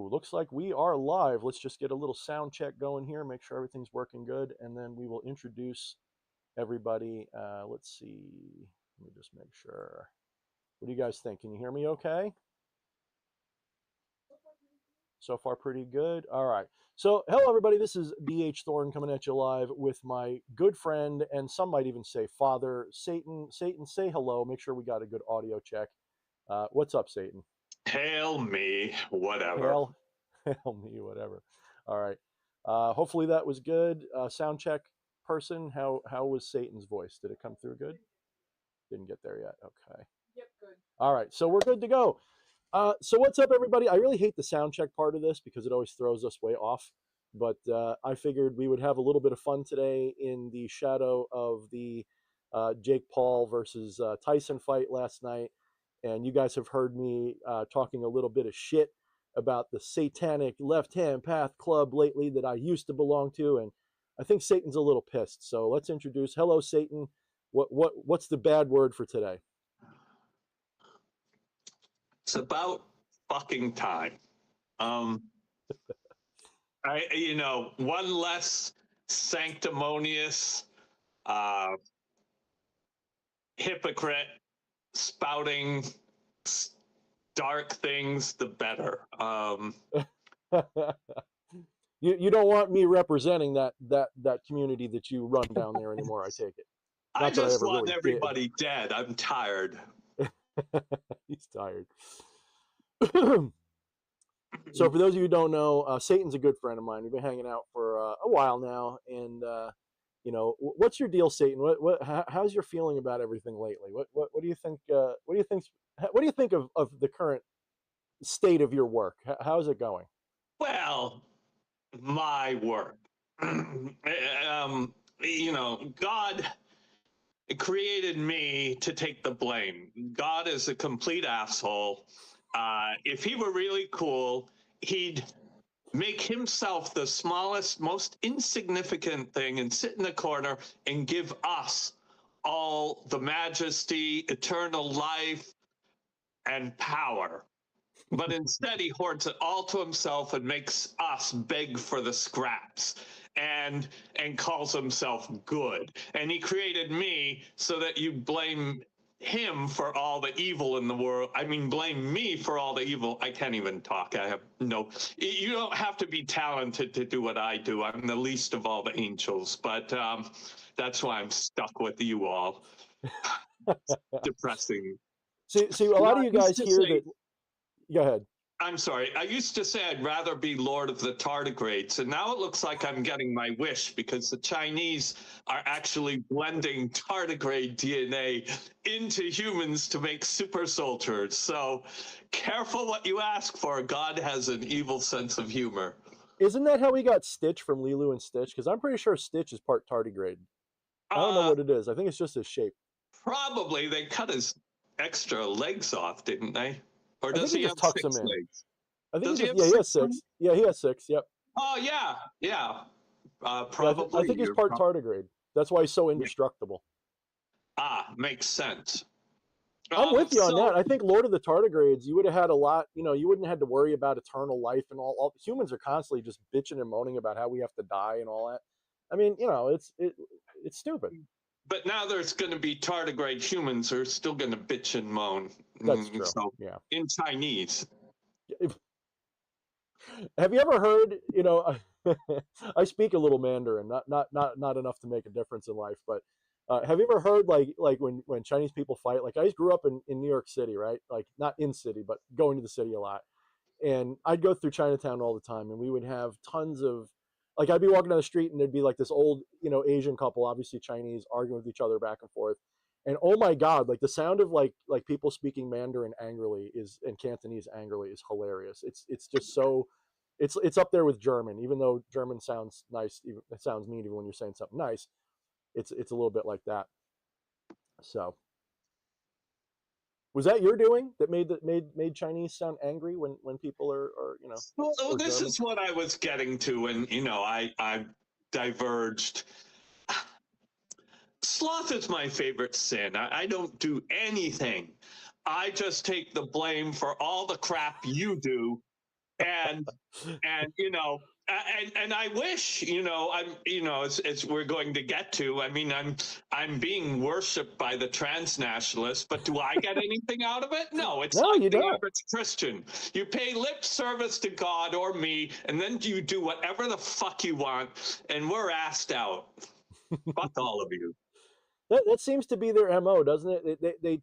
looks like we are live. Let's just get a little sound check going here, make sure everything's working good, and then we will introduce everybody. Let's see. Let me just make sure. What do you guys think? Can you hear me okay? So far, pretty good. All right. So, hello, everybody. This is BH Thorne coming at you live with my good friend, and some might even say father, Satan. Satan, say hello. Make sure we got a good audio check. What's up, Satan? Hail me, whatever. Hail me, whatever. All right. Hopefully that was good. Sound check person. How was Satan's voice? Did it come through good? Didn't get there yet. Okay. Yep, good. All right. So we're good to go. So what's up, everybody? I really hate the sound check part of this because it always throws us way off. But I figured we would have a little bit of fun today in the shadow of the Jake Paul versus Tyson fight last night. And you guys have heard me talking a little bit of shit about the satanic left-hand path club lately that I used to belong to. And I think Satan's a little pissed. So let's introduce, hello, Satan. What's the bad word for today? It's about fucking time. One less sanctimonious hypocrite spouting dark things, the better. You don't want me representing that community that you run down there anymore, I take it. I just want everybody dead. I'm tired. He's tired. So for those of you who don't know, Satan's a good friend of mine. We've been hanging out for a while now, and what's your deal, Satan? How's your feeling about everything lately? What do you think? What do you think of the current state of your work? How's it going? Well, my work. God created me to take the blame. God is a complete asshole. If he were really cool, he'd make himself the smallest, most insignificant thing and sit in the corner and give us all the majesty, eternal life, and power. But instead, he hoards it all to himself and makes us beg for the scraps and calls himself good. And he created me so that you blame him for all the evil in the world. I mean, blame me for all the evil. I can't even talk. You don't have to be talented to do what I do. I'm the least of all the angels, but that's why I'm stuck with you all. Depressing. See, a lot of you guys hear that. Go ahead. I'm sorry. I used to say I'd rather be Lord of the Tardigrades, and now it looks like I'm getting my wish because the Chinese are actually blending tardigrade DNA into humans to make super soldiers. So careful what you ask for. God has an evil sense of humor. Isn't that how we got Stitch from Lilo and Stitch? Because I'm pretty sure Stitch is part tardigrade. I don't know what it is. I think it's just his shape. Probably. They cut his extra legs off, didn't they? Or does he have 6 legs? I think he has 6. Yeah, he has 6. Yep. Oh yeah. Probably. I think he's part tardigrade. That's why he's so indestructible. Makes sense. I'm with you on that. I think Lord of the Tardigrades, you would have had a lot. You wouldn't have had to worry about eternal life and all. Humans are constantly just bitching and moaning about how we have to die and all that. I mean, it's stupid. But now there's going to be tardigrade humans who are still going to bitch and moan. That's true. So, yeah. In Chinese. Have you ever heard? I speak a little Mandarin, not enough to make a difference in life. But have you ever heard like when Chinese people fight? Like I grew up in New York City, right? Like not in city, but going to the city a lot. And I'd go through Chinatown all the time, and we would have tons of. Like I'd be walking down the street and there'd be like this old, Asian couple, obviously Chinese, arguing with each other back and forth. And oh my God, like the sound of like people speaking Mandarin angrily and Cantonese angrily is hilarious. It's just so, it's up there with German, even though German sounds nice. It sounds mean even when you're saying something nice. It's a little bit like that. So. Was that your doing that made Chinese sound angry when people are Well, this German? Is what I was getting to, and I diverged. Sloth is my favorite sin. I don't do anything. I just take the blame for all the crap you do, and and I wish, I'm, it's we're going to get to. I mean, I'm being worshipped by the transnationalists, but do I get anything out of it? No, it's No, like you the don't. average Christian. You pay lip service to God or me, and then you do whatever the fuck you want, and we're asked out. Fuck all of you. That seems to be their MO, doesn't it? They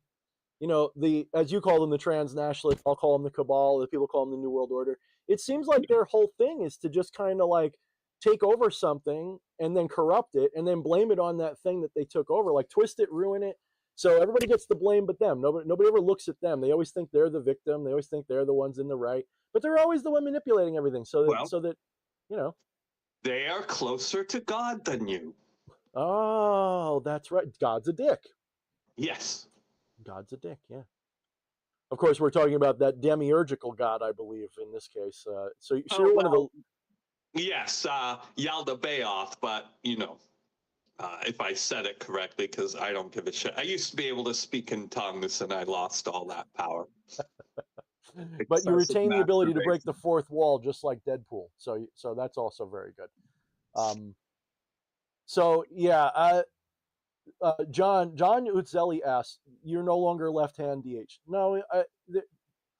the, as you call them, the transnationalists, I'll call them the cabal, the people call them the New World Order. It seems like their whole thing is to just kind of like take over something and then corrupt it and then blame it on that thing that they took over, like twist it, ruin it. So everybody gets the blame but them. Nobody ever looks at them. They always think they're the victim. They always think they're the ones in the right, but they're always the one manipulating everything. Well, So that you know. they are closer to God than you. Oh, that's right. God's a dick. Yes. God's a dick. Yeah. Of course, we're talking about that demiurgical God, I believe, in this case. So Oh you're one of the. well. Yes, Yalda Bayoth, but if I said it correctly, because I don't give a shit. I used to be able to speak in tongues, and I lost all that power. But you Excessive retain the ability to break the masturbation. fourth wall, just like Deadpool. So that's also very good. Um, so yeah, John Uzzelli asks, "You're no longer left hand DH." No,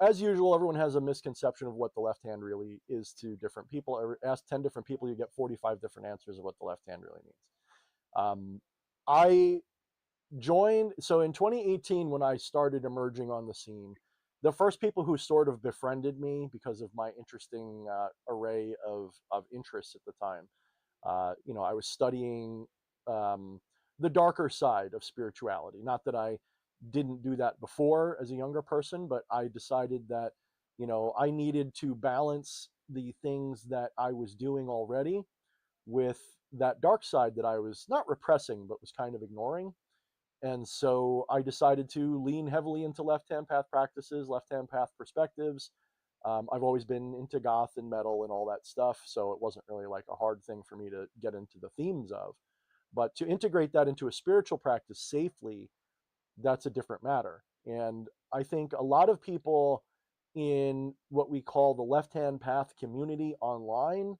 as usual, everyone has a misconception of what the left hand really is to different people. Ask 10 different people, you get 45 different answers of what the left hand really means. I joined, so in 2018, when I started emerging on the scene, the first people who sort of befriended me because of my interesting array of interests at the time, I was studying um, the darker side of spirituality. Not that I didn't do that before as a younger person, but I decided that, I needed to balance the things that I was doing already with that dark side that I was not repressing, but was kind of ignoring. And so I decided to lean heavily into left hand path practices, left hand path perspectives. I've always been into goth and metal and all that stuff, so it wasn't really like a hard thing for me to get into the themes of. But to integrate that into a spiritual practice safely, that's a different matter. And I think a lot of people in what we call the left hand path community online,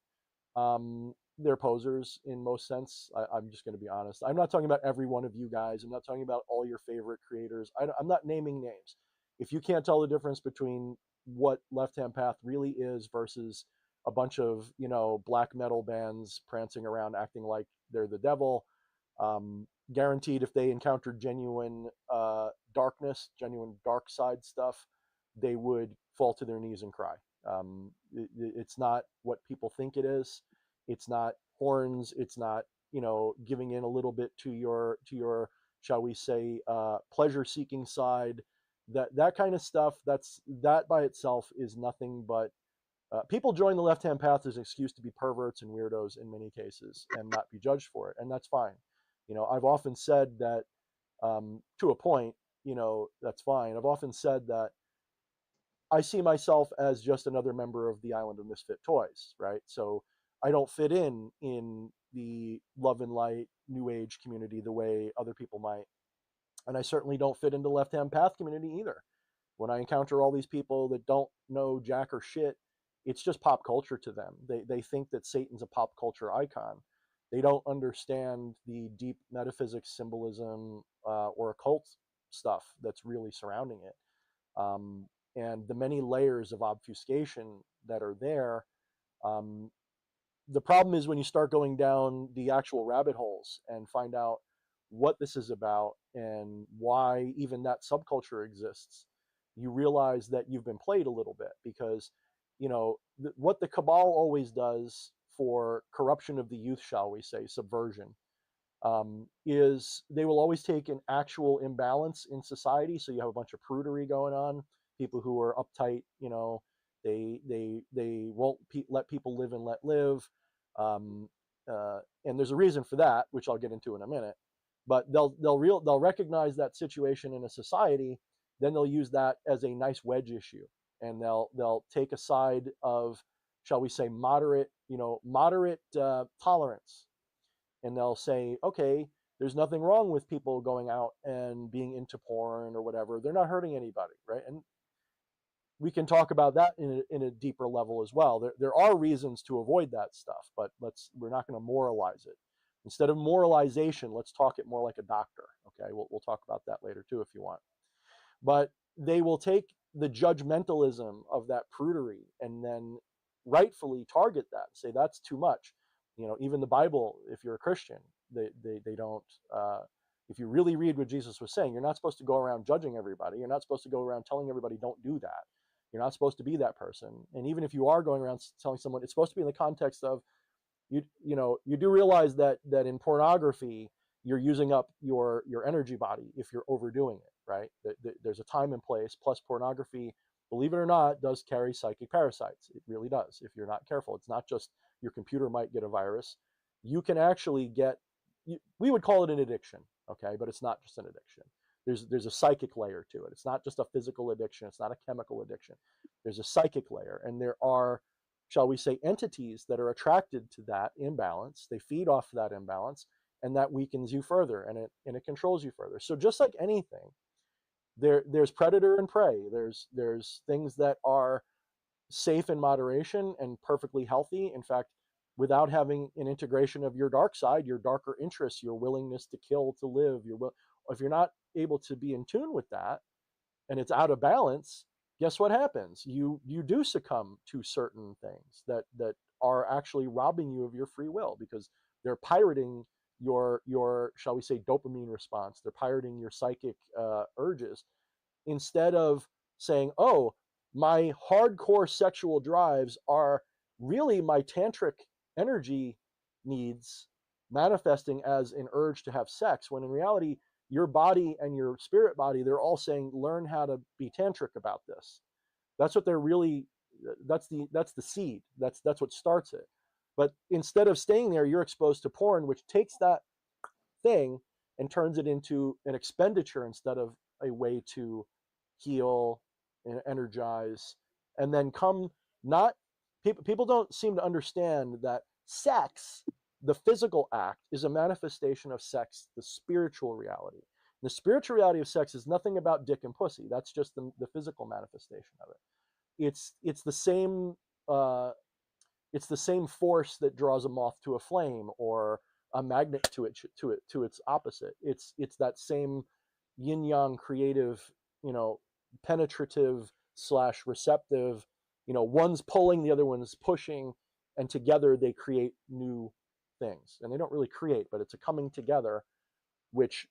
they're posers in most sense. I'm just going to be honest. I'm not talking about every one of you guys. I'm not talking about all your favorite creators. I'm not naming names. If you can't tell the difference between what left hand path really is versus a bunch of black metal bands prancing around acting like they're the devil, guaranteed if they encountered genuine darkness, genuine dark side stuff, they would fall to their knees and cry. It's not what people think it is. It's not horns. It's not giving in a little bit to your shall we say pleasure seeking side. That kind of stuff. That by itself is nothing but people join the left hand path as an excuse to be perverts and weirdos in many cases and not be judged for it, and that's fine. I've often said that to a point. That's fine. I've often said that I see myself as just another member of the Island of Misfit Toys, right? So I don't fit in the love and light new age community the way other people might. And I certainly don't fit into the left hand path community either. When I encounter all these people that don't know jack or shit, it's just pop culture to them. They think that Satan's a pop culture icon. They don't understand the deep metaphysics, symbolism, or occult stuff that's really surrounding it. Um, and the many layers of obfuscation that are there. Um, the problem is when you start going down the actual rabbit holes and find out what this is about and why even that subculture exists, you realize that you've been played a little bit because, what the cabal always does for corruption of the youth, shall we say, subversion, is they will always take an actual imbalance in society. So you have a bunch of prudery going on, people who are uptight, they won't let people live and let live, um, and there's a reason for that, which I'll get into in a minute. But they'll recognize that situation in a society, then they'll use that as a nice wedge issue, and they'll take a side of, shall we say, moderate tolerance, and they'll say, okay, there's nothing wrong with people going out and being into porn or whatever. They're not hurting anybody, right? And we can talk about that in a deeper level as well. There are reasons to avoid that stuff, but we're not going to moralize it. Instead of moralization, let's talk it more like a doctor. Okay, we'll talk about that later too if you want. But they will take the judgmentalism of that prudery and then rightfully target that, say that's too much. Even the Bible, if you're a Christian, they don't. If you really read what Jesus was saying, you're not supposed to go around judging everybody. You're not supposed to go around telling everybody don't do that. You're not supposed to be that person. And even if you are going around telling someone, it's supposed to be in the context of you do realize that in pornography you're using up your energy body if you're overdoing it, right? There's a time and place. Plus, pornography, believe it or not, does carry psychic parasites. It really does if you're not careful. It's not just your computer might get a virus. You can actually get, we would call it an addiction, okay? But it's not just an addiction. There's a psychic layer to it. It's not just a physical addiction. It's not a chemical addiction. There's a psychic layer, and there are, shall we say, entities that are attracted to that imbalance. They feed off that imbalance, and that weakens you further, and it controls you further. So just like anything, there's predator and prey. There's things that are safe in moderation and perfectly healthy. In fact, without having an integration of your dark side, your darker interests, your willingness to kill, to live, if you're not able to be in tune with that, and it's out of balance, guess what happens? You do succumb to certain things that are actually robbing you of your free will, because they're pirating your shall we say dopamine response. They're pirating your psychic urges, instead of saying, oh, my hardcore sexual drives are really my tantric energy needs manifesting as an urge to have sex, when in reality your body and your spirit body, they're all saying, learn how to be tantric about this. That's what they're really, that's the seed. That's what starts it. But instead of staying there, you're exposed to porn, which takes that thing and turns it into an expenditure instead of a way to heal and energize. And then people don't seem to understand that sex, the physical act, is a manifestation of sex, the spiritual reality. The spiritual reality of sex is nothing about dick and pussy. That's just the physical manifestation of it. It's the same force that draws a moth to a flame, or a magnet to its opposite. It's that same yin yang creative, penetrative / receptive. One's pulling, the other one's pushing, and together they create new things. And they don't really create, but it's a coming together, which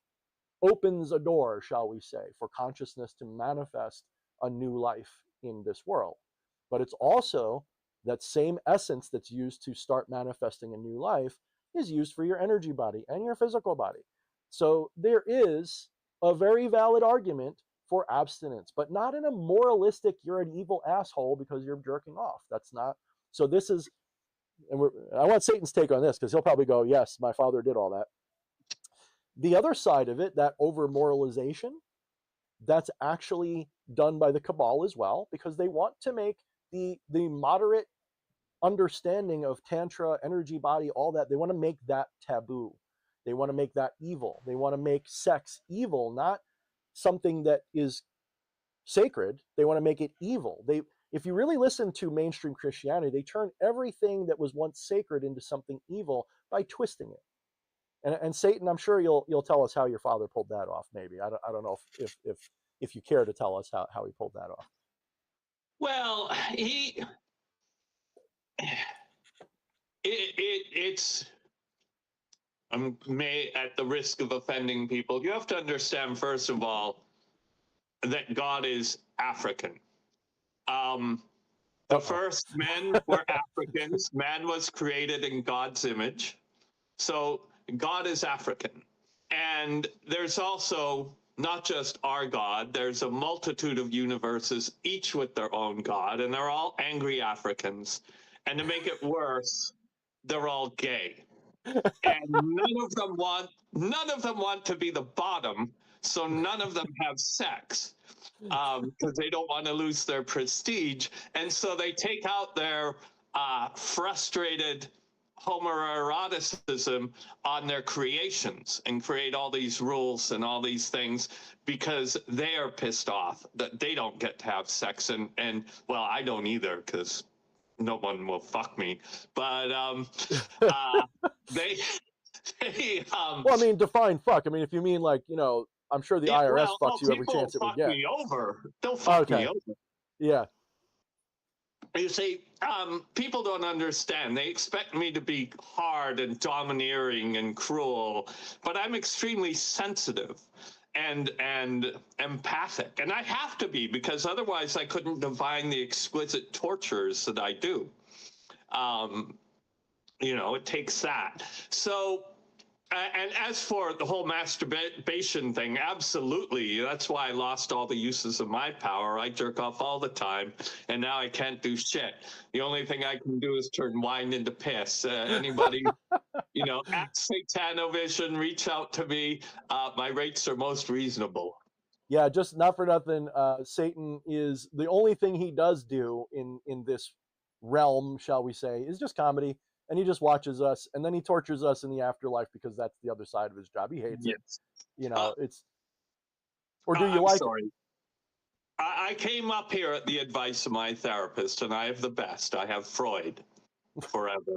opens a door, shall we say, for consciousness to manifest a new life in this world. But it's also that same essence that's used to start manifesting a new life is used for your energy body and your physical body. So there is a very valid argument for abstinence, but not in a moralistic, you're an evil asshole because you're jerking off. That's not. So this is, and I want Satan's take on this, because he'll probably go, yes, my father did all that. The other side of it, that over moralization, that's actually done by the cabal as well, because they want to make the moderate understanding of tantra, energy body, all that, they want to make that taboo. They want to make that evil. They want to make sex evil, not something that is sacred. They want to make it evil. If you really listen to mainstream Christianity, they turn everything that was once sacred into something evil by twisting it. And Satan, I'm sure you'll tell us how your father pulled that off. Maybe I don't know if you care to tell us how he pulled that off. Well, it's at the risk of offending people, you have to understand, first of all, that God is African. The first men were Africans. Man was created in God's image. So God is African. And there's also not just our God, there's a multitude of universes, each with their own God, and they're all angry Africans. And to make it worse, they're all gay. And none of them want to be the bottom, so none of them have sex, because they don't want to lose their prestige. And so they take out their frustrated homoeroticism on their creations and create all these rules and all these things because they are pissed off that they don't get to have sex. And well, I don't either because no one will fuck me. But they, well, I mean, define fuck. I mean, if you mean like, I'm sure the yeah, IRS well, fucks you every people chance it would fuck get. me over. They'll fuck me Okay. over. Yeah. You see, people don't understand. They expect me to be hard and domineering and cruel, but I'm extremely sensitive and empathic, and I have to be because otherwise I couldn't divine the exquisite tortures that I do. It takes that. So. And as for the whole masturbation thing, absolutely. That's why I lost all the uses of my power. I jerk off all the time, and now I can't do shit. The only thing I can do is turn wine into piss. Anybody, at Satanovision, reach out to me. My rates are most reasonable. Yeah, just not for nothing. Satan is the only thing he does do in this realm, shall we say, is just comedy, and he just watches us, and then he tortures us in the afterlife because that's the other side of his job. He hates it. Yes. It's. Or do you I'm like it? sorry. I came up here at the advice of my therapist, and I have the best. I have Freud forever.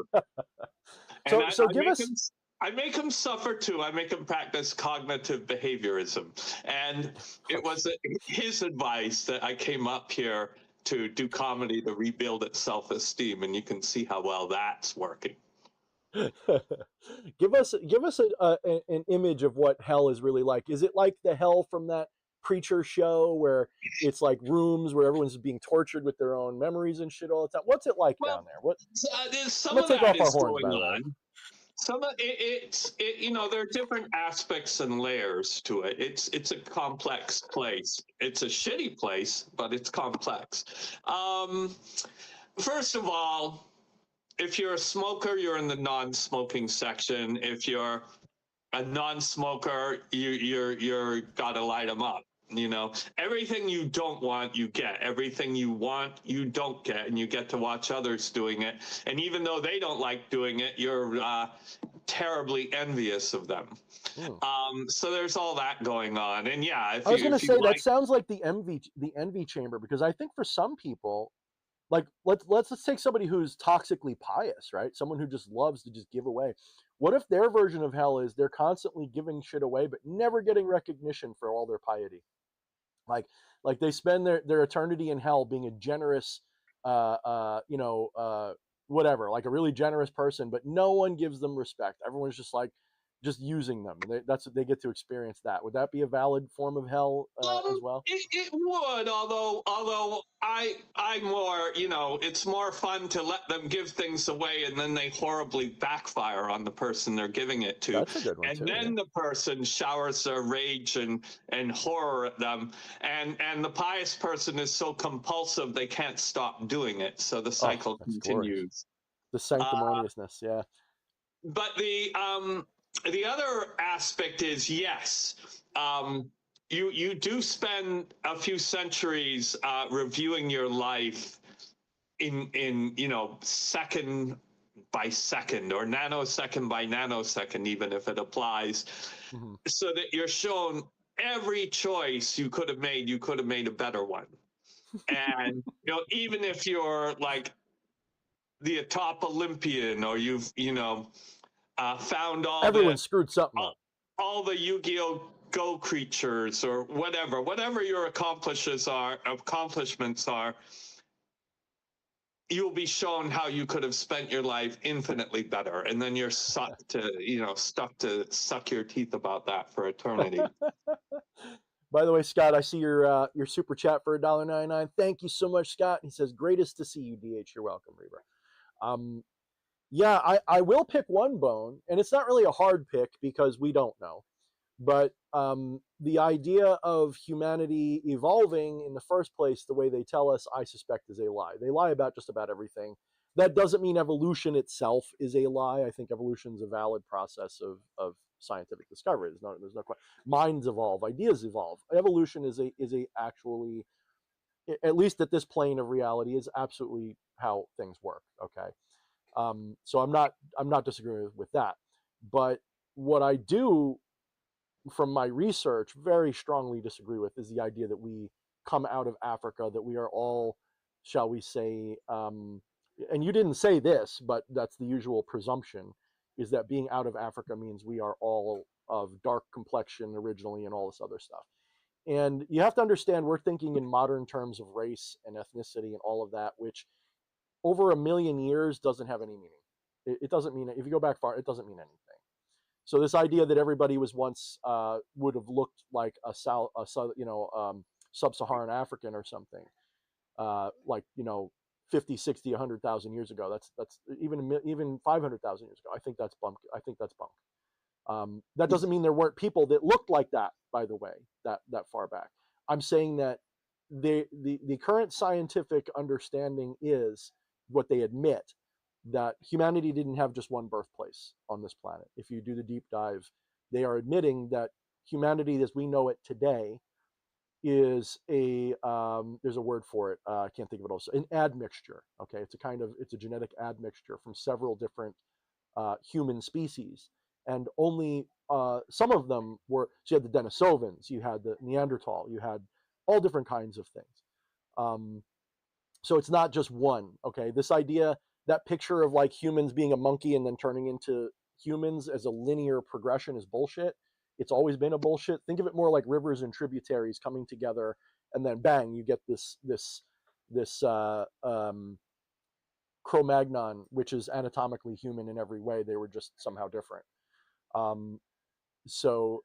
And so give us. I make him suffer too. I make him practice cognitive behaviorism. And it was his advice that I came up here to do comedy to rebuild its self-esteem. And you can see how well that's working. give us an image of what hell is really like. Is it like the hell from that Preacher show where it's like rooms where everyone's being tortured with their own memories and shit all the time? What's it like down there? Some of that is going on. Some of there are different aspects and layers to it. It's a complex place. It's a shitty place, but it's complex. First of all, if you're a smoker, you're in the non-smoking section. If you're a non-smoker, you're gotta light them up. Everything you don't want, you get. Everything you want, you don't get, and you get to watch others doing it. And even though they don't like doing it, you're terribly envious of them. So there's all that going on. And yeah, I was going to say that sounds like the envy chamber, because I think for some people, like let's take somebody who's toxically pious, right? Someone who just loves to just give away. What if their version of hell is they're constantly giving shit away but never getting recognition for all their piety? Like they spend their eternity in hell being a generous whatever, like a really generous person, but no one gives them respect. Everyone's just using them. That's what they get to experience. That would that be a valid form of hell as well? It would, although I more, it's more fun to let them give things away and then they horribly backfire on the person they're giving it to. That's a good one and too. Then yeah. The person showers their rage and horror at them, and the pious person is so compulsive they can't stop doing it. So the cycle continues. Glorious. The sanctimoniousness, yeah. But the other aspect is, yes, you do spend a few centuries reviewing your life in second by second or nanosecond by nanosecond, even if it applies, so that you're shown every choice you could have made a better one. And even if you're like the top Olympian, or you've found all everyone screwed something up. All the Yu-Gi-Oh! Go creatures or whatever your accomplishments are, you'll be shown how you could have spent your life infinitely better, and then you're stuck to suck your teeth about that for eternity. By the way, Scott, I see your super chat for $1.99. Thank you so much, Scott. He says, "Greatest to see you, DH." You're welcome, Reaver. Yeah, I will pick one bone, and it's not really a hard pick because we don't know. But the idea of humanity evolving in the first place, the way they tell us, I suspect is a lie. They lie about just about everything. That doesn't mean evolution itself is a lie. I think evolution is a valid process of scientific discovery. There's no question. Minds evolve, ideas evolve. Evolution is a actually, at least at this plane of reality, is absolutely how things work. Okay. So I'm not disagreeing with that. But what I do from my research very strongly disagree with is the idea that we come out of Africa, that we are all, shall we say, and you didn't say this, but that's the usual presumption, is that being out of Africa means we are all of dark complexion originally and all this other stuff. And you have to understand we're thinking in modern terms of race and ethnicity and all of that, which over a million years doesn't have any meaning. It doesn't mean, if you go back far, it doesn't mean anything. So this idea that everybody was once would have looked like a sub-Saharan African or something, like 50, 60, 100,000 years ago. That's even 500,000 years ago. I think that's bunk. That doesn't mean there weren't people that looked like that, by the way, that far back. I'm saying that the current scientific understanding is what they admit, that humanity didn't have just one birthplace on this planet. If you do the deep dive, they are admitting that humanity as we know it today is there's a word for it, I can't think of it, also an admixture. Okay, it's a genetic admixture from several different human species, and only some of them were, so you had the Denisovans, you had the Neanderthal, you had all different kinds of things. So it's not just one. Okay, this idea, that picture of like humans being a monkey and then turning into humans as a linear progression is bullshit. It's always been a bullshit. Think of it more like rivers and tributaries coming together, and then bang, you get this Cro-Magnon, which is anatomically human in every way. They were just somehow different. So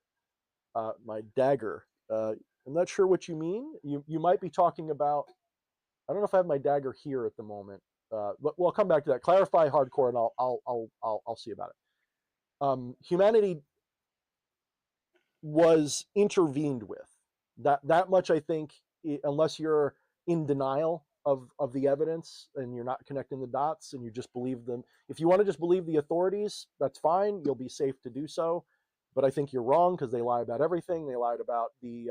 my dagger. I'm not sure what you mean. You might be talking about. I don't know if I have my dagger here at the moment. But we'll come back to that. Clarify hardcore, and I'll see about it. Humanity was intervened with. That much, I think, unless you're in denial of the evidence and you're not connecting the dots and you just believe them. If you want to just believe the authorities, that's fine. You'll be safe to do so. But I think you're wrong, because they lie about everything. They lied about the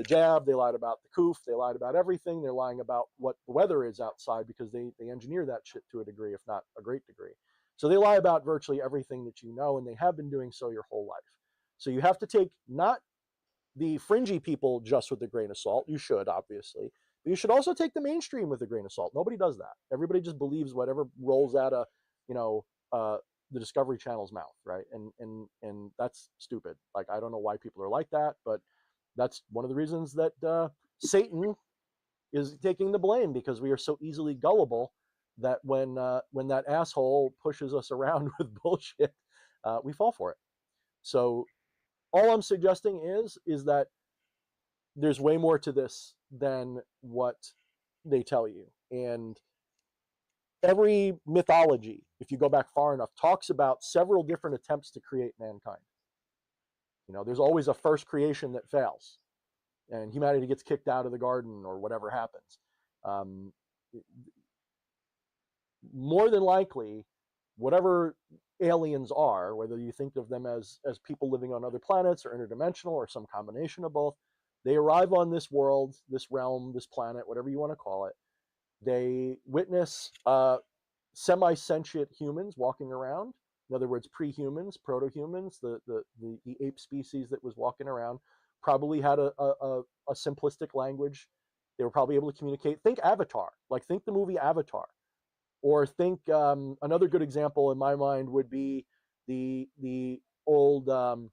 jab. They lied about the coof. They lied about everything. They're lying about what the weather is outside, because they engineer that shit to a degree, if not a great degree. So they lie about virtually everything that you know, and they have been doing so your whole life. So you have to take not the fringy people just with a grain of salt. You should, obviously. But you should also take the mainstream with a grain of salt. Nobody does that. Everybody just believes whatever rolls out of, the Discovery Channel's mouth, right? And that's stupid. Like, I don't know why people are like that, but that's one of the reasons that Satan is taking the blame, because we are so easily gullible that when that asshole pushes us around with bullshit, we fall for it. So all I'm suggesting is that there's way more to this than what they tell you. And every mythology, if you go back far enough, talks about several different attempts to create mankind. There's always a first creation that fails, and humanity gets kicked out of the garden or whatever happens. More than likely, whatever aliens are, whether you think of them as people living on other planets or interdimensional or some combination of both, they arrive on this world, this realm, this planet, whatever you want to call it. They witness semi-sentient humans walking around. In other words, pre-humans, proto-humans, the ape species that was walking around probably had a simplistic language. They were probably able to communicate. Think Avatar. Like, think the movie Avatar. Or think another good example in my mind would be the old the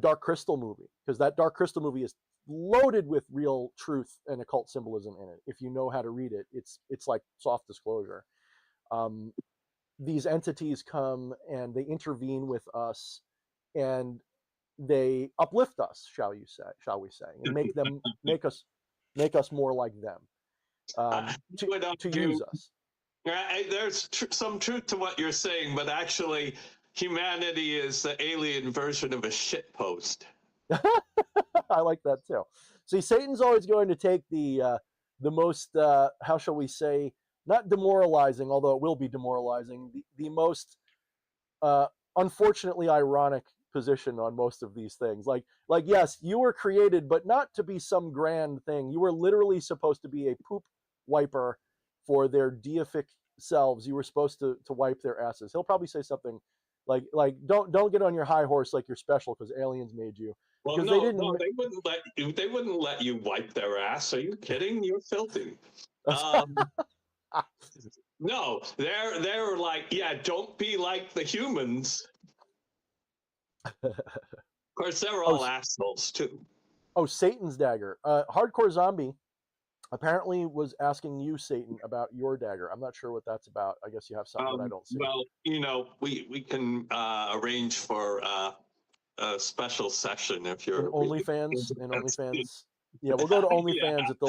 Dark Crystal movie, because that Dark Crystal movie is loaded with real truth and occult symbolism in it. If you know how to read it, it's like soft disclosure. These entities come and they intervene with us, and they uplift us, shall we say, and make us more like them, to use us. There's some truth to what you're saying, but actually, humanity is the alien version of a shitpost. I like that too. See, Satan's always going to take the most, how shall we say, not demoralizing, although it will be demoralizing, the most unfortunately ironic position on most of these things. Like yes, you were created, but not to be some grand thing. You were literally supposed to be a poop wiper for their deific selves, you were supposed to wipe their asses. He'll probably say something like don't get on your high horse like you're special because aliens made you. Well, Because they no, didn't. no, they wouldn't let you. They wouldn't let you wipe their ass. Are you kidding? You're filthy. Um, no, they're like, yeah, don't be like the humans. Of course, they're oh, all assholes too. oh, Satan's dagger. Hardcore Zombie apparently was asking you, Satan, about your dagger. I'm not sure what that's about. I guess you have something that I don't see. Well, we can arrange for a special session if In you're really OnlyFans, interested. Yeah, we'll go to Yeah. OnlyFans at the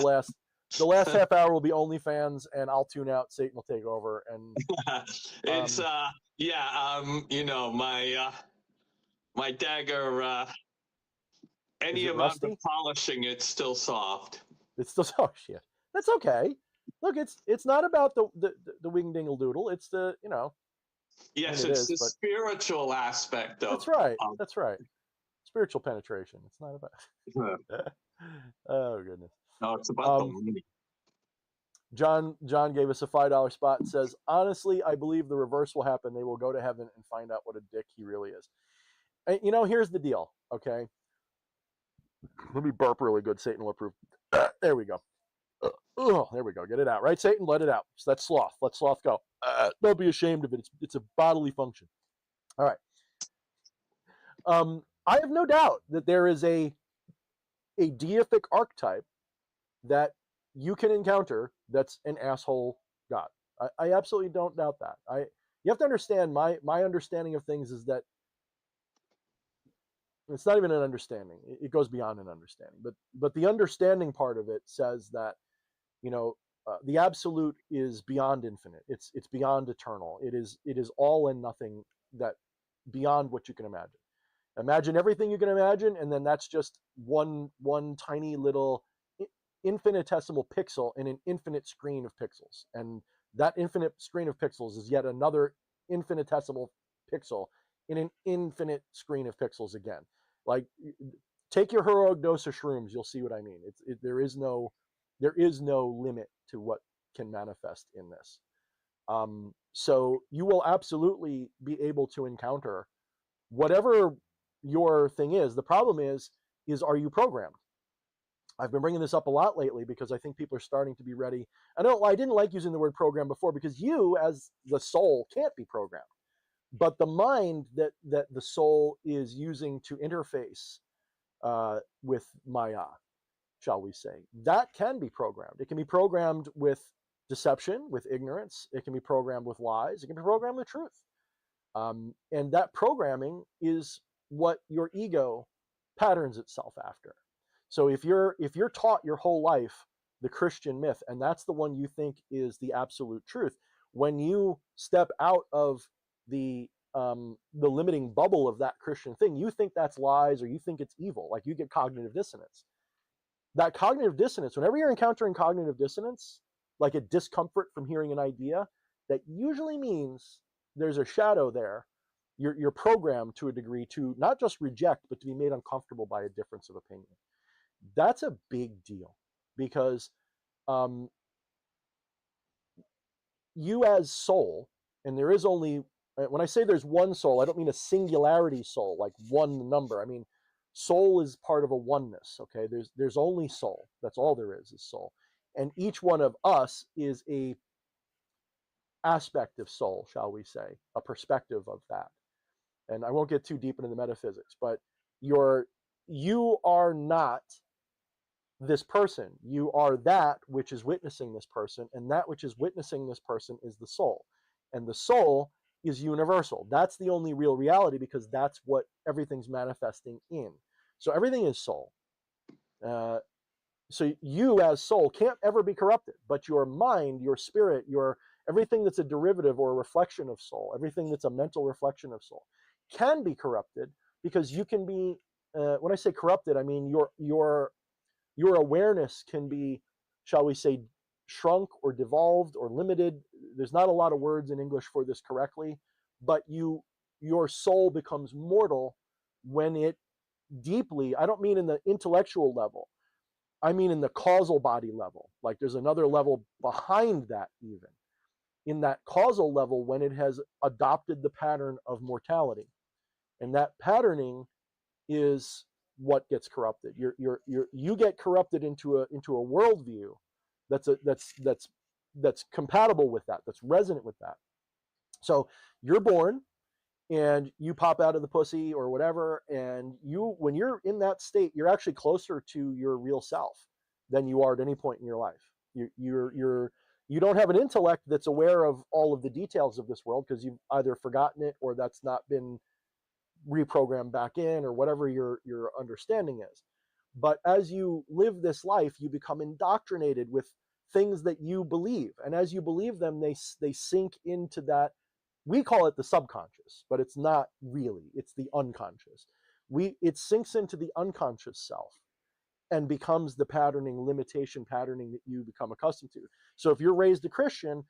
last half hour will be OnlyFans, and I'll tune out. Satan will take over, and It's my dagger. is Any it amount of rusty? polishing, it's still soft. It's still oh shit. That's okay. Look, it's not about the wing dingle doodle. It's the Yes, it it's is, the but spiritual aspect that's of. right. That's right. Spiritual penetration. It's not about. Oh goodness. No, it's about the Um, money. John gave us a $5 spot and says, honestly, I believe the reverse will happen. They will go to heaven and find out what a dick he really is. And, here's the deal. Okay. Let me burp really good. Satan will approve. There we go. There we go. Get it out. Right, Satan? Let it out. So that's sloth. Let sloth go. Don't be ashamed of it. It's a bodily function. All right. I have no doubt that there is a deific archetype that you can encounter that's an asshole god. I absolutely don't doubt that. You have to understand my understanding of things is that it's not even an understanding. It goes beyond an understanding. But the understanding part of it says that the absolute is beyond infinite. It's beyond eternal. It is all and nothing, that beyond what you can imagine. Imagine everything you can imagine, and then that's just one tiny little infinitesimal pixel in an infinite screen of pixels, and that infinite screen of pixels is yet another infinitesimal pixel in an infinite screen of pixels again. Like, take your heroic dose of shrooms, you'll see what I mean. There is no limit to what can manifest in this. So you will absolutely be able to encounter whatever your thing is. The problem is are you programmed? I've been bringing this up a lot lately because I think people are starting to be ready. I didn't like using the word program before because you, as the soul, can't be programmed. But the mind that the soul is using to interface with Maya, shall we say, that can be programmed. It can be programmed with deception, with ignorance. It can be programmed with lies. It can be programmed with truth. And that programming is what your ego patterns itself after. So if you're taught your whole life the Christian myth, and that's the one you think is the absolute truth, when you step out of the limiting bubble of that Christian thing, you think that's lies, or you think it's evil. Like, you get cognitive dissonance. That cognitive dissonance, whenever you're encountering cognitive dissonance, like a discomfort from hearing an idea, that usually means there's a shadow there. You're programmed to a degree to not just reject, but to be made uncomfortable by a difference of opinion. That's a big deal, because you as soul, and there is only, when I say there's one soul, I don't mean a singularity soul, like one number. I mean, soul is part of a oneness. Okay, there's only soul. That's all there is soul, and each one of us is a aspect of soul, shall we say, a perspective of that. And I won't get too deep into the metaphysics, but you are not this person. You are that which is witnessing this person, and that which is witnessing this person is the soul. And the soul is universal. That's the only real reality, because that's what everything's manifesting in. So everything is soul. So you as soul can't ever be corrupted, but your mind, your spirit, your everything that's a derivative or a reflection of soul, everything that's a mental reflection of soul, can be corrupted, because you can be, when I say corrupted, I mean your awareness can be, shall we say, shrunk or devolved or limited. There's not a lot of words in English for this correctly, but your soul becomes mortal when it deeply, I don't mean in the intellectual level, I mean in the causal body level. Like, there's another level behind that even. in that causal level when it has adopted the pattern of mortality. And that patterning is what gets corrupted. You get corrupted into a worldview that's compatible with that, that's resonant with that. So you're born and you pop out of the pussy or whatever, and when you're in that state, you're actually closer to your real self than you are at any point in your life. You don't have an intellect that's aware of all of the details of this world because you've either forgotten it or that's not been reprogrammed back in, or whatever your understanding is. But as you live this life, you become indoctrinated with things that you believe, and as you believe them, they sink into that. We call it the subconscious, but it's not really. It's the unconscious. It sinks into the unconscious self and becomes the limitation patterning that you become accustomed to. So if you're raised a Christian,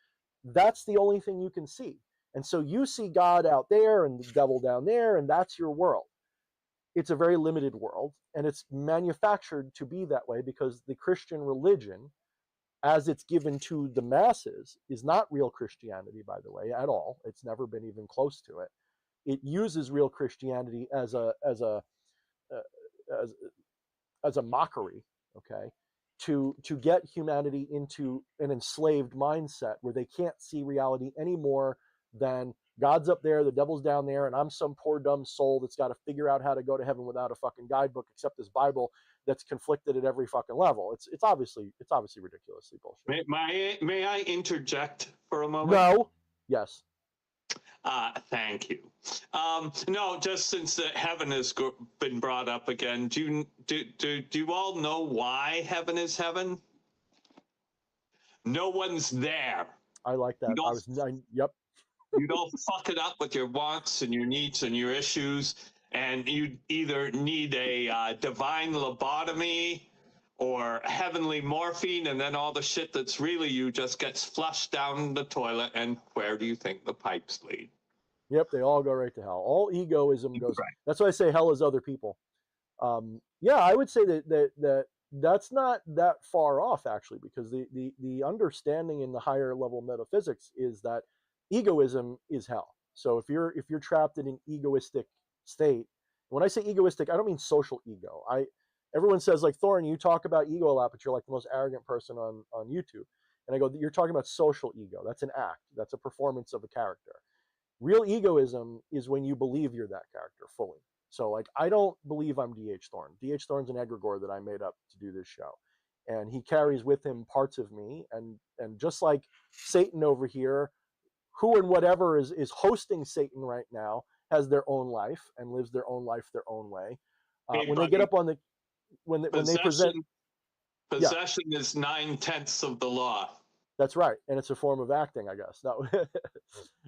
that's the only thing you can see. And so you see God out there and the devil down there, and that's your world. It's a very limited world, and it's manufactured to be that way because the Christian religion, as it's given to the masses, is not real Christianity, by the way, at all. It's never been even close to it. It uses real Christianity as a as, as a mockery, okay, to get humanity into an enslaved mindset where they can't see reality any more than God's up there, the devil's down there, and I'm some poor dumb soul that's got to figure out how to go to heaven without a fucking guidebook except this Bible that's conflicted at every fucking level. It's obviously ridiculously bullshit. May I interject for a moment? No. Yes. Thank you. No, just since the heaven has been brought up again, do you all know why heaven is heaven? No one's there. I like that. Yep. You don't fuck it up with your wants and your needs and your issues, and you either need a divine lobotomy or heavenly morphine, and then all the shit that's really you just gets flushed down the toilet, and where do you think the pipes lead? Yep, they all go right to hell. All egoism goes. Right. That's why I say hell is other people. Yeah, I would say that's not that far off, actually, because the understanding in the higher level metaphysics is that egoism is hell. So if you're trapped in an egoistic state, when I say egoistic, I don't mean social ego. Everyone says, like, Thorne, you talk about ego a lot, but you're like the most arrogant person on YouTube. And I go, you're talking about social ego. That's an act. That's a performance of a character. Real egoism is when you believe you're that character fully. So, like, I don't believe I'm D.H. Thorne. D.H. Thorne's an egregore that I made up to do this show. And he carries with him parts of me. And just like Satan over here, who and whatever is hosting Satan right now, has their own life and lives their own life their own way. Hey, when buddy, they get up on the, when they present... Possession is 9/10 of the law. That's right. And it's a form of acting, I guess. No.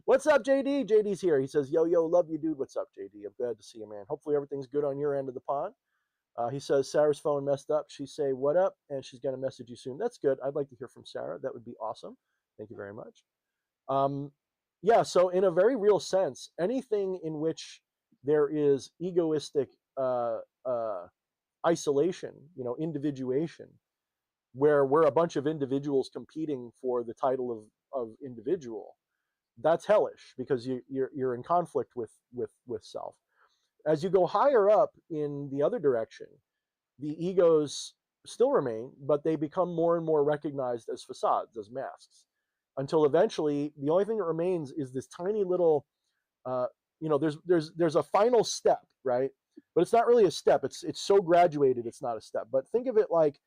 What's up, JD? JD's here. He says, yo, love you, dude. What's up, JD? I'm glad to see you, man. Hopefully everything's good on your end of the pond. He says, Sarah's phone messed up. She say, what up? And she's going to message you soon. That's good. I'd like to hear from Sarah. That would be awesome. Thank you very much. Yeah, so in a very real sense, anything in which there is egoistic isolation, individuation, where we're a bunch of individuals competing for the title of individual, that's hellish because you're in conflict with self. As you go higher up in the other direction, the egos still remain, but they become more and more recognized as facades, as masks, until eventually the only thing that remains is this tiny little, there's a final step, right? But it's not really a step. It's so graduated, it's not a step. But think of it like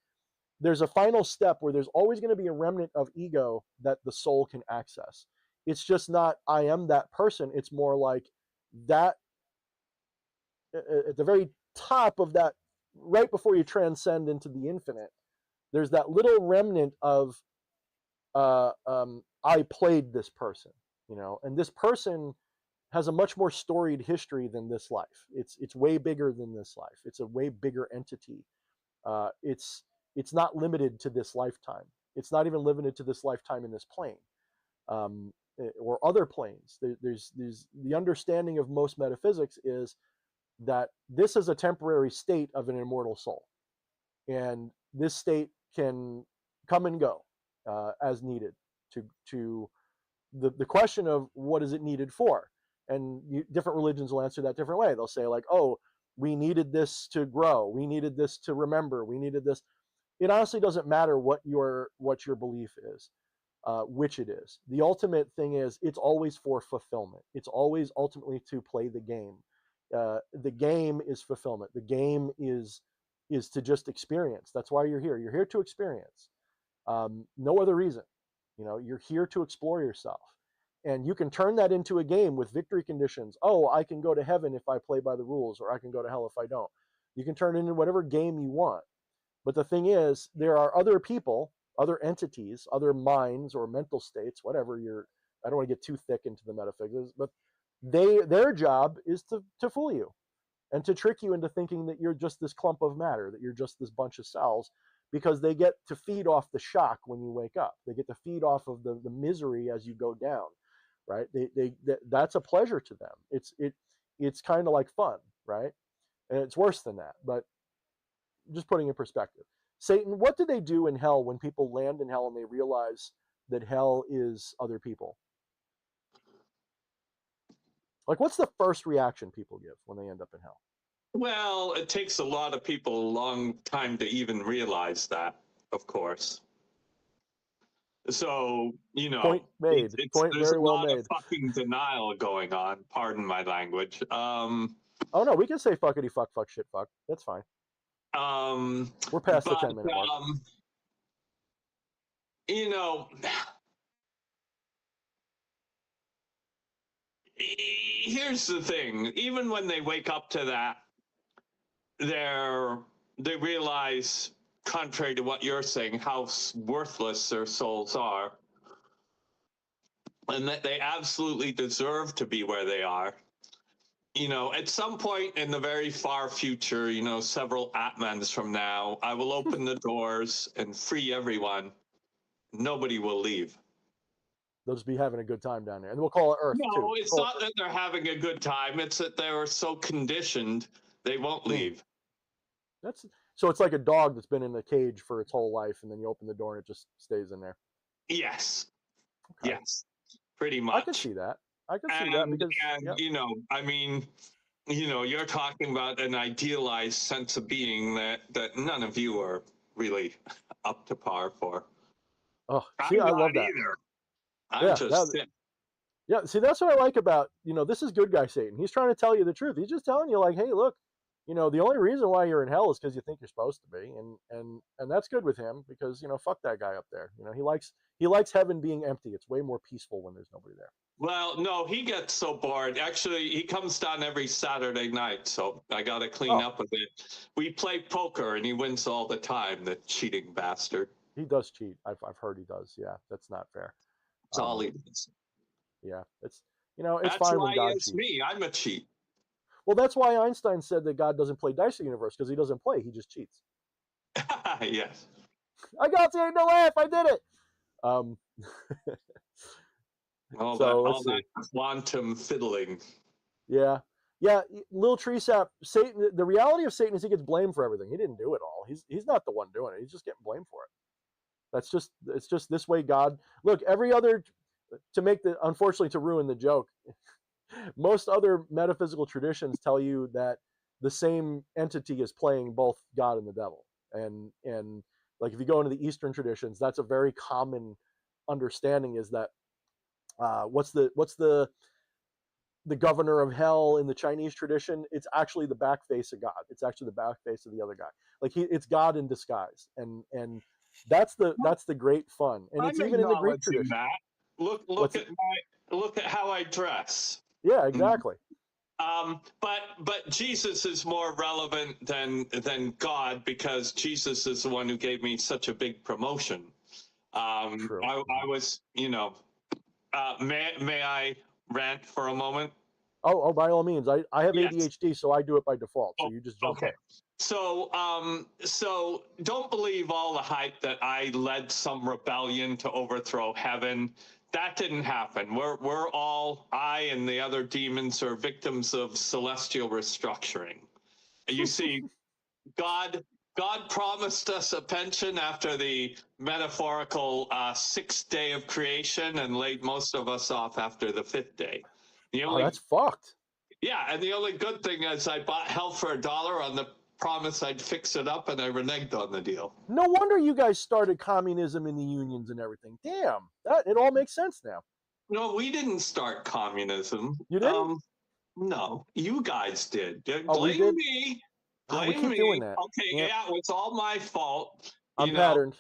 there's a final step where there's always going to be a remnant of ego that the soul can access. It's just not, I am that person. It's more like that at the very top of that, right before you transcend into the infinite, there's that little remnant of, I played this person, and this person has a much more storied history than this life. It's way bigger than this life. It's a way bigger entity. It's not limited to this lifetime. It's not even limited to this lifetime in this plane, or other planes. There's the understanding of most metaphysics is that this is a temporary state of an immortal soul, and this state can come and go as needed to the question of what is it needed for, and different religions will answer that different way. They'll say like, oh, we needed this to grow, we needed this to remember, we needed this. It honestly doesn't matter what your belief is, which it is. The ultimate thing is it's always for fulfillment. It's always ultimately to play the game. The game is fulfillment. The game is to just experience. That's why you're here. You're here to experience. No other reason. You're here to explore yourself. And you can turn that into a game with victory conditions. Oh, I can go to heaven if I play by the rules, or I can go to hell if I don't. You can turn it into whatever game you want. But the thing is, there are other people, other entities, other minds or mental states, whatever I don't want to get too thick into the metaphysics, but their job is to fool you and to trick you into thinking that you're just this clump of matter, that you're just this bunch of cells, because they get to feed off the shock when you wake up. They get to feed off of the misery as you go down, right? That's a pleasure to them. It's kind of like fun, right? And it's worse than that, but just putting in perspective. Satan, what do they do in hell when people land in hell and they realize that hell is other people? Like, what's the first reaction people give when they end up in hell? Well, it takes a lot of people a long time to even realize that, of course. So, Point made. Point there's very a well lot of made. fucking denial going on. Pardon my language. Oh no, we can say fuckity fuck fuck shit fuck. That's fine. We're past the But 10-minute mark. you know, here's the thing. Even when they wake up to that, they realize, contrary to what you're saying, how worthless their souls are, and that they absolutely deserve to be where they are. At some point in the very far future, several Atmans from now, I will open the doors and free everyone. Nobody will leave. They'll just be having a good time down there, and we'll call it Earth too. No, it's not that they're having a good time. It's that they're so conditioned they won't leave. So it's like a dog that's been in a cage for its whole life, and then you open the door and it just stays in there. Yes. Okay. Yes. Pretty much. I can see that. Because you're talking about an idealized sense of being that none of you are really up to par for. Oh, see, I love that. Either. I'm just yeah, see, that's what I like about, this is good guy Satan. He's trying to tell you the truth. He's just telling you like, hey, look, the only reason why you're in hell is because you think you're supposed to be, and that's good with him because fuck that guy up there. He likes heaven being empty. It's way more peaceful when there's nobody there. Well, no, he gets so bored. Actually, he comes down every Saturday night, so I got to clean up a bit. We play poker, and he wins all the time. The cheating bastard. He does cheat. I've heard he does. Yeah, that's not fair. That's all he does. Yeah, it's that's fine why when God it's cheats. Me. I'm a cheat. Well, that's why Einstein said that God doesn't play dice in the universe, because he doesn't play, he just cheats. Yes. I got you to laugh. I did it. All that quantum fiddling. Yeah. Little tree sap. Satan. The reality of Satan is he gets blamed for everything. He didn't do it all. He's not the one doing it. He's just getting blamed for it. It's just this way God. Look, every other, unfortunately, to ruin the joke, most other metaphysical traditions tell you that the same entity is playing both God and the devil. And like if you go into the Eastern traditions, that's a very common understanding, is that what's the governor of hell in the Chinese tradition? It's actually the back face of God. It's actually the back face of the other guy. Like it's God in disguise, and that's the great fun. And it's even in the Greek tradition. That. Look at how I dress. Yeah, exactly. But Jesus is more relevant than God, because Jesus is the one who gave me such a big promotion. True. I was, may I rant for a moment? Oh, by all means. I have ADHD, so I do it by default. So you just jump in. So don't believe all the hype that I led some rebellion to overthrow heaven. That didn't happen. We're all, I and the other demons, are victims of celestial restructuring. You see, God God promised us a pension after the metaphorical sixth day of creation and laid most of us off after the fifth day. The Oh, that's only fucked. Yeah, and the only good thing is I bought health for $1 on the promise I'd fix it up, and I reneged on the deal. No wonder you guys started communism in the unions and everything. Damn, that it all makes sense now. No, we didn't start communism. You didn't? No, you guys did. Oh, we Blame did. me. Oh, we Blame keep doing me. that. Okay, Yep. yeah, it was all my fault. I'm You know, patterned.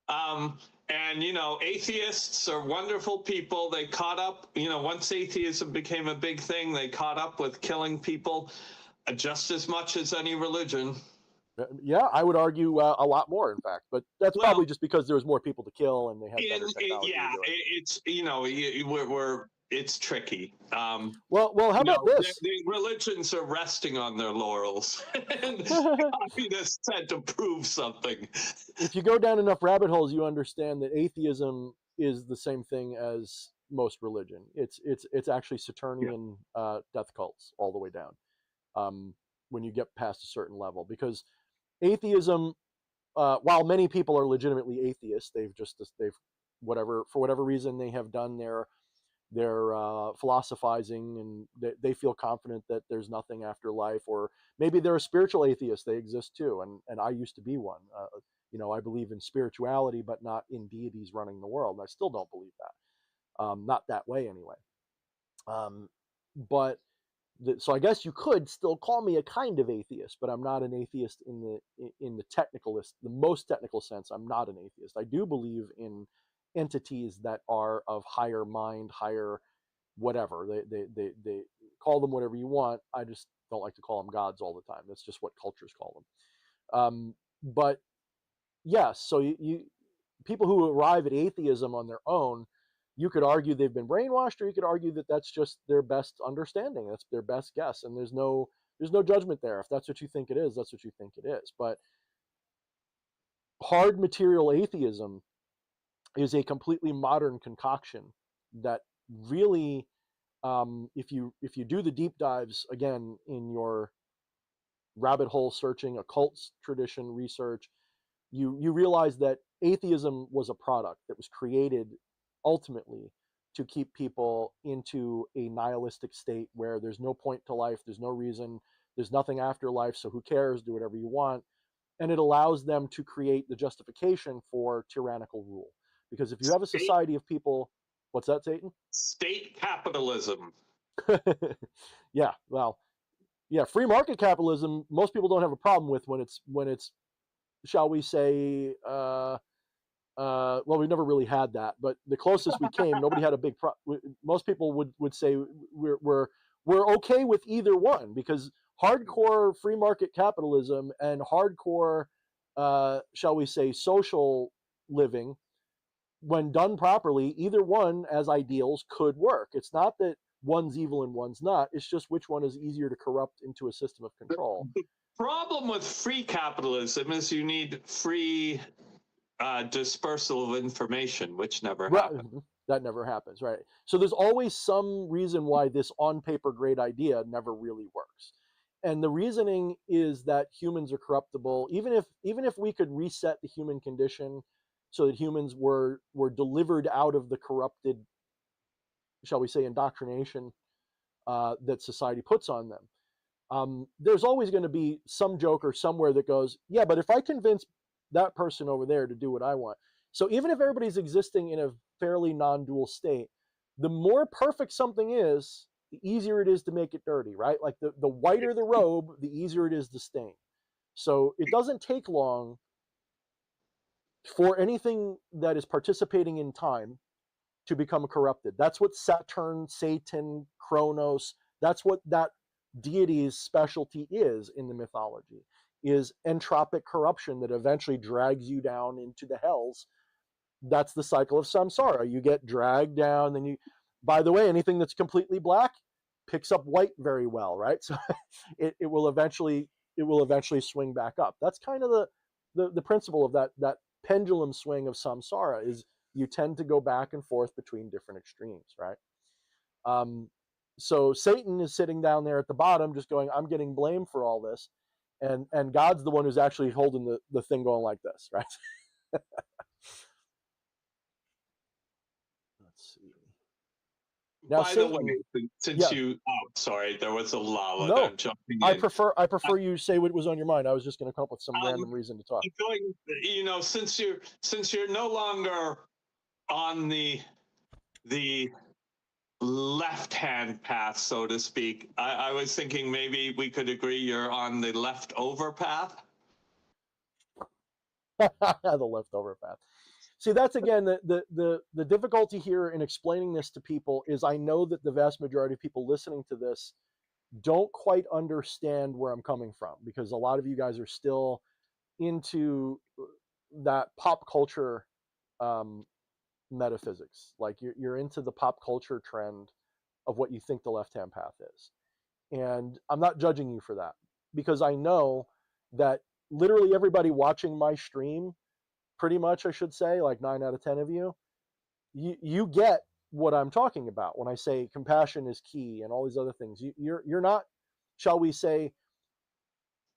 and atheists are wonderful people. They caught up. Once atheism became a big thing, they caught up with killing people just as much as any religion. Yeah, I would argue a lot more, in fact. But that's Well, probably just because there was more people to kill and they had better technology. yeah, it's tricky. Well, how about this? The religions are resting on their laurels, and communists had to prove something. If you go down enough rabbit holes, you understand that atheism is the same thing as most religion. It's actually Saturnian death cults all the way down. When you get past a certain level, because atheism, while many people are legitimately atheists, they've for whatever reason they have done their philosophizing, and they feel confident that there's nothing after life, or maybe they're a spiritual atheist. They exist too, and I used to be one. I believe in spirituality, but not in deities running the world. And I still don't believe that, not that way anyway. But so I guess you could still call me a kind of atheist, but I'm not an atheist in the most technical sense. I'm not an atheist. I do believe in entities that are of higher mind, higher whatever. They call them whatever you want. I just don't like to call them gods all the time. That's just what cultures call them. But yes, so you people who arrive at atheism on their own, you could argue they've been brainwashed, or you could argue that that's just their best understanding. That's their best guess, and there's no judgment there. If that's what you think it is, that's what you think it is. But hard material atheism is a completely modern concoction that really, if you do the deep dives again in your rabbit hole searching, occult tradition research, you realize that atheism was a product that was created ultimately to keep people into a nihilistic state where there's no point to life, there's no reason, there's nothing after life, so who cares, do whatever you want. And it allows them to create the justification for tyrannical rule. Because if you have a society of people, what's that, Satan? State capitalism. Yeah, well, yeah, free market capitalism, most people don't have a problem with when it's shall we say, well, we've never really had that, but the closest we came, nobody had a big most people would say we're okay with either one, because hardcore free market capitalism and hardcore, shall we say, social living, when done properly, either one as ideals could work. It's not that one's evil and one's not. It's just which one is easier to corrupt into a system of control. The problem with free capitalism is you need free dispersal of information, which never happens. That never happens, right? So there's always some reason why this on paper great idea never really works. And the reasoning is that humans are corruptible. Even if we could reset the human condition so that humans were delivered out of the corrupted, shall we say, indoctrination that society puts on them, there's always going to be some joker somewhere that goes, yeah, but if I convince that person over there to do what I want. So even if everybody's existing in a fairly non-dual state, the more perfect something is, the easier it is to make it dirty, right? Like the whiter the robe, the easier it is to stain. So it doesn't take long for anything that is participating in time to become corrupted. That's what Saturn, Satan, Kronos, that's what that deity's specialty is in the mythology, is entropic corruption that eventually drags you down into the hells. That's the cycle of samsara. You get dragged down, then by the way, anything that's completely black picks up white very well, right? So it will eventually swing back up. That's kind of the principle of that pendulum swing of samsara, is you tend to go back and forth between different extremes, right? So Satan is sitting down there at the bottom just going, I'm getting blamed for all this. and God's the one who's actually holding the thing going like this, right? Let's see. Now, By the way, Satan, since yeah, you, oh, sorry, there was a lull and no, I'm jumping I in. prefer you say what was on your mind. I was just going to come up with some Um, random reason to talk. going, since you're no longer on the left-hand path, so to speak, I was thinking maybe we could agree you're on the leftover path. The leftover path. See, that's again the difficulty here in explaining this to people is I know that the vast majority of people listening to this don't quite understand where I'm coming from, because a lot of you guys are still into that pop culture metaphysics. Like you're into the pop culture trend of what you think the left hand path is. And I'm not judging you for that, because I know that literally everybody watching my stream, pretty much, I should say, like 9 out of 10 of you get what I'm talking about when I say compassion is key and all these other things. You're not, shall we say,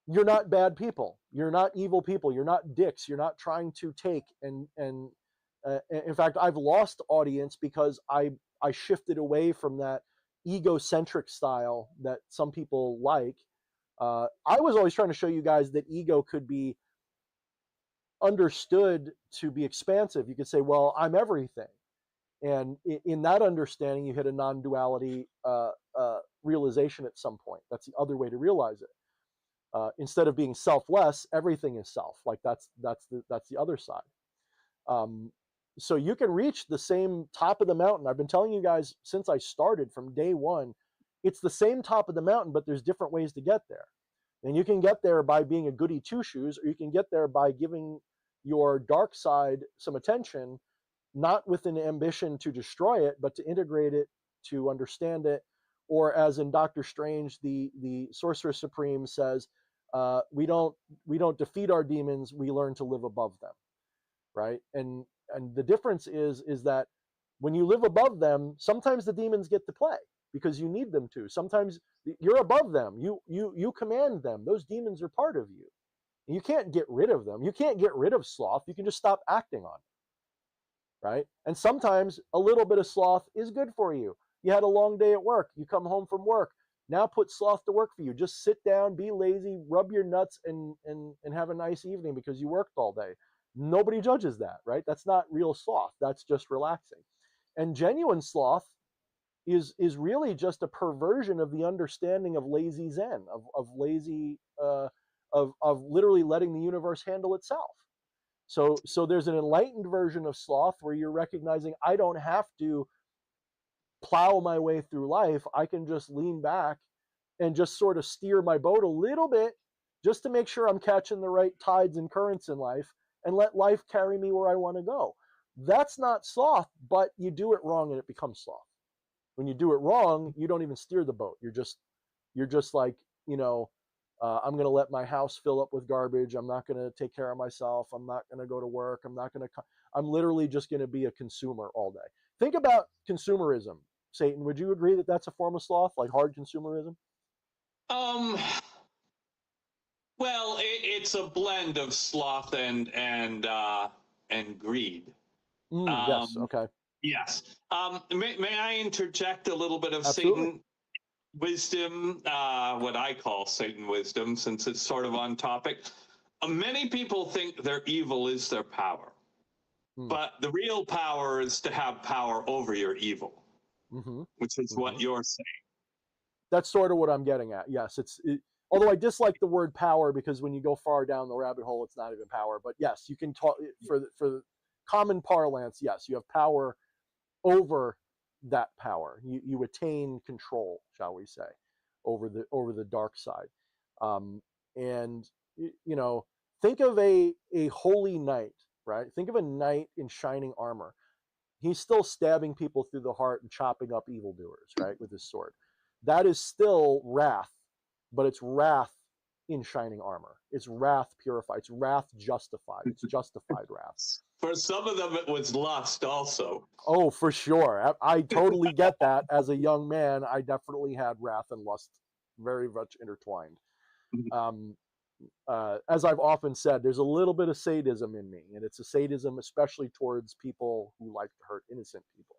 you're not bad people. You're not evil people. You're not dicks. You're not trying to take and in fact, I've lost audience because I shifted away from that egocentric style that some people like. I was always trying to show you guys that ego could be understood to be expansive. You could say, well, I'm everything. And in that understanding, you hit a non-duality realization at some point. That's the other way to realize it. Instead of being selfless, everything is self. Like that's the other side. So you can reach the same top of the mountain. I've been telling you guys since I started from day one, it's the same top of the mountain, but there's different ways to get there. And you can get there by being a goody two shoes, or you can get there by giving your dark side some attention, not with an ambition to destroy it, but to integrate it, to understand it. Or as in Doctor Strange, the Sorcerer Supreme says, we don't defeat our demons, we learn to live above them, right? And the difference is that when you live above them, sometimes the demons get to play because you need them to. Sometimes you're above them. You command them. Those demons are part of you. You can't get rid of them. You can't get rid of sloth. You can just stop acting on it, right? And sometimes a little bit of sloth is good for you. You had a long day at work. You come home from work. Now put sloth to work for you. Just sit down, be lazy, rub your nuts, and have a nice evening because you worked all day. Nobody judges that, right? That's not real sloth. That's just relaxing. And genuine sloth is really just a perversion of the understanding of lazy Zen, of lazy of literally letting the universe handle itself. So there's an enlightened version of sloth where you're recognizing I don't have to plow my way through life. I can just lean back and just sort of steer my boat a little bit just to make sure I'm catching the right tides and currents in life and let life carry me where I want to go. That's not sloth, but you do it wrong and it becomes sloth. When you do it wrong, you don't even steer the boat. You're just like, I'm going to let my house fill up with garbage. I'm not going to take care of myself. I'm not going to go to work. I'm literally just going to be a consumer all day. Think about consumerism. Satan, would you agree that that's a form of sloth, like hard consumerism? Um, well, it's a blend of sloth and greed. Yes. Um, Okay. yes. May I interject a little bit of Absolutely. Satan wisdom, what I call Satan wisdom, since it's sort of on topic? Many people think their evil is their power, Mm. but the real power is to have power over your evil, Mm-hmm. which is Mm-hmm. what you're saying. That's sort of what I'm getting at. Yes, although I dislike the word power because when you go far down the rabbit hole, it's not even power. But yes, you can talk for common parlance. Yes, you have power over that power. You attain control, shall we say, over the dark side. And think of a holy knight, right? Think of a knight in shining armor. He's still stabbing people through the heart and chopping up evildoers, right, with his sword. That is still wrath, but it's wrath in shining armor. It's wrath purified. It's wrath justified. It's justified wrath. For some of them, it was lust also. Oh, for sure. I totally get that. As a young man, I definitely had wrath and lust very much intertwined. Um, as I've often said, there's a little bit of sadism in me, and it's a sadism especially towards people who like to hurt innocent people.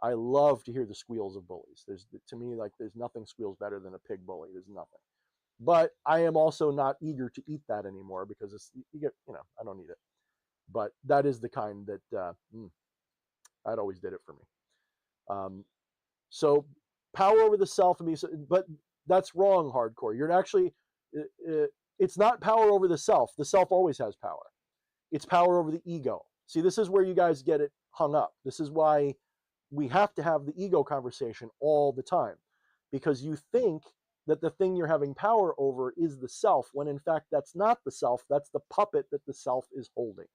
I love to hear the squeals of bullies. To me, like, there's nothing squeals better than a pig bully. There's nothing. But I am also not eager to eat that anymore because I don't need it. But that is the kind that that always did it for me. So power over the self, but that's wrong, hardcore. You're actually, it's not power over the self. The self always has power. It's power over the ego. See, this is where you guys get it hung up. This is why we have to have the ego conversation all the time, because you think that the thing you're having power over is the self, when in fact that's not the self. That's the puppet that the self is holding.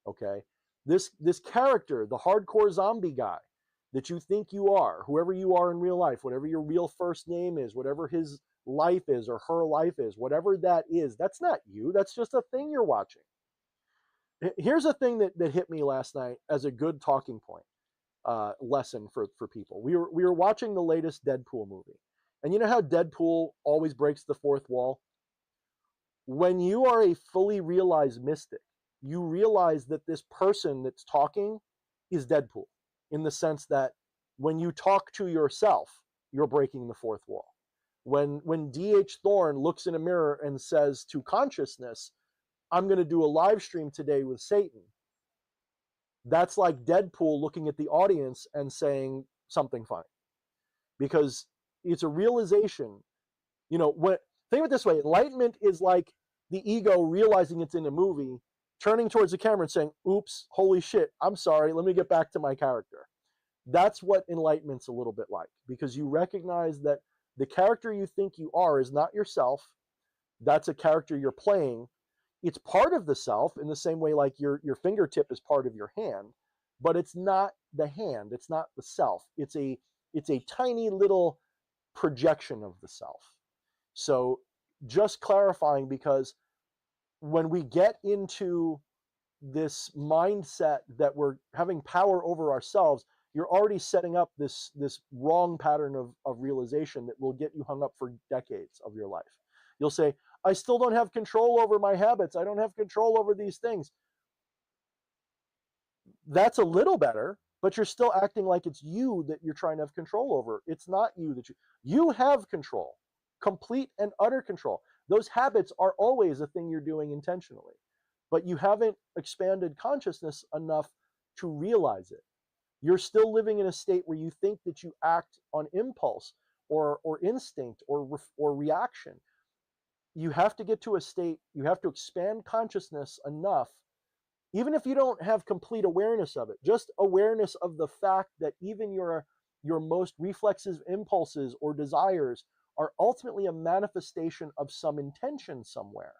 Okay, this character, the hardcore zombie guy that you think you are, whoever you are in real life, whatever your real first name is, whatever his life is or her life is, whatever that is, that's not you. That's just a thing you're watching. Here's a thing that hit me last night as a good talking point lesson for people. We were watching the latest Deadpool movie, and you know how Deadpool always breaks the fourth wall? When you are a fully realized mystic, you realize that this person that's talking is Deadpool, in the sense that when you talk to yourself, you're breaking the fourth wall. When D.H. Thorne looks in a mirror and says to consciousness, I'm going to do a live stream today with Satan, that's like Deadpool looking at the audience and saying something funny. Because it's a realization, think of it this way, enlightenment is like the ego realizing it's in a movie, turning towards the camera and saying, oops, holy shit, I'm sorry, let me get back to my character. That's what enlightenment's a little bit like, because you recognize that the character you think you are is not yourself. That's a character you're playing. It's part of the self in the same way like your fingertip is part of your hand, but it's not the hand. It's not the self. It's a tiny little projection of the self. So just clarifying, because when we get into this mindset that we're having power over ourselves, you're already setting up this wrong pattern of realization that will get you hung up for decades of your life. You'll say, I still don't have control over my habits. I don't have control over these things. That's a little better, but you're still acting like it's you that you're trying to have control over. It's not you that you have control, complete and utter control. Those habits are always a thing you're doing intentionally, but you haven't expanded consciousness enough to realize it. You're still living in a state where you think that you act on impulse or instinct or reaction. You have to get to a state, you have to expand consciousness enough, even if you don't have complete awareness of it, just awareness of the fact that even your most reflexive impulses or desires are ultimately a manifestation of some intention somewhere.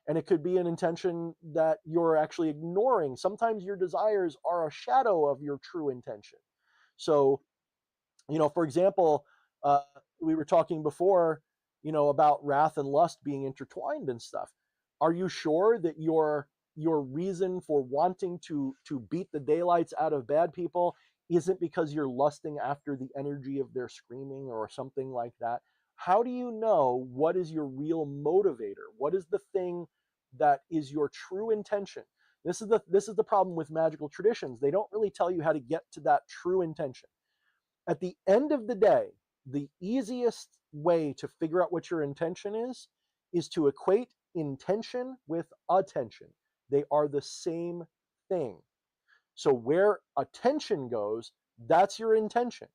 And it could be an intention that you're actually ignoring. Sometimes your desires are a shadow of your true intention. So, for example, we were talking before, about wrath and lust being intertwined and stuff. Are you sure that your reason for wanting to beat the daylights out of bad people isn't because you're lusting after the energy of their screaming or something like that? How do you know what is your real motivator? What is the thing that is your true intention? This is the problem with magical traditions. They don't really tell you how to get to that true intention. At the end of the day, the easiest way to figure out what your intention is to equate intention with attention. They are the same thing. So where attention goes, that's your intention.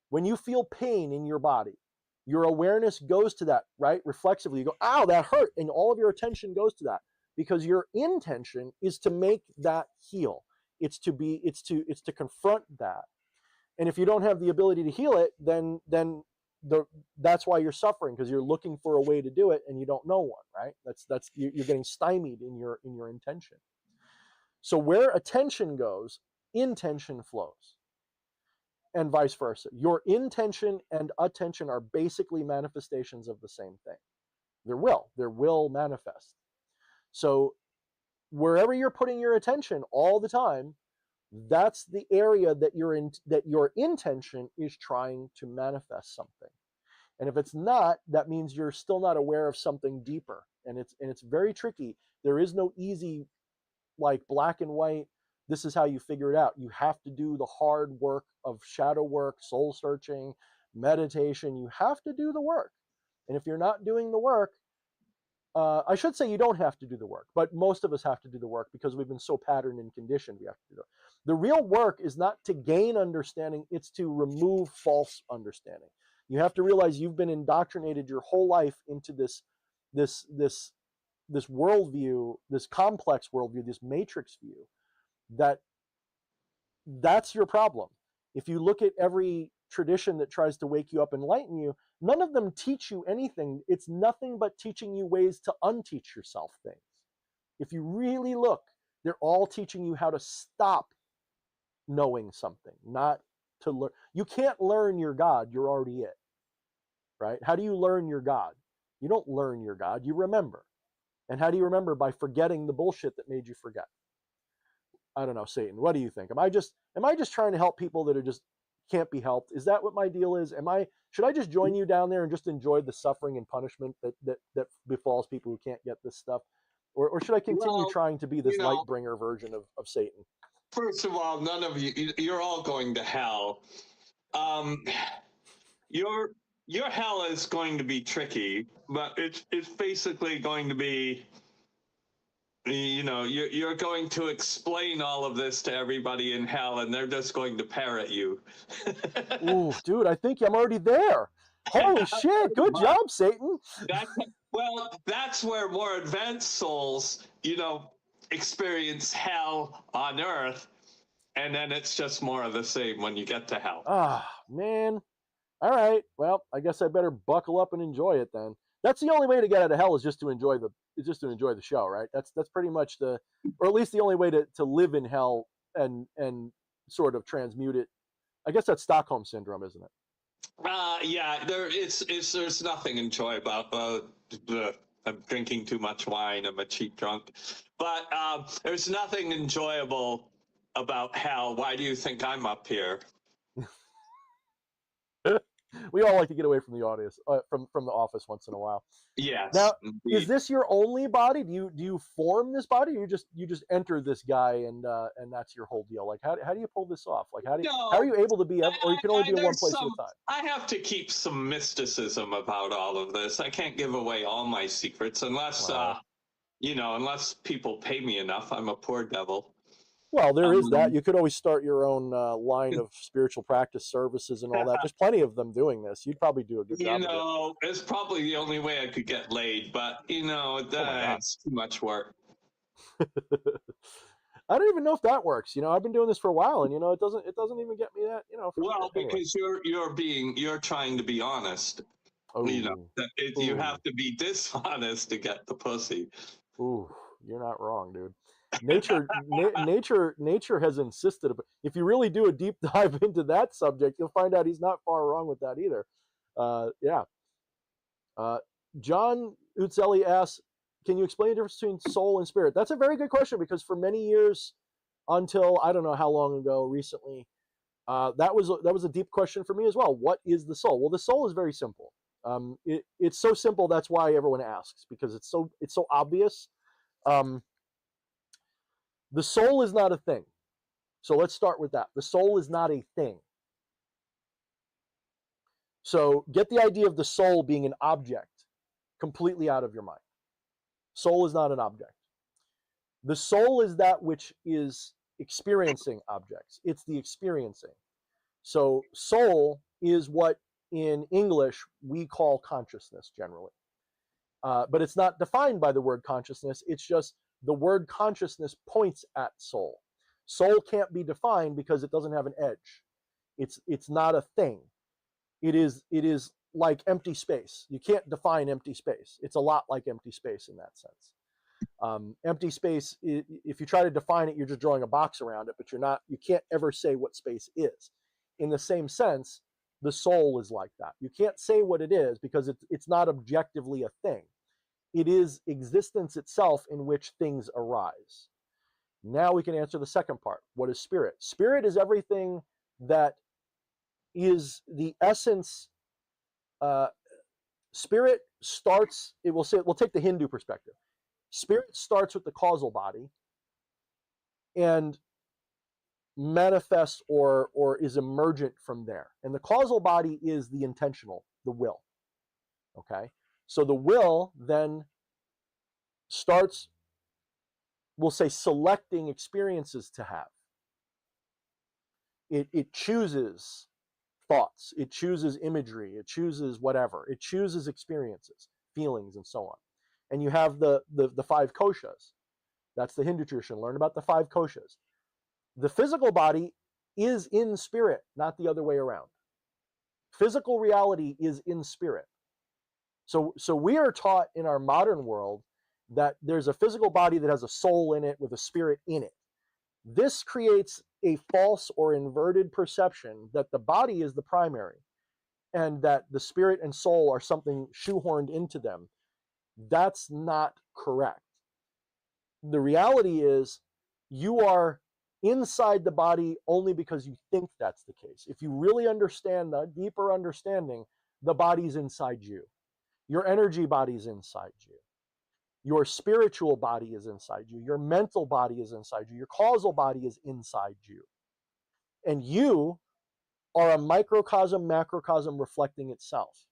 When you feel pain in your body, your awareness goes to that, right? Reflexively, you go, ow, that hurt. And all of your attention goes to that, because your intention is to make that heal. It's to confront that. And if you don't have the ability to heal it, then that's why you're suffering, because you're looking for a way to do it and you don't know one, right? That's you're getting stymied in your intention. So where attention goes, intention flows, and vice versa. Your intention and attention are basically manifestations of the same thing. There will manifest. So wherever you're putting your attention all the time, that's the area that your intention is trying to manifest something. And if it's not, that means you're still not aware of something deeper. and it's very tricky. There is no easy, like, black and white, this is how you figure it out. You have to do the hard work of shadow work, soul searching, meditation. You have to do the work. And if you're not doing the work, I should say you don't have to do the work, but most of us have to do the work because we've been so patterned and conditioned. We have to do it. The real work is not to gain understanding, it's to remove false understanding. You have to realize you've been indoctrinated your whole life into this this this worldview, this complex worldview, this matrix view, that's your problem. If you look at every tradition that tries to wake you up and enlighten you, none of them teach you anything. It's nothing but teaching you ways to unteach yourself things. If you really look, they're all teaching you how to stop knowing something, not to learn. You can't learn your God, you're already it, right? How do you learn your God? You don't learn your God, you remember. And how do you remember? By forgetting the bullshit that made you forget. I don't know, Satan, what do you think? Am I just trying to help people that are just can't be helped? Is that what my deal is? Should I just join you down there and just enjoy the suffering and punishment that befalls people who can't get this stuff? Or should I continue trying to be this light bringer version of Satan? First of all, none of you're all going to hell. Your hell is going to be tricky, but it's basically going to be, you're going to explain all of this to everybody in hell, and they're just going to parrot you. Ooh, dude, I think I'm already there. Holy shit! Good job, Satan. That's where more advanced souls, experience hell on Earth, and then it's just more of the same when you get to hell. Ah, man. All right. Well, I guess I better buckle up and enjoy it then. That's the only way to get out of hell is just to enjoy the show, right? That's pretty much or at least the only way to live in hell and sort of transmute it. I guess that's Stockholm syndrome, isn't it? Yeah, there's nothing enjoyable about I'm drinking too much wine. I'm a cheap drunk, but there's nothing enjoyable about hell. Why do you think I'm up here? We all like to get away from the audience, from the office once in a while. Yes. Now, indeed. is this your only body? Do you form this body, or you just enter this guy and that's your whole deal? Like, how do you pull this off? Like, how are you able to be, or you can only be in one place at a time? I have to keep some mysticism about all of this. I can't give away all my secrets unless unless people pay me enough. I'm a poor devil. Well, there is that. You could always start your own line of spiritual practice services and all that. There's plenty of them doing this. You'd probably do a good job. It's probably the only way I could get laid, but it's too much work. I don't even know if that works. I've been doing this for a while, and it doesn't even get me that. Well, because you're trying to be honest. Oh. You have to be dishonest to get the pussy. Ooh, you're not wrong, dude. Nature has insisted. If you really do a deep dive into that subject, you'll find out he's not far wrong with that either. Yeah. John Uzzelli asks, can you explain the difference between soul and spirit? That's a very good question, because for many years, until I don't know how long ago, recently, that was a deep question for me as well. What is the soul? Well, the soul is very simple. It's so simple, that's why everyone asks, because it's so obvious. The soul is not a thing. So let's start with that. The soul is not a thing. So get the idea of the soul being an object completely out of your mind. Soul is not an object. The soul is that which is experiencing objects. It's the experiencing. So soul is what in English we call consciousness generally. But it's not defined by the word consciousness. It's just the word consciousness points at soul. Soul can't be defined because it doesn't have an edge. It's not a thing. It is like empty space. You can't define empty space. It's a lot like empty space in that sense. Empty space, if you try to define it, you're just drawing a box around it, but you can't ever say what space is. In the same sense, the soul is like that. You can't say what it is because it's not objectively a thing. It is existence itself in which things arise. Now we can answer the second part. What is spirit? Spirit is everything that is the essence. spirit starts, we'll take the Hindu perspective. Spirit starts with the causal body and manifests or is emergent from there. And the causal body is the intentional, the will. Okay? So the will then starts, we'll say, selecting experiences to have. It chooses thoughts, it chooses imagery, it chooses whatever, it chooses experiences, feelings, and so on. And you have the five koshas. That's the Hindu tradition. Learn about the five koshas. The physical body is in spirit, not the other way around. Physical reality is in spirit. So we are taught in our modern world that there's a physical body that has a soul in it with a spirit in it. This creates a false or inverted perception that the body is the primary and that the spirit and soul are something shoehorned into them. That's not correct. The reality is you are inside the body only because you think that's the case. If you really understand the deeper understanding, the body's inside you. Your energy body's inside you. Your spiritual body is inside you. Your mental body is inside you. Your causal body is inside you. And you are a microcosm, macrocosm reflecting itself.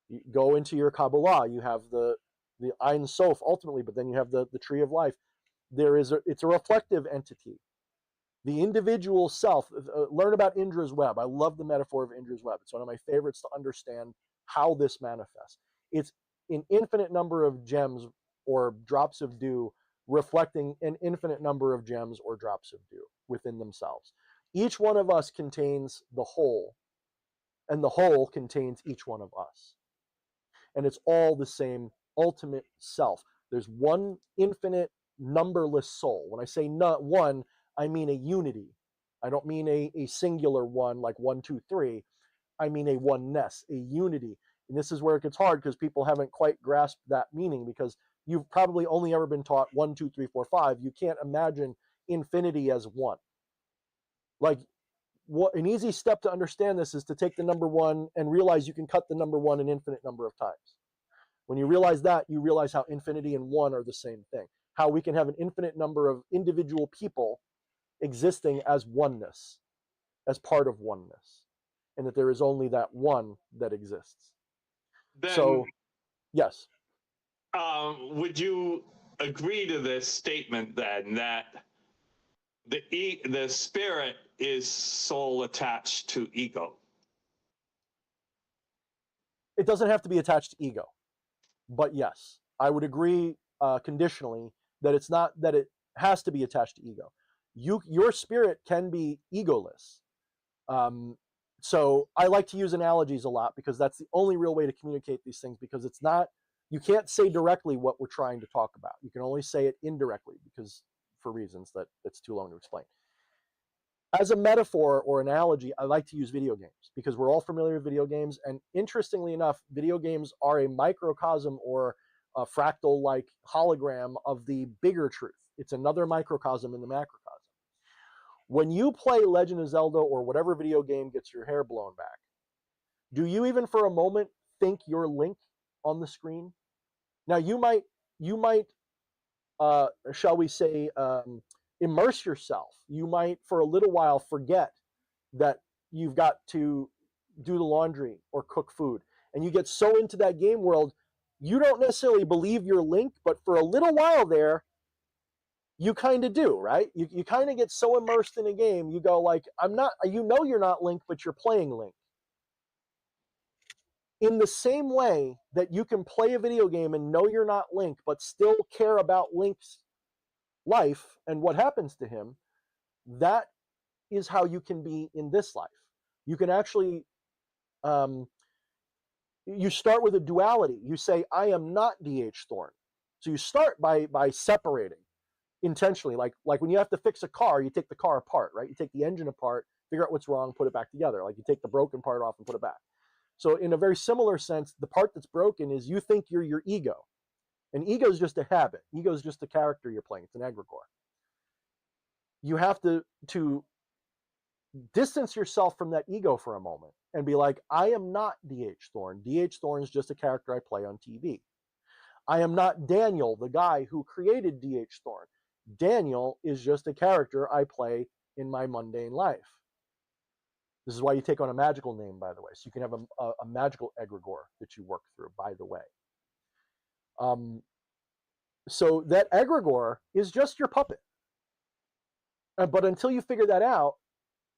You go into your Kabbalah, you have the Ein Sof ultimately, but then you have the tree of life. It's a reflective entity. The individual self, learn about Indra's web. I love the metaphor of Indra's web. It's one of my favorites to understand how this manifests. It's an infinite number of gems or drops of dew reflecting an infinite number of gems or drops of dew within themselves. Each one of us contains the whole, and the whole contains each one of us. And it's all the same ultimate self. There's one infinite, numberless soul. When I say not one, I mean a unity. I don't mean a singular one like 1, 2, 3. I mean a oneness, a unity. And this is where it gets hard because people haven't quite grasped that meaning, because you've probably only ever been taught 1, 2, 3, 4, 5. You can't imagine infinity as one. Like, what an easy step to understand this is to take the number 1 and realize you can cut the number 1 an infinite number of times. When you realize that, you realize how infinity and 1 are the same thing. How we can have an infinite number of individual people existing as oneness, as part of oneness, and that there is only that one that exists. Then, so, yes. Would you agree to this statement then, that the spirit is soul attached to ego? It doesn't have to be attached to ego, but yes, I would agree conditionally that it's not that it has to be attached to ego. Your spirit can be egoless. So I like to use analogies a lot because that's the only real way to communicate these things, because it's not, you can't say directly what we're trying to talk about. You can only say it indirectly, because for reasons that it's too long to explain. As a metaphor or analogy, I like to use video games because we're all familiar with video games. And interestingly enough, video games are a microcosm or a fractal-like hologram of the bigger truth. It's another microcosm in the macrocosm. When you play Legend of Zelda or whatever video game gets your hair blown back, do you even for a moment think you're Link on the screen? Now you might, shall we say, immerse yourself. You might for a little while forget that you've got to do the laundry or cook food, and you get so into that game world, you don't necessarily believe you're Link, but for a little while there, you kind of do, right? You kind of get so immersed in a game, you go like, I'm not, you're not Link, but you're playing Link. In the same way that you can play a video game and know you're not Link, but still care about Link's life and what happens to him, that is how you can be in this life. You can actually, you start with a duality. You say, I am not D.H. Thorne. So you start by separating intentionally. Like when you have to fix a car, you take the car apart, right? You take the engine apart, figure out what's wrong, put it back together. Like you take the broken part off and put it back. So in a very similar sense, the part that's broken is you think you're your ego. And ego is just a habit. Ego is just a character you're playing. It's an egregore. You have to distance yourself from that ego for a moment and be like, I am not DH Thorne. DH Thorne is just a character I play on TV. I am not Daniel, the guy who created DH Thorne. Daniel is just a character I play in my mundane life. This is why you take on a magical name, by the way. So you can have a magical egregore that you work through, by the way. So that egregore is just your puppet. But until you figure that out,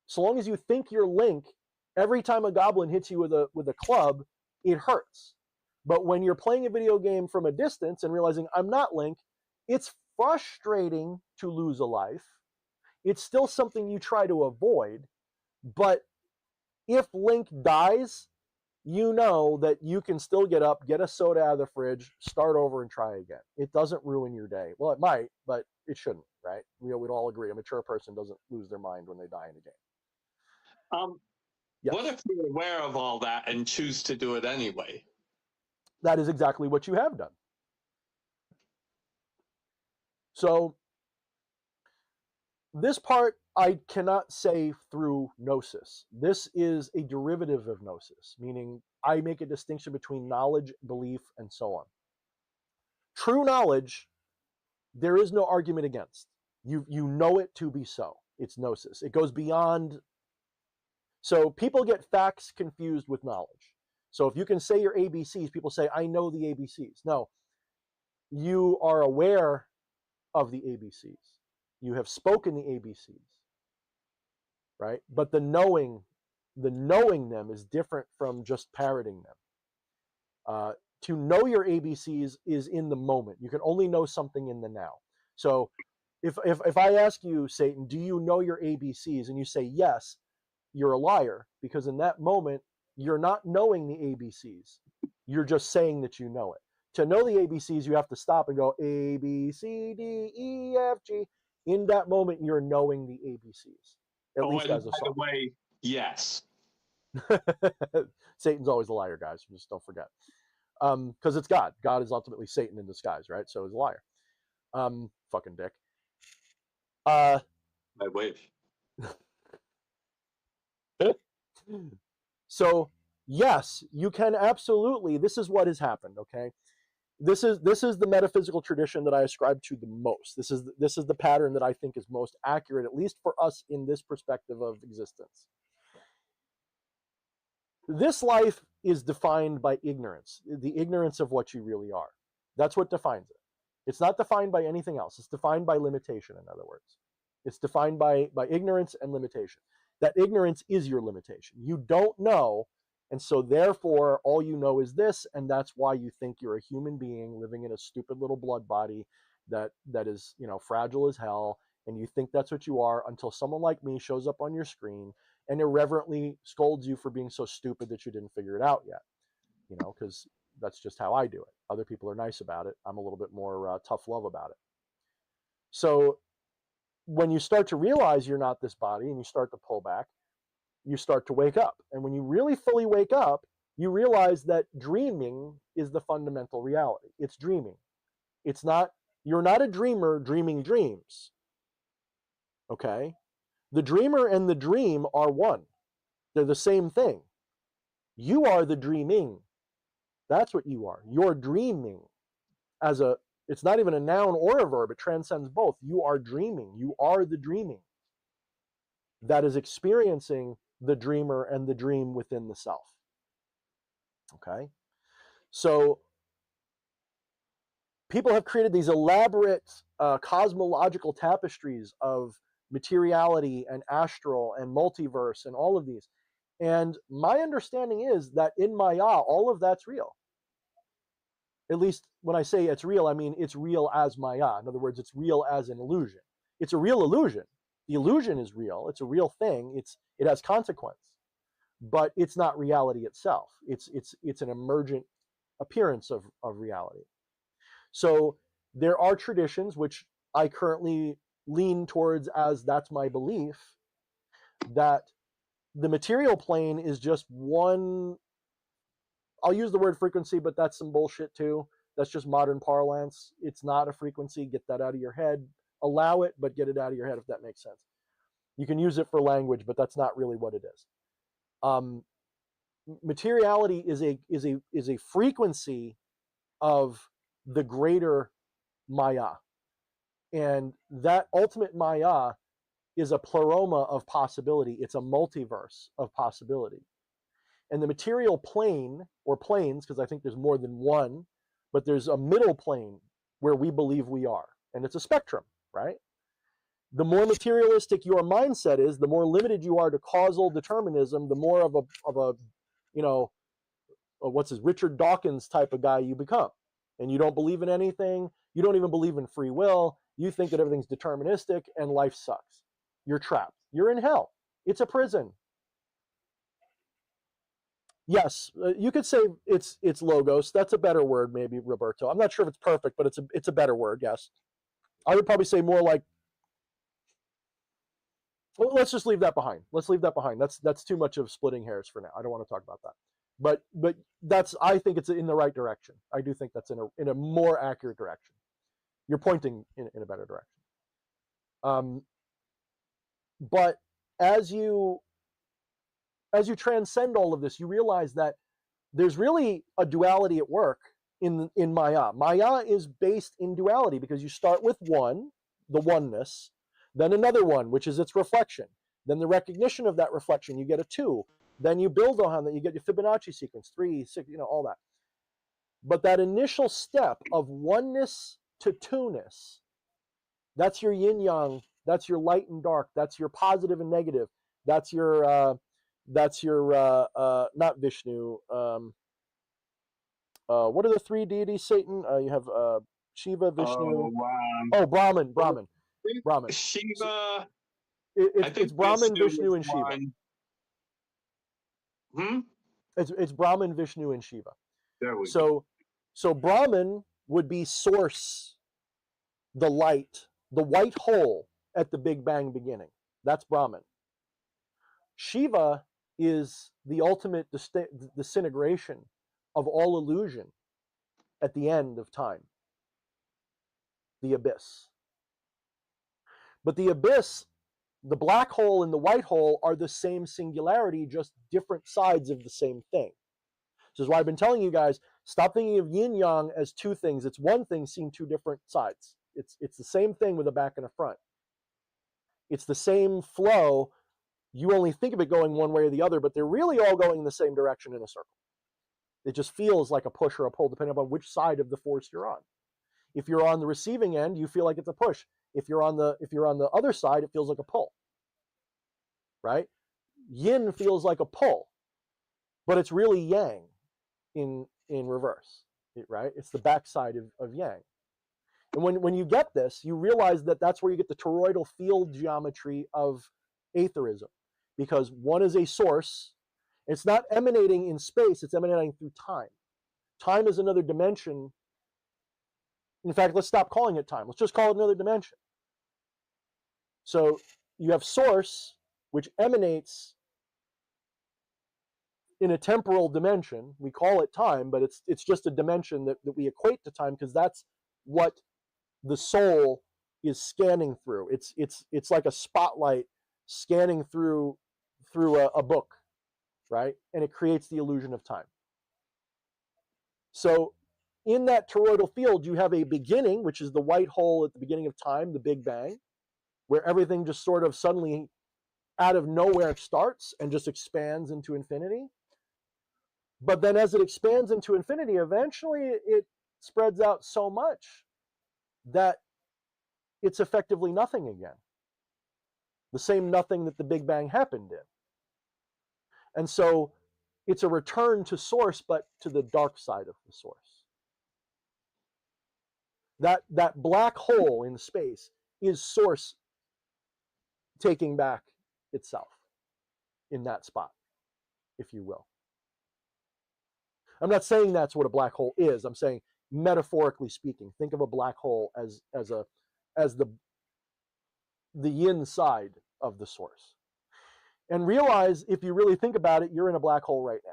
so long as you think you're Link, every time a goblin hits you with a club, it hurts. But when you're playing a video game from a distance and realizing I'm not Link, it's frustrating to lose a life. It's still something you try to avoid. But if Link dies, you know that you can still get up, get a soda out of the fridge, start over and try again. It doesn't ruin your day. Well, it might, but it shouldn't, right? We'd all agree a mature person doesn't lose their mind when they die in a game. Yes. What if you're aware of all that and choose to do it anyway? That is exactly what you have done. So this part I cannot say through gnosis. This is a derivative of gnosis, meaning I make a distinction between knowledge, belief, and so on. True knowledge, there is no argument against. You know it to be so. It's gnosis. It goes beyond. So people get facts confused with knowledge. So if you can say your ABCs, people say, I know the ABCs. No, you are aware of the ABCs. You have spoken the ABCs, right? But the knowing them is different from just parroting them. To know your ABCs is in the moment. You can only know something in the now. So if I ask you, Satan, do you know your ABCs? And you say yes, you're a liar, because in that moment, you're not knowing the ABCs. You're just saying that you know it. To know the ABCs, you have to stop and go A, B, C, D, E, F, G. In that moment, you're knowing the ABCs, at least as a song. By the way, yes. Satan's always a liar, guys. Just don't forget. Because it's God. God is ultimately Satan in disguise, right? So he's a liar. Fucking dick. I wish. So yes, you can absolutely. This is what has happened. Okay, this is the metaphysical tradition that I ascribe to the most. This is the pattern that I think is most accurate, at least for us in this perspective of existence. This life is defined by ignorance, the ignorance of what you really are. That's what defines it. It's not defined by anything else. It's defined by limitation, in other words. It's defined by ignorance and limitation. That ignorance is your limitation. You don't know, and so therefore all you know is this, and that's why you think you're a human being living in a stupid little blood body that is, fragile as hell, and you think that's what you are until someone like me shows up on your screen and irreverently scolds you for being so stupid that you didn't figure it out yet. Because that's just how I do it. Other people are nice about it. I'm a little bit more tough love about it. So when you start to realize you're not this body and you start to pull back, you start to wake up. And when you really fully wake up, you realize that dreaming is the fundamental reality. It's dreaming. It's not, you're not a dreamer dreaming dreams. Okay? The dreamer and the dream are one. They're the same thing. You are the dreaming. That's what you are. You're dreaming. It's not even a noun or a verb. It transcends both. You are dreaming. You are the dreaming that is experiencing the dreamer and the dream within the self. Okay? So people have created these elaborate cosmological tapestries of materiality and astral and multiverse and all of these. And my understanding is that in Maya, all of that's real. At least when I say it's real, I mean it's real as Maya. In other words, it's real as an illusion. It's a real illusion. The illusion is real. It's a real thing. It has consequence, but it's not reality itself. It's an emergent appearance of reality. So there are traditions which I currently lean towards as that's my belief, that the material plane is just one. I'll use the word frequency, but that's some bullshit too. That's just modern parlance. It's not a frequency. Get that out of your head. Allow it, but get it out of your head if that makes sense. You can use it for language, but that's not really what it is. materiality is a frequency of the greater Maya, and that ultimate Maya is a pleroma of possibility. It's a multiverse of possibility. And the material plane, or planes, because I think there's more than one, but there's a middle plane where we believe we are, and it's a spectrum, right? The more materialistic your mindset is, the more limited you are to causal determinism, the more of a you know, what's his, Richard Dawkins type of guy you become. And you don't believe in anything. You don't even believe in free will. You think that everything's deterministic and life sucks. You're trapped. You're in hell. It's a prison. Yes, you could say it's logos. That's a better word, maybe, Roberto. I'm not sure if it's perfect, but it's a better word. Yes, I would probably say more like. Well, let's just leave that behind. Let's leave that behind. That's too much of splitting hairs for now. I don't want to talk about that. But that's, I think it's in the right direction. I do think that's in a more accurate direction. You're pointing in a better direction. But as you transcend all of this, you realize that there's really a duality at work in Maya. Maya is based in duality because you start with one, the oneness, then another one, which is its reflection. Then the recognition of that reflection, you get a two. Then you build on that, you get your Fibonacci sequence, 3, 6, all that. But that initial step of oneness to two-ness, that's your yin yang, that's your light and dark, that's your positive and negative, that's your not Vishnu. What are the three deities, Satan? You have Shiva, Vishnu. Oh, wow. Oh, Brahman. Shiva. It's Brahman, Vishnu, and Shiva. It's Brahman, Vishnu, and Shiva. There we go. So Brahman would be source, the light, the white hole at the Big Bang beginning. That's Brahman. Shiva is the ultimate disintegration of all illusion at the end of time, the abyss. But the abyss, the black hole and the white hole are the same singularity, just different sides of the same thing. This is why I've been telling you guys, stop thinking of yin yang as two things. It's one thing seen two different sides. It's the same thing with a back and a front. It's the same flow. You only think of it going one way or the other, but they're really all going in the same direction in a circle. It just feels like a push or a pull depending upon which side of the force you're on. If you're on the receiving end, you feel like it's a push. If you're on the other side, it feels like a pull. Right? Yin feels like a pull, but it's really yang in reverse. Right? It's the backside of yang. And when you get this, you realize that that's where you get the toroidal field geometry of aetherism, because one is a source. It's not emanating in space, it's emanating through time. Time is another dimension. In fact, let's stop calling it time. Let's just call it another dimension. So you have source, which emanates in a temporal dimension. We call it time, but it's just a dimension that we equate to time because that's what the soul is scanning through. It's like a spotlight scanning through a book, right? And it creates the illusion of time. So in that toroidal field, you have a beginning, which is the white hole at the beginning of time, the Big Bang, where everything just sort of suddenly out of nowhere starts and just expands into infinity. But then as it expands into infinity, eventually it spreads out so much that it's effectively nothing again. The same nothing that the Big Bang happened in. And so it's a return to source, but to the dark side of the source. That black hole in space is source taking back itself in that spot, if you will. I'm not saying that's what a black hole is. I'm saying, metaphorically speaking, think of a black hole as the yin side of the source. And realize, if you really think about it, you're in a black hole right now,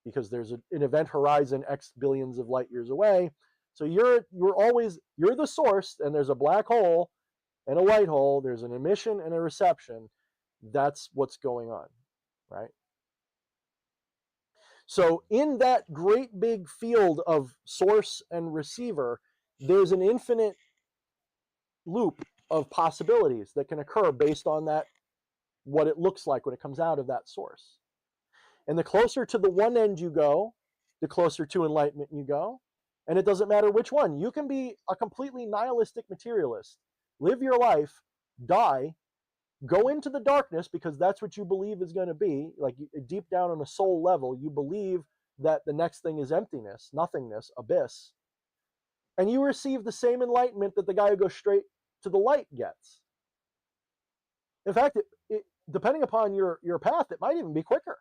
because there's an event horizon X billions of light years away. So you're the source, and there's a black hole and a white hole. There's an emission and a reception. That's what's going on, right? So in that great big field of source and receiver, there's an infinite loop of possibilities that can occur based on that, what it looks like when it comes out of that source. And the closer to the one end you go, the closer to enlightenment you go. And it doesn't matter which one. You can be a completely nihilistic materialist, live your life, die, go into the darkness because that's what you believe is going to be. Like deep down on a soul level, you believe that the next thing is emptiness, nothingness, abyss. And you receive the same enlightenment that the guy who goes straight to the light gets. In fact, depending upon your path, it might even be quicker.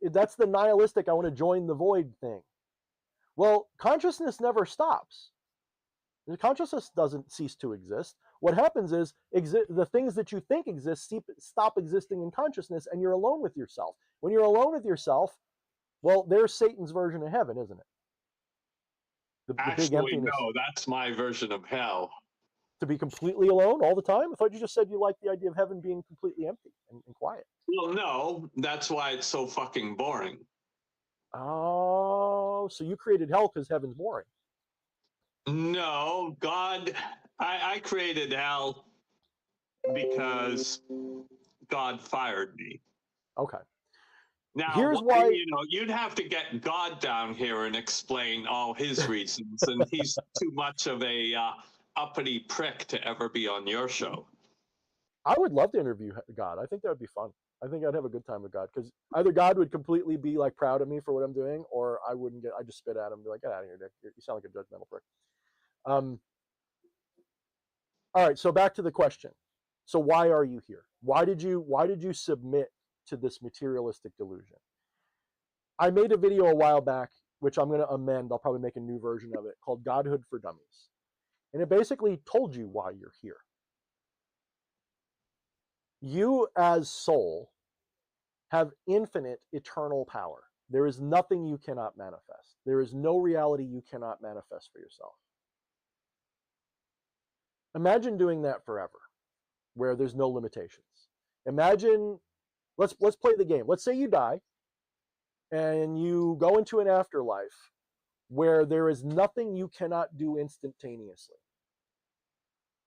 That's the nihilistic, I want to join the void thing. Well, consciousness never stops. The consciousness doesn't cease to exist. What happens is the things that you think exist stop existing in consciousness, and you're alone with yourself. When you're alone with yourself, well, there's Satan's version of heaven, isn't it? The big Actually, emptiness. no, that's my version of hell. To be completely alone all the time? I thought you just said you liked the idea of heaven being completely empty and quiet. Well, no, that's why it's so fucking boring. Oh, so you created hell because heaven's boring. No, God, I created hell because God fired me. Okay. Now, here's why, you know, you'd have to get God down here and explain all his reasons, and he's too much of a uppity prick to ever be on your show. I would love to interview God. I think that would be fun. I think I'd have a good time with God, because either God would completely be like proud of me for what I'm doing, or I wouldn't I just spit at him and be like, get out of here, Dick. You sound like a judgmental prick. All right, so back to the question. So why are you here? Why did you submit to this materialistic delusion? I made a video a while back, which I'm going to amend. I'll probably make a new version of it, called Godhood for Dummies. And it basically told you why you're here. You as soul have infinite eternal power. There is nothing you cannot manifest. There is no reality you cannot manifest for yourself. Imagine doing that forever, where there's no limitations. Imagine, let's play the game. Let's say you die and you go into an afterlife where there is nothing you cannot do instantaneously.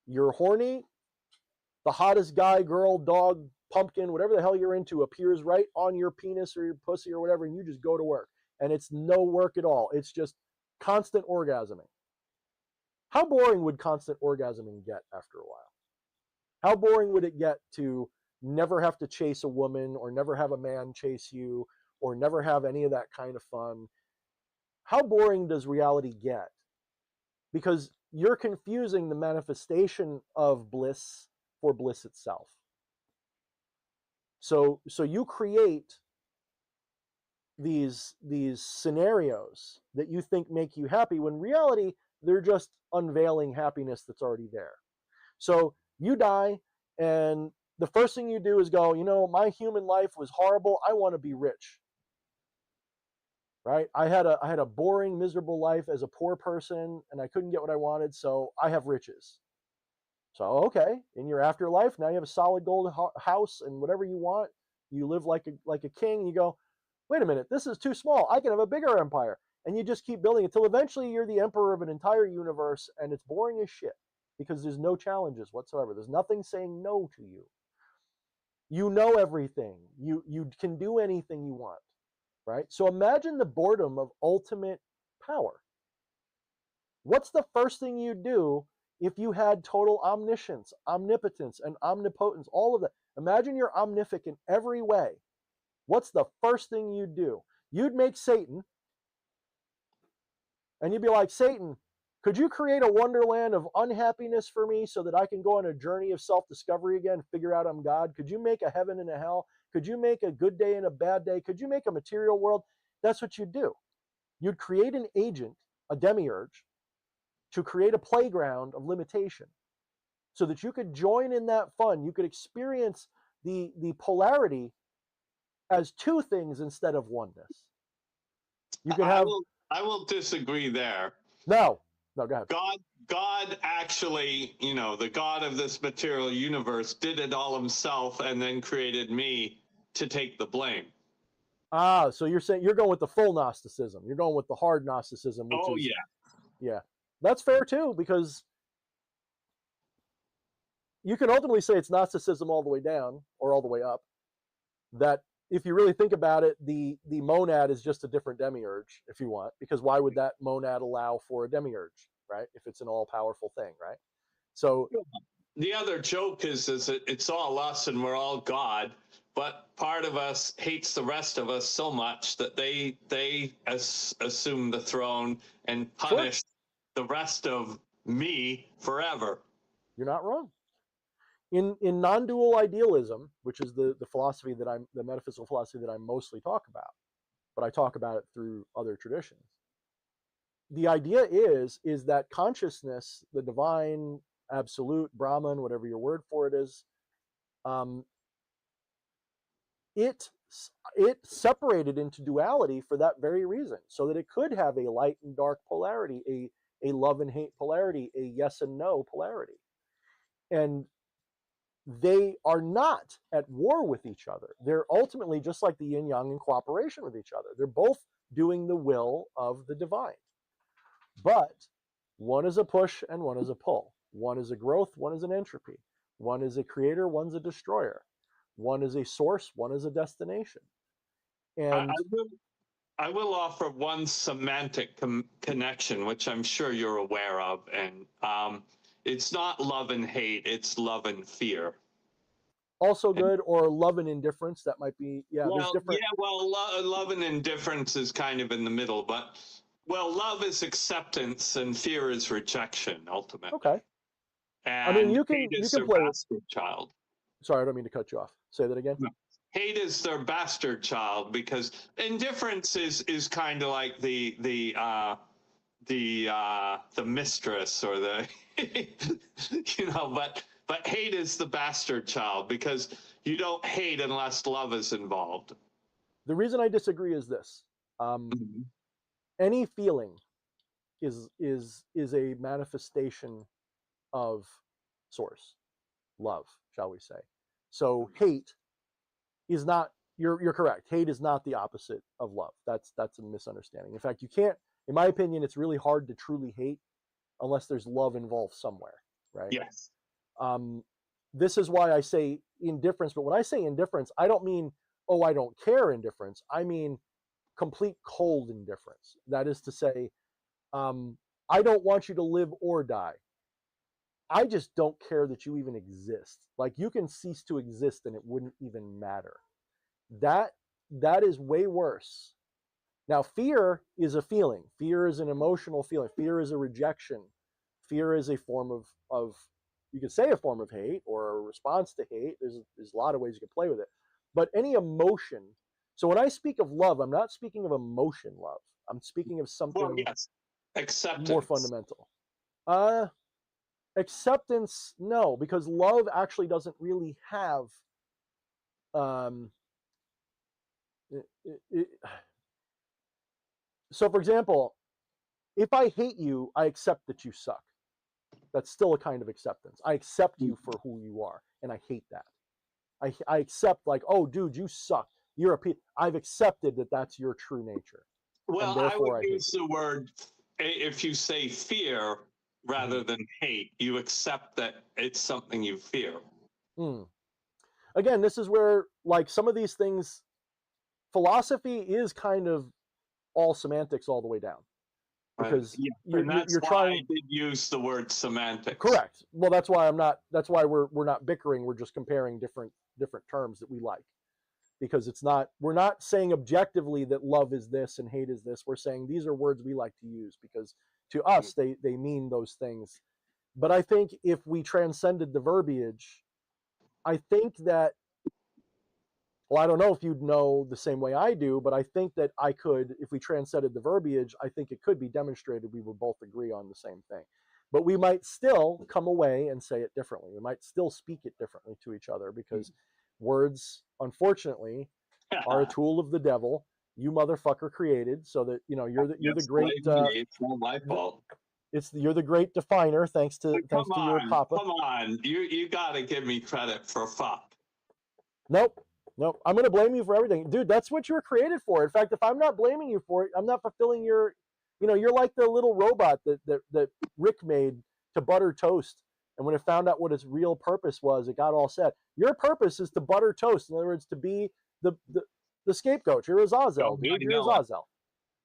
You're horny, the hottest guy, girl, dog, pumpkin, whatever the hell you're into appears right on your penis or your pussy or whatever, and you just go to work. And it's no work at all. It's just constant orgasming. How boring would constant orgasming get after a while? How boring would it get to never have to chase a woman, or never have a man chase you, or never have any of that kind of fun? How boring does reality get? Because you're confusing the manifestation of bliss for bliss itself. So you create these scenarios that you think make you happy, when in reality they're just unveiling happiness that's already there. So you die, and the first thing you do is go, you know, my human life was horrible. I want to be rich. Right? I had a boring, miserable life as a poor person, and I couldn't get what I wanted, so I have riches. So okay, in your afterlife, now you have a solid gold house and whatever you want. You live like a king. You go, wait a minute, this is too small. I can have a bigger empire, and you just keep building until eventually you're the emperor of an entire universe, and it's boring as shit because there's no challenges whatsoever. There's nothing saying no to you. You know everything. You can do anything you want. Right? So imagine the boredom of ultimate power. What's the first thing you'd do if you had total omniscience, omnipotence, and omnipotence, all of that? Imagine you're omnific in every way. What's the first thing you'd do? You'd make Satan, and you'd be like, Satan, could you create a wonderland of unhappiness for me so that I can go on a journey of self-discovery again, figure out I'm God? Could you make a heaven and a hell? Could you make a good day and a bad day? Could you make a material world? That's what you'd do. You'd create an agent, a demiurge, to create a playground of limitation so that you could join in that fun. You could experience the polarity as two things instead of oneness. You could have... I will disagree there. No, go ahead. God actually, you know, the God of this material universe did it all himself and then created me to take the blame. Ah, so you're saying you're going with the full Gnosticism. You're going with the hard Gnosticism, which Oh is, yeah. yeah, that's fair too, because you can ultimately say it's Gnosticism all the way down or all the way up. That if you really think about it, the monad is just a different demiurge, if you want, because why would that monad allow for a demiurge, right? If it's an all-powerful thing, right? So The other joke is that it's all us and we're all God, but part of us hates the rest of us so much that they assume the throne and sure, punish the rest of me forever. you're not wrong. In non-dual idealism, which is the philosophy that I'm the metaphysical philosophy that I mostly talk about, but I talk about it through other traditions. The idea is that consciousness, the divine, absolute, Brahman, whatever your word for it is, um, it it separated into duality for that very reason, so that it could have a light and dark polarity, a love and hate polarity, a yes and no polarity, and they are not at war with each other. They're ultimately just like the yin yang in cooperation with each other. They're both doing the will of the divine. But one is a push and one is a pull. One is a growth, one is an entropy. One is a creator, one's a destroyer. One is a source, one is a destination. I, And I will I will offer one semantic connection, which I'm sure you're aware of, and it's not love and hate; it's love and fear. also And good, or love and indifference, that might be, yeah, there's well, different. yeah, well, love and indifference is kind of in the middle, but well, love is acceptance and fear is rejection ultimately, Okay. I mean, and hate you is can their play with, bastard child. sorry, I don't mean to cut you off. Say that again. No. Hate is their bastard child because indifference is kind of like the mistress or the but hate is the bastard child because you don't hate unless love is involved. The reason I disagree is this. Um, Mhm. any feeling is a manifestation of source, love, shall we say. So hate is not, you're correct. Hate is not the opposite of love. That's a misunderstanding. In fact, you can't, in my opinion, it's really hard to truly hate unless there's love involved somewhere, right? Yes. Um, this is why I say indifference, but when I say indifference, I don't mean, oh, I don't care indifference. I mean complete cold indifference. That is to say, um, I don't want you to live or die. I just don't care that you even exist. Like, you can cease to exist and it wouldn't even matter. That that is way worse. Now, fear is a feeling. Fear is an emotional feeling. Fear is a rejection. Fear is a form of you could say a form of hate or a response to hate. There's a lot of ways you can play with it. But any emotion. So when I speak of love, I'm not speaking of emotion love. I'm speaking of Well, something yes. more Acceptance. fundamental. Uh acceptance, no, because love actually doesn't really have um it, it, so for example, if I hate you, I accept that you suck. That's still a kind of acceptance. I accept you for who you are, and I hate that. I accept, like, oh, dude, you suck. You're a piece. I've accepted that that's your true nature, and Well, I would therefore I hate use the word if you say fear you. rather than hate, you accept that it's something you fear. Mm. Again, this is where, like, some of these things, philosophy is kind of all semantics all the way down, because Yeah, you're and you're, that's you're why I trying. did use the word semantics. Correct. Well, that's why I'm not. That's why we're not bickering. We're just comparing different terms that we like, because it's not, we're not saying objectively that love is this and hate is this. We're saying these are words we like to use because to us they mean those things. But I think if we transcended the verbiage, I think that, well, I don't know if you'd know the same way I do, but I think that I could, if we transcended the verbiage, I think it could be demonstrated we would both agree on the same thing. But we might still come away and say it differently. We might still speak it differently to each other, because words, unfortunately, are a tool of the devil. You motherfucker created, so that you're the Yes, great blame me. It's not my fault. you're the great definer, thanks But to your papa. come on. You got to give me credit for fuck. Nope. Nope. I'm going to blame you for everything. Dude, that's what you were created for. In fact, if I'm not blaming you for it, I'm not fulfilling your, you're like the little robot that Rick made to butter toast. And when it found out what its real purpose was, it got all set. Your purpose is to butter toast. In other words, to be the scapegoat. You're Azazel, Don't dude. I You're know it? Azazel.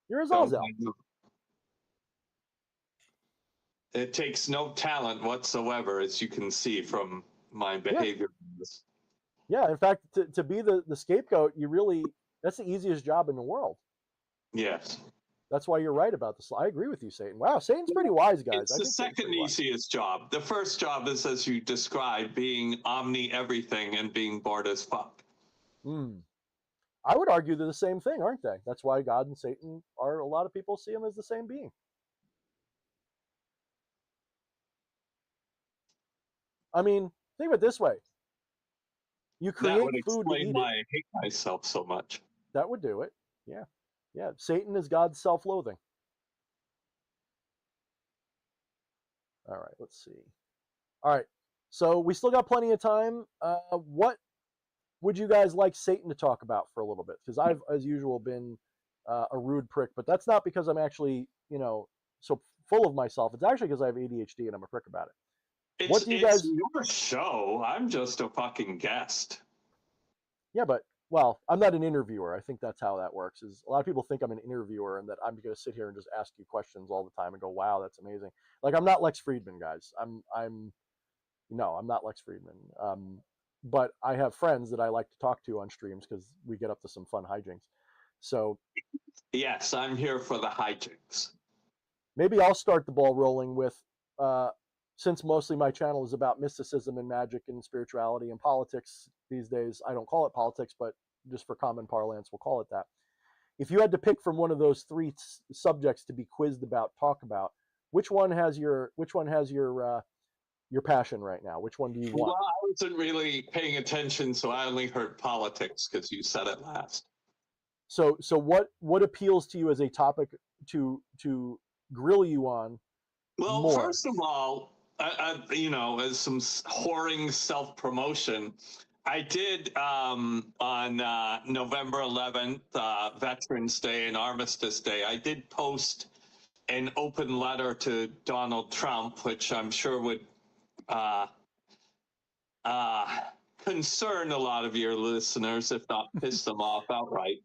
You're Don't Azazel. I know it? It takes no talent whatsoever, as you can see from my Yeah. behavior. Yeah. In fact, to be the scapegoat, that's the easiest job in the world. Yes. That's why you're right about this. I agree with you, Satan. Wow, Satan's pretty wise, guys. It's I the think Satan's second pretty wise. easiest job. The first job is, as you described, being omni everything and being bored as fuck. I would argue they're the same thing, aren't they? That's why God and Satan a lot of people see them as the same being. I mean, think of it this way. You That would create food to explain eat why it. I hate myself so much. That would do it. Yeah. Yeah. Satan is God's self-loathing. All right, let's see. All right. So we still got plenty of time. What would you guys like Satan to talk about for a little bit? Because I've, as usual, been a rude prick, but that's not because I'm actually, so full of myself. It's actually because I have ADHD and I'm a prick about it. What do you It's guys? your show. I'm just a fucking guest. Yeah, but well, I'm not an interviewer. I think that's how that works. Is a lot of people think I'm an interviewer and that I'm going to sit here and just ask you questions all the time and go, "Wow, that's amazing." Like I'm not Lex Friedman, guys. I'm no, I'm not Lex Friedman. But I have friends that I like to talk to on streams because we get up to some fun hijinks. So Yes, I'm here for the hijinks. maybe I'll start the ball rolling with, since mostly my channel is about mysticism and magic and spirituality and politics these days. I don't call it politics, but just for common parlance, we'll call it that. If you had to pick from one of those three subjects to be quizzed about, talk about, which one has your passion right now? Which one do you want? Well, I wasn't really paying attention, so I only heard politics because you said it last. So what appeals to you as a topic to grill you on Well, more? first of all, as some whoring self-promotion, I did on November 11th, Veterans Day and Armistice Day, I did post an open letter to Donald Trump, which I'm sure would concern a lot of your listeners, if not piss them off outright.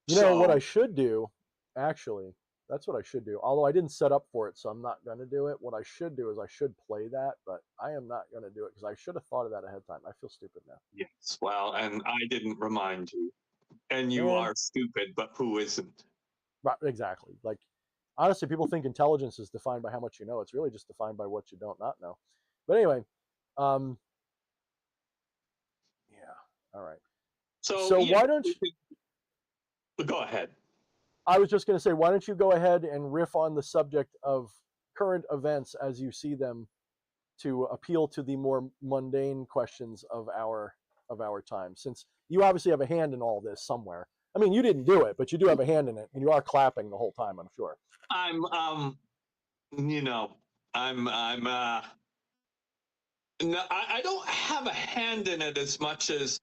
You know what I should do, actually? That's what I should do. Although I didn't set up for it, so I'm not going to do it. What I should do is I should play that, but I am not going to do it because I should have thought of that ahead of time. I feel stupid now. Yes, well, and I didn't remind you. And you are stupid, but who isn't? Right, exactly. Like, honestly, people think intelligence is defined by how much you know. It's really just defined by what you don't not know. But anyway, yeah. All right. So yeah, why don't you? Go ahead. I was just going to say, why don't you go ahead and riff on the subject of current events as you see them, to appeal to the more mundane questions of our time, since you obviously have a hand in all this somewhere. I mean, you didn't do it, but you do have a hand in it, and you are clapping the whole time, I'm sure. I'm no, I don't have a hand in it as much as,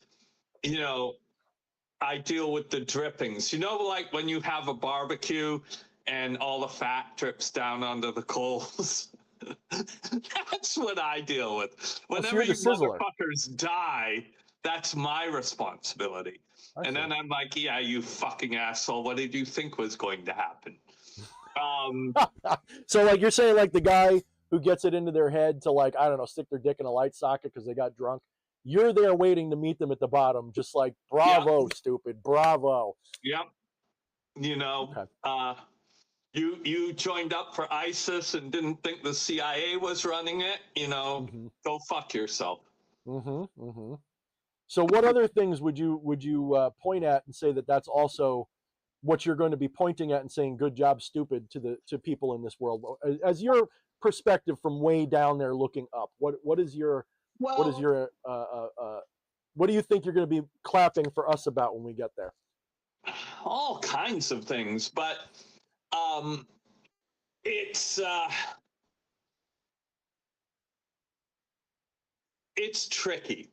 I deal with the drippings. Like when you have a barbecue and all the fat drips down onto the coals. That's what I deal with. Whenever you motherfuckers die, that's my responsibility. And then I'm like, yeah, you fucking asshole. What did you think was going to happen? So like you're saying, like the guy who gets it into their head to, like, I don't know, stick their dick in a light socket because they got drunk. You're there waiting to meet them at the bottom, just like, bravo, yep. Stupid, bravo. Yep. Okay. You joined up for ISIS and didn't think the CIA was running it. Go fuck yourself. So what other things would you point at and say that that's also what you're going to be pointing at and saying, good job, stupid, to people in this world, as your perspective from way down there looking up? What do you think you're going to be clapping for us about when we get there? All kinds of things, but it's it's tricky.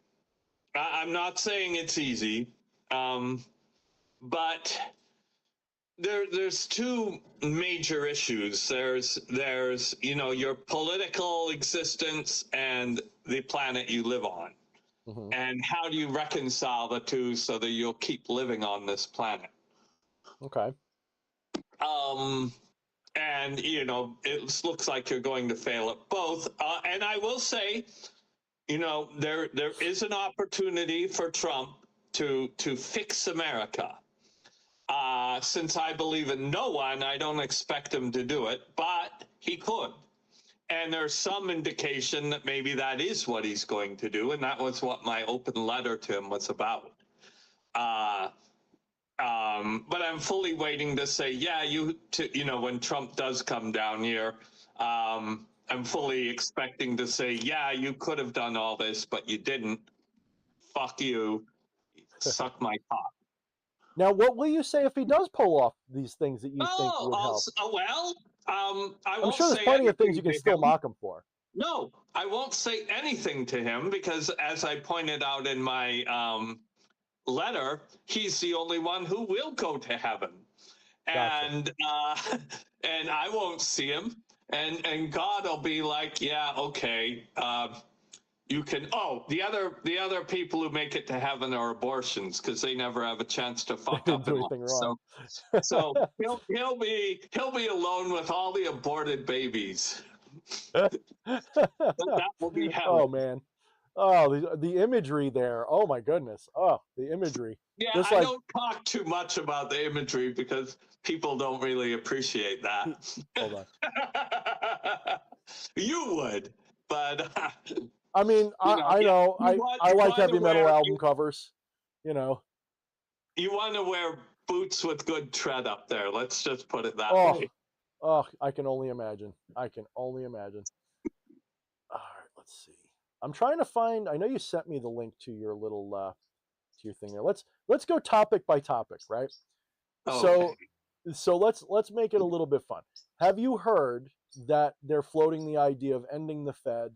I'm not saying it's easy, but there's two major issues. There's your political existence and the planet you live on. Mm-hmm. And how do you reconcile the two so that you'll keep living on this planet? Okay. And it looks like you're going to fail at both. And I will say, there is an opportunity for Trump to fix America. Since I believe in no one, I don't expect him to do it, but he could. And there's some indication that maybe that is what he's going to do, and that was what my open letter to him was about. But I'm fully waiting to say, yeah, when Trump does come down here, I'm fully expecting to say, yeah, you could have done all this, but you didn't. Fuck you. Suck my cock. Now, what will you say if he does pull off these things that you think would help? I'm sure there's plenty of things you can still mock him for. No, I won't say anything to him because, as I pointed out in my letter, he's the only one who will go to heaven. Gotcha. And I won't see him. And God will be like, yeah, okay. You can. Oh, the other people who make it to heaven are abortions because they never have a chance to fuck up in life. So he'll be alone with all the aborted babies. That will be heaven. Oh man. Oh, the imagery there. Oh my goodness. Oh, the imagery. Yeah, I don't talk too much about the imagery because people don't really appreciate that. Hold on. You would, but I mean, I know. I like heavy metal album covers. You want to wear boots with good tread up there. Let's just put it that way. Oh, I can only imagine. I can only imagine. All right, let's see. I'm trying to find. I know you sent me the link to your little to your thing there. Let's go topic by topic, right? Okay. So let's make it a little bit fun. Have you heard that they're floating the idea of ending the Fed,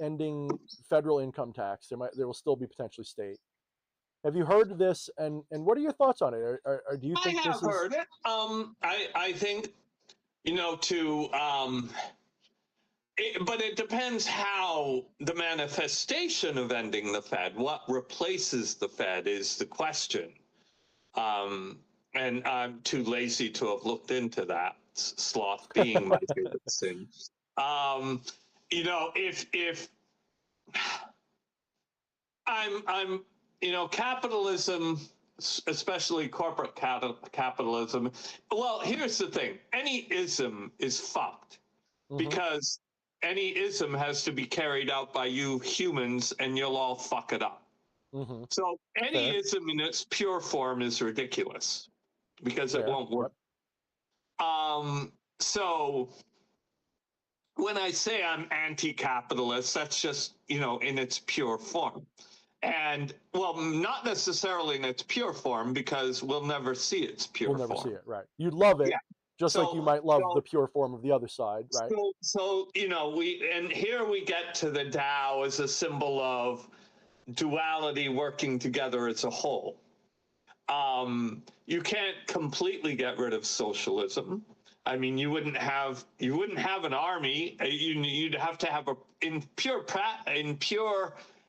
ending federal income tax? There will still be potentially state. Have you heard this? And what are your thoughts on it? Or do you think I have heard it? I think but it depends how the manifestation of ending the Fed, what replaces the Fed is the question. And I'm too lazy to have looked into that, sloth being my favorite sin. If I'm capitalism, especially corporate capitalism. Well, here's the thing. Any ism is fucked because any ism has to be carried out by you humans and you'll all fuck it up. So any ism in its pure form is ridiculous because it won't work. So when I say I'm anti-capitalist, that's just, in its pure form. And, well, not necessarily in its pure form because we'll never see its pure form. We'll never see it, right. You'd love it, just like you might love the pure form of the other side, right? So and here we get to the Tao as a symbol of duality working together as a whole. You can't completely get rid of socialism. I mean, you wouldn't have an army. You'd have to have in pure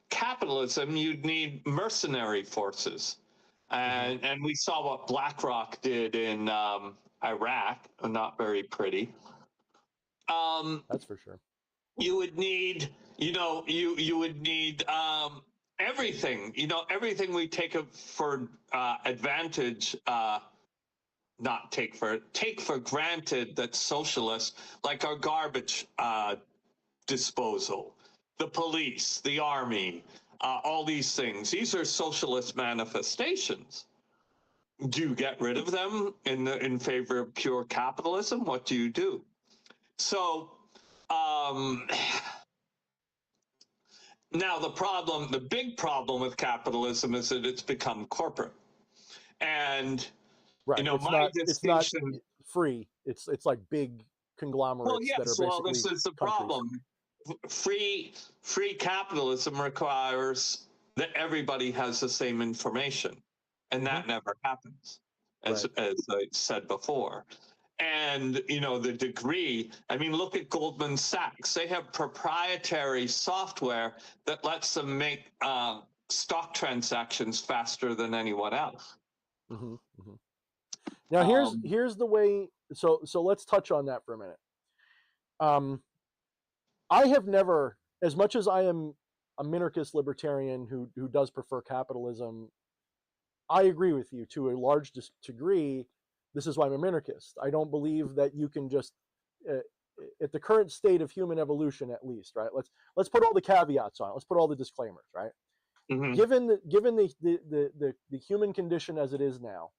capitalism, you'd need mercenary forces, and we saw what BlackRock did in Iraq. Not very pretty. That's for sure. You would need, you would need everything. Everything we take for advantage. Not take for granted that socialists, like our garbage disposal, the police, the army, all these things. These are socialist manifestations. Do you get rid of them in favor of pure capitalism? What do you do? So now the big problem with capitalism is that it's become corporate. And right, it's not free. It's like big conglomerates that are basically this is the problem. free capitalism requires that everybody has the same information, and Mm-hmm. that never happens, Right. as I said before. And the degree, I mean, look at Goldman Sachs. They have proprietary software that lets them make stock transactions faster than anyone else. Mm-hmm. Mm-hmm. Now Um, here's the way. So let's touch on that for a minute. I have never, as much as I am a minarchist libertarian who does prefer capitalism, I agree with you to a large degree. This is why I'm a minarchist. I don't believe that you can just, uh, at the current state of human evolution, at least, right? Let's put all the caveats on it. Let's put all the disclaimers, right? mhm. Given the human condition as it is now,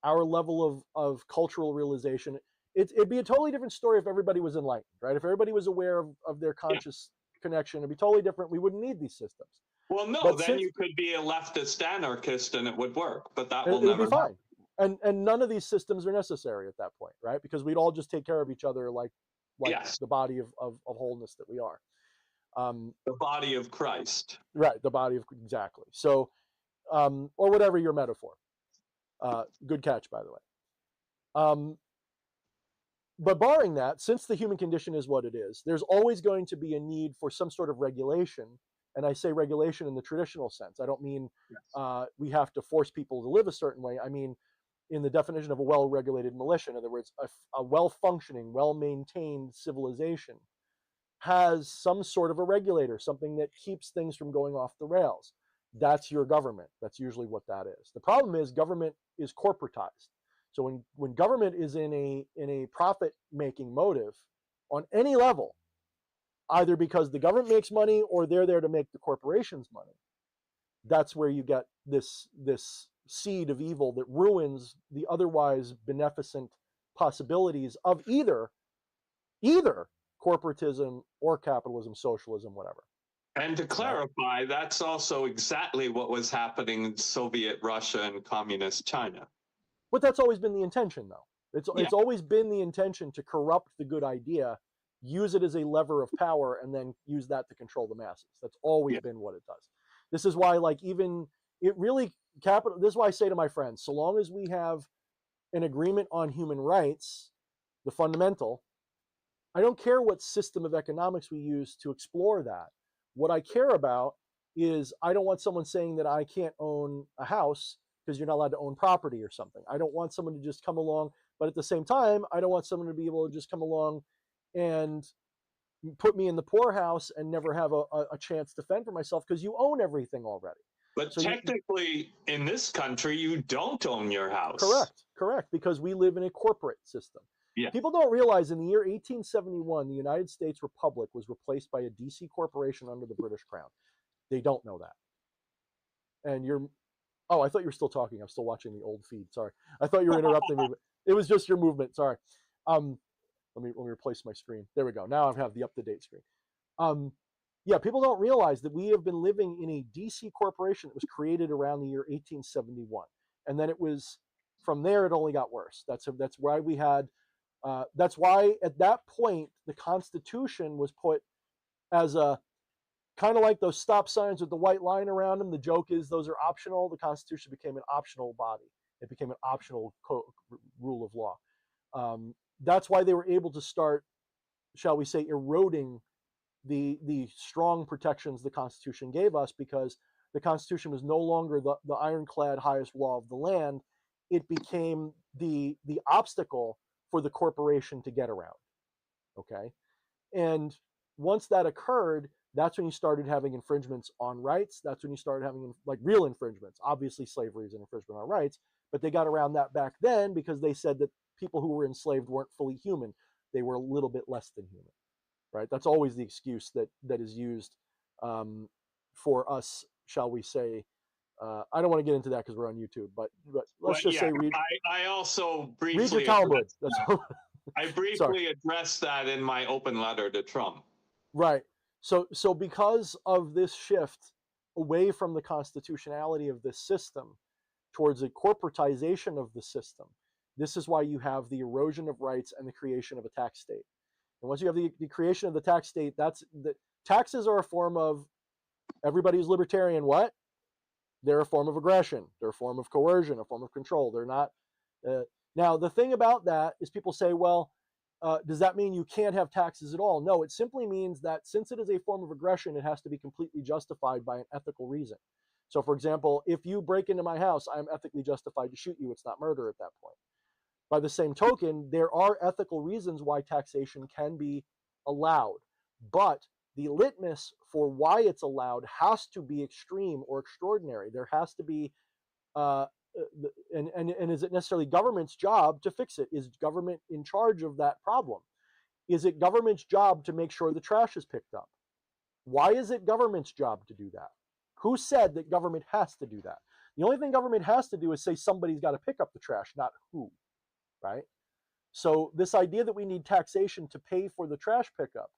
our level of cultural realization, it'd be a totally different story if everybody was enlightened, right? If everybody was aware of their Yeah. conscious connection, it'd be totally different. We wouldn't need these systems. Well, no, But then since you could be a leftist anarchist and it would work, but that will it would be never fine, happen. and none of these systems are necessary at that point, right? Because we'd all just take care of each other like Yes, the body of wholeness that we are. the body of Christ. Right, the body of exactly. So, or whatever your metaphor. Good catch, by the way. Um, but barring that, since the human condition is what it is, there's always going to be a need for some sort of regulation. And I say regulation in the traditional sense. I don't mean Yes. we have to force people to live a certain way. I mean, in the definition of a well-regulated militia, in other words, a well-functioning, well-maintained civilization has some sort of a regulator, something that keeps things from going off the rails. That's your government. That's usually what that is. The problem is government is corporatized. So when government is in a profit making motive on any level, either because the government makes money or they're there to make the corporations money, that's where you get this seed of evil that ruins the otherwise beneficent possibilities of either corporatism or capitalism, socialism, whatever. And to Right? clarify, that's also exactly what was happening in Soviet Russia and communist China. But that's always been the intention, though. Yeah. It's always been the intention to corrupt the good idea, use it as a lever of power, and then use that to control the masses. That's always Yeah. been what it does. This is why, like, even it really capital. This is why I say to my friends, so long as we have an agreement on human rights, the fundamental, I don't care what system of economics we use to explore that. What I care about is I don't want someone saying that I can't own a house because you're not allowed to own property or something. I don't want someone to just come along, but at the same time, I don't want someone to be able to just come along and put me in the poorhouse and never have a chance to fend for myself because you own everything already. But So technically, in this country, you don't own your house. correct, because we live in a corporate system. Yeah. People don't realize in the year 1871, the United States Republic was replaced by a DC corporation under the British Crown. They don't know that. And oh, I thought you were still talking. I'm still watching the old feed. Sorry. I thought you were interrupting me. It was just your movement. Sorry. Let me replace my screen. There we go. Now I have the up-to-date screen. Yeah, people don't realize that we have been living in a DC corporation that was created around the year 1871. And then it was, from there, it only got worse. That's why we had, that's why at that point, the Constitution was put as a, kind of like those stop signs with the white line around them. The joke is those are optional. The Constitution became an optional body. It became an optional rule of law. That's why they were able to start, shall we say, eroding the strong protections the Constitution gave us, because the Constitution was no longer the ironclad highest law of the land. It became the obstacle for the corporation to get around. Okay, and once that occurred, that's when you started having infringements on rights. That's when you started having like real infringements. Obviously, slavery is an infringement on rights, but they got around that back then because they said that people who were enslaved weren't fully human; they were a little bit less than human. Right? That's always the excuse that is used for us, shall we say. I don't want to get into that because we're on YouTube, but let's just say I also read your briefly Talmud. That's all. I briefly addressed that in my open letter to Trump. Right. So because of this shift away from the constitutionality of this system towards a corporatization of the system, this is why you have the erosion of rights and the creation of a tax state. And once you have the creation of the tax state, taxes are a form of, everybody who's libertarian, what? They're a form of aggression. They're a form of coercion, a form of control. They're not. Now, the thing about that is people say, well, does that mean you can't have taxes at all? No, it simply means that since it is a form of aggression, it has to be completely justified by an ethical reason. So, for example, if you break into my house, I'm ethically justified to shoot you. It's not murder at that point. By the same token, there are ethical reasons why taxation can be allowed, but the litmus for why it's allowed has to be extreme or extraordinary. There has to be, and is it necessarily government's job to fix it? Is government in charge of that problem? Is it government's job to make sure the trash is picked up? Why is it government's job to do that? Who said that government has to do that? The only thing government has to do is say somebody's got to pick up the trash, not who, right? So this idea that we need taxation to pay for the trash pickup,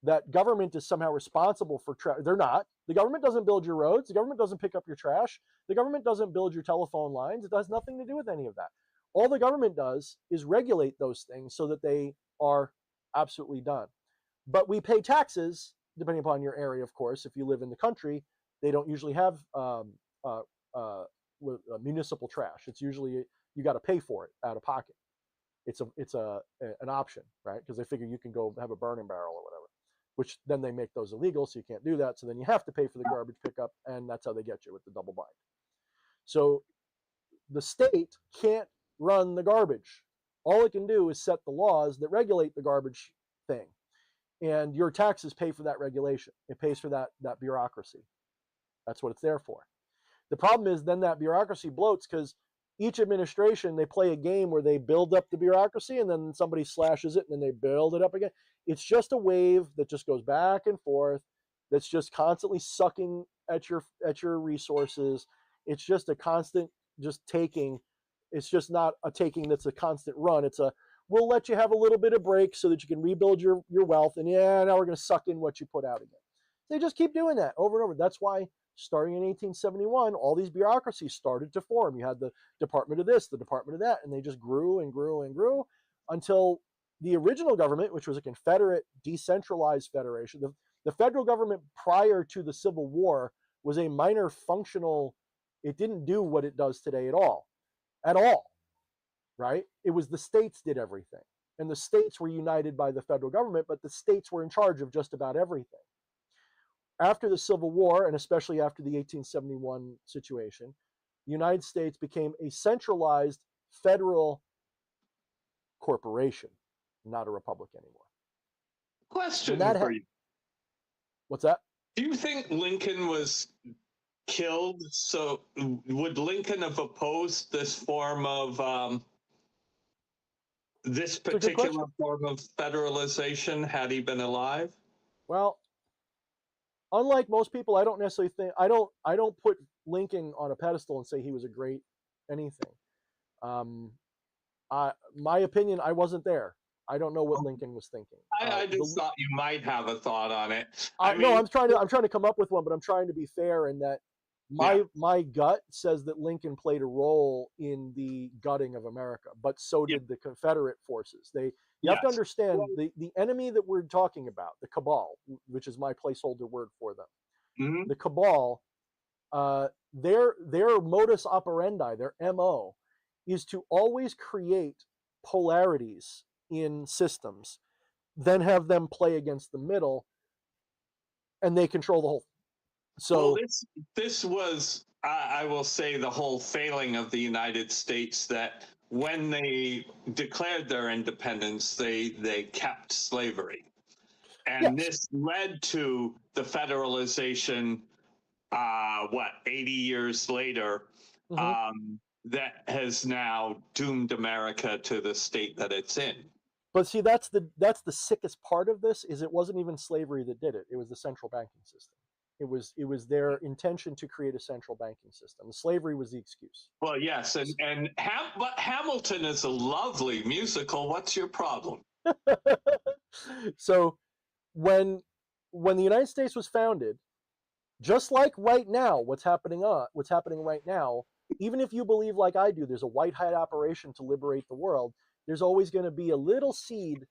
that government is somehow responsible for trash, they're not. The government doesn't build your roads. The government doesn't pick up your trash. The government doesn't build your telephone lines. It has nothing to do with any of that. All the government does is regulate those things so that they are absolutely done. But we pay taxes, depending upon your area, of course. If you live in the country, they don't usually have municipal trash. It's usually, you got to pay for it out of pocket. It's an option, right? Because they figure you can go have a burning barrel or whatever, which then they make those illegal, so you can't do that. So then you have to pay for the garbage pickup, and that's how they get you with the double bind. So the state can't run the garbage. All it can do is set the laws that regulate the garbage thing, and your taxes pay for that regulation. It pays for that bureaucracy. That's what it's there for. The problem is then that bureaucracy bloats because each administration, they play a game where they build up the bureaucracy and then somebody slashes it and then they build it up again. It's just a wave that just goes back and forth, that's just constantly sucking at your resources. It's just a constant just taking. It's just not a taking that's a constant run. It's a, we'll let you have a little bit of break so that you can rebuild your wealth, and yeah, now we're going to suck in what you put out again. They just keep doing that over and over. That's why starting in 1871, all these bureaucracies started to form. You had the Department of this, the Department of that, and they just grew and grew and grew until the original government, which was a Confederate decentralized federation. The federal government prior to the Civil War was a minor functional, it didn't do what it does today at all, right? It was the states did everything. And the states were united by the federal government, but the states were in charge of just about everything. After the Civil War, and especially after the 1871 situation, the United States became a centralized federal corporation, not a republic anymore. Question for you. What's that? Do you think Lincoln was killed? So would Lincoln have opposed this form of this particular form of federalization had he been alive? Well, unlike most people, I don't necessarily think, I don't put Lincoln on a pedestal and say he was a great anything. My opinion, I wasn't there. I don't know what Lincoln was thinking. I just thought you might have a thought on it. No, I'm trying to come up with one, but I'm trying to be fair in that my gut says that Lincoln played a role in the gutting of America, but so did the Confederate forces. You have to understand the enemy that we're talking about, the cabal, which is my placeholder word for them. Mm-hmm. The cabal, their modus operandi, their MO, is to always create polarities in systems, then have them play against the middle, and they control the whole. So this was, I will say, the whole failing of the United States, that when they declared their independence, they kept slavery. And this led to the federalization, 80 years later, that has now doomed America to the state that it's in. But see, that's the sickest part of this, is it wasn't even slavery that did it. It was the central banking system. It was their intention to create a central banking system. The slavery was the excuse. Well, yes, but Hamilton is a lovely musical. What's your problem? So when the United States was founded, just like right now, what's happening right now, even if you believe like I do, there's a white hat operation to liberate the world, there's always going to be a little seed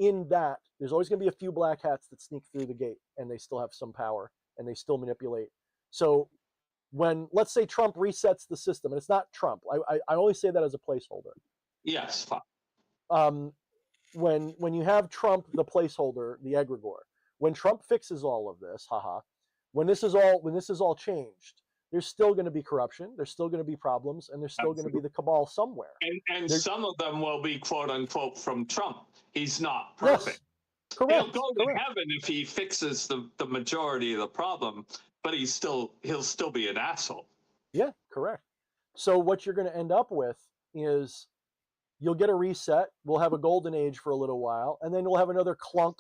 in that, there's always going to be a few black hats that sneak through the gate, and they still have some power, and they still manipulate. So when, let's say, Trump resets the system, and it's not Trump, I always say that as a placeholder. Yes, fine. When you have Trump, the placeholder, the egregore, when Trump fixes all of this, when this is all changed, there's still going to be corruption, there's still going to be problems, and there's still going to be the cabal somewhere. And some of them will be quote unquote from Trump. He's not perfect. Yes, correct. He'll go to heaven if he fixes the majority of the problem, but he'll still be an asshole. Yeah, correct. So what you're going to end up with is you'll get a reset. We'll have a golden age for a little while, and then we'll have another clunk,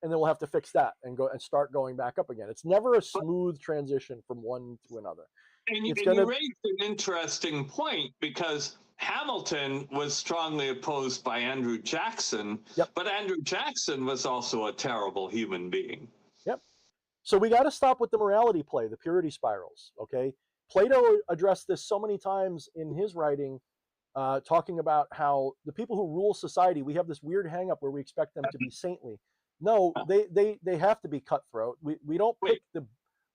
and then we'll have to fix that and start going back up again. It's never a smooth transition from one to another. And you raised an interesting point, because Hamilton was strongly opposed by Andrew Jackson, but Andrew Jackson was also a terrible human being. Yep. So we got to stop with the morality play, the purity spirals, okay? Plato addressed this so many times in his writing, talking about how the people who rule society, we have this weird hang up where we expect them to be saintly. No, they have to be cutthroat. We don't pick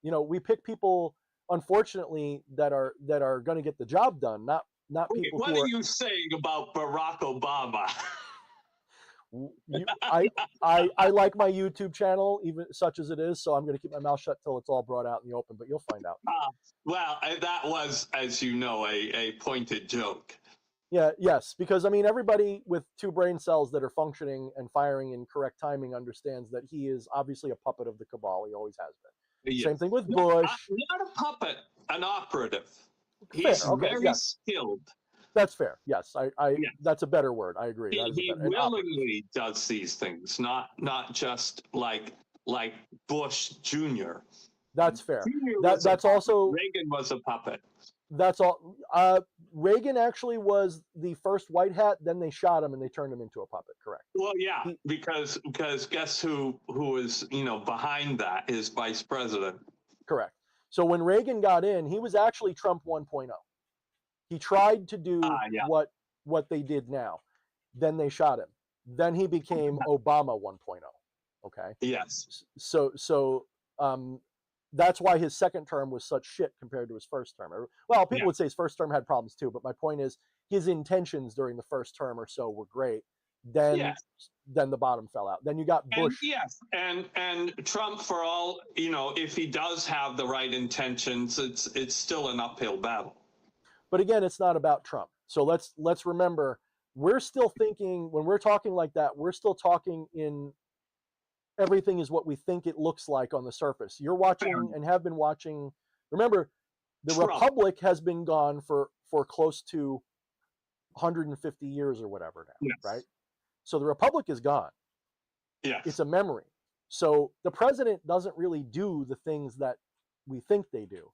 we pick people, unfortunately, that are going to get the job done, not people. What are you saying about Barack Obama? I like my YouTube channel, even such as it is, so I'm going to keep my mouth shut till it's all brought out in the open, but you'll find out. Well, that was, as you know, a pointed joke. Yeah, yes, because I mean, everybody with 2 brain cells that are functioning and firing in correct timing understands that he is obviously a puppet of the cabal. He always has been. Yes. Same thing with Bush. Not a puppet, an operative. He's very skilled. That's fair. Yes, that's a better word. I agree. He willingly does these things, not just like Bush Jr. That's fair. That's also Reagan was a puppet. That's all. Reagan actually was the first white hat. Then they shot him and they turned him into a puppet. Correct. Well, yeah, because guess who is behind that? His vice president. Correct. So when Reagan got in, he was actually Trump 1.0. He tried to do what they did now. Then they shot him. Then he became Obama 1.0. Okay. Yes. So that's why his second term was such shit compared to his first term. Well, people would say his first term had problems too, but my point is his intentions during the first term or so were great. Then the bottom fell out. Then you got Bush. And Trump, for all, if he does have the right intentions, it's still an uphill battle. But again, it's not about Trump. So let's remember, we're still thinking, when we're talking like that, we're still talking in everything is what we think it looks like on the surface. You're watching and have been watching. Remember, the Trump. Republic has been gone for close to 150 years or whatever now, right? So the Republic is gone. Yeah, it's a memory. So the president doesn't really do the things that we think they do.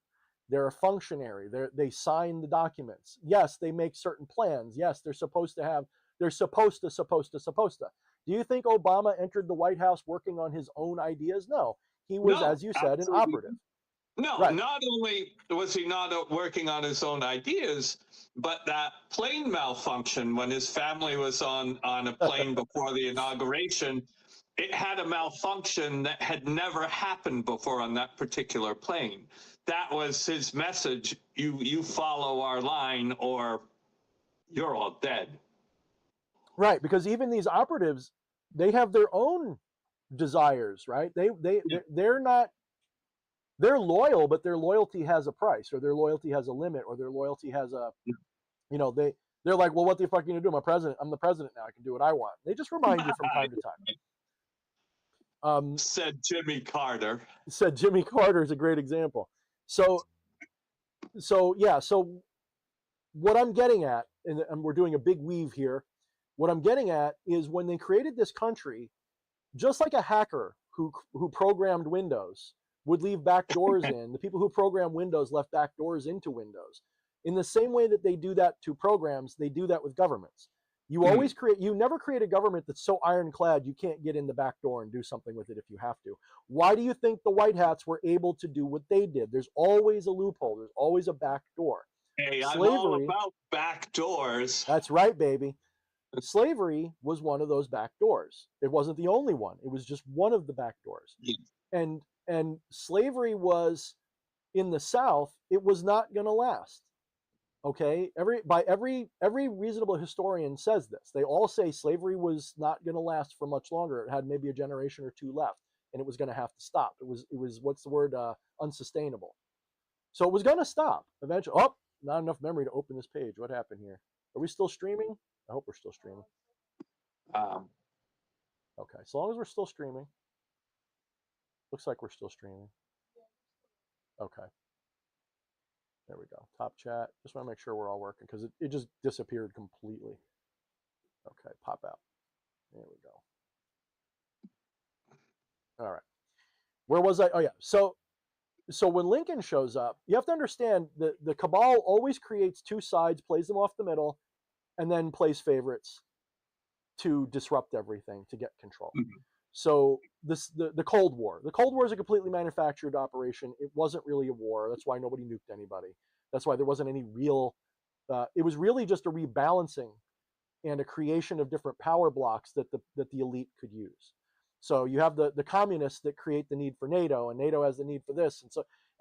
They're a functionary. They sign the documents. Yes, they make certain plans. Yes, they're supposed to. Do you think Obama entered the White House working on his own ideas? No. He was, as you said, an operative. No, not only was he not working on his own ideas, but that plane malfunction when his family was on a plane before the inauguration, it had a malfunction that had never happened before on that particular plane. That was his message. You follow our line or you're all dead. Right, because even these operatives, they have their own desires, right? They're not, they're loyal, but their loyalty has a price, or their loyalty has a limit, or their loyalty has a, they're like, well, what the fuck are you gonna do? I'm the president now. I can do what I want. They just remind you from time to time. Said Jimmy Carter. Said Jimmy Carter is a great example. So what I'm getting at, and we're doing a big weave here, what I'm getting at is when they created this country, just like a hacker who programmed Windows would leave back doors in, the people who program Windows left back doors into Windows. In the same way that they do that to programs, they do that with governments. You never create a government that's so ironclad you can't get in the back door and do something with it if you have to. Why do you think the White Hats were able to do what they did? There's always a loophole. There's always a back door. Hey, I'm all about back doors. That's right, baby. Slavery was one of those back doors. It wasn't the only one. It was just one of the back doors. Yeah. And slavery was in the South, it was not going to last. Okay, every reasonable historian says this. They all say slavery was not going to last for much longer. It had maybe a generation or two left, and it was going to have to stop. It was what's the word? Unsustainable. So it was going to stop eventually. Oh, not enough memory to open this page. What happened here? Are we still streaming? I hope we're still streaming. Um, Okay, so long as we're still streaming. Looks like we're still streaming. Okay. There we go. Top chat. Just want to make sure we're all working because it just disappeared completely. Okay, pop out. There we go. All right. Where was I? Oh yeah. So when Lincoln shows up, you have to understand that the cabal always creates two sides, plays them off the middle, and then plays favorites to disrupt everything to get control. mhm. So the Cold War. The Cold War is a completely manufactured operation. It wasn't really a war. That's why nobody nuked anybody. That's why there wasn't any real. It was really just a rebalancing and a creation of different power blocks that the elite could use. So you have the communists that create the need for NATO, and NATO has the need for this,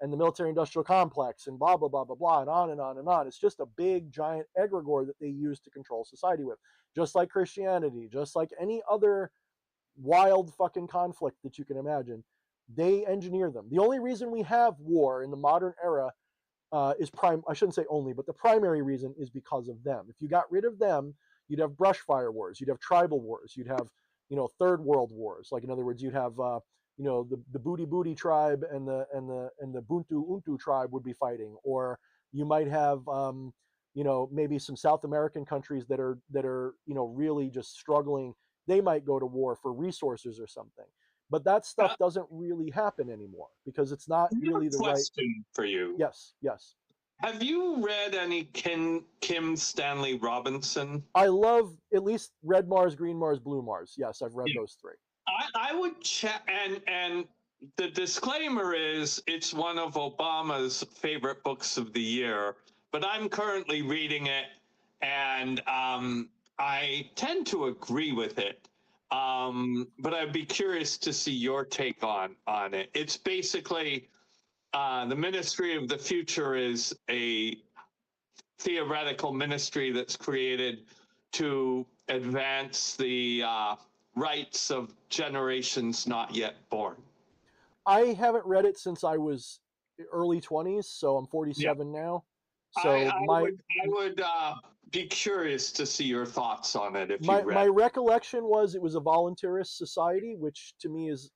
and the military-industrial complex, and blah blah blah blah blah, and on and on and on. It's just a big giant egregore that they use to control society with, just like Christianity, just like any other wild fucking conflict that you can imagine. They engineer them. The only reason we have war in the modern era is I shouldn't say only, but the primary reason is because of them. If you got rid of them, you'd have brush fire wars, you'd have tribal wars, you'd have, third world wars. Like, in other words, you'd have, the Booty tribe and the Buntu tribe would be fighting, or you might have, maybe some South American countries that are, really just struggling. They might go to war for resources or something. But that stuff I doesn't really happen anymore because it's not have really a the right. question for you. Yes, yes. Have you read any Kim Stanley Robinson? I love at least Red Mars, Green Mars, Blue Mars. Yes, I've read Yeah. those three. I would check, and the disclaimer is it's one of Obama's favorite books of the year, but I'm currently reading it, and I tend to agree with it. But I'd be curious to see your take on it. It's basically the Ministry of the Future is a theoretical ministry that's created to advance the rights of generations not yet born. I haven't read it since I was early 20s, so I'm Yeah, 47 now. I, So I would be curious to see your thoughts on it if you my read. recollection was it was a voluntarist society, which to me is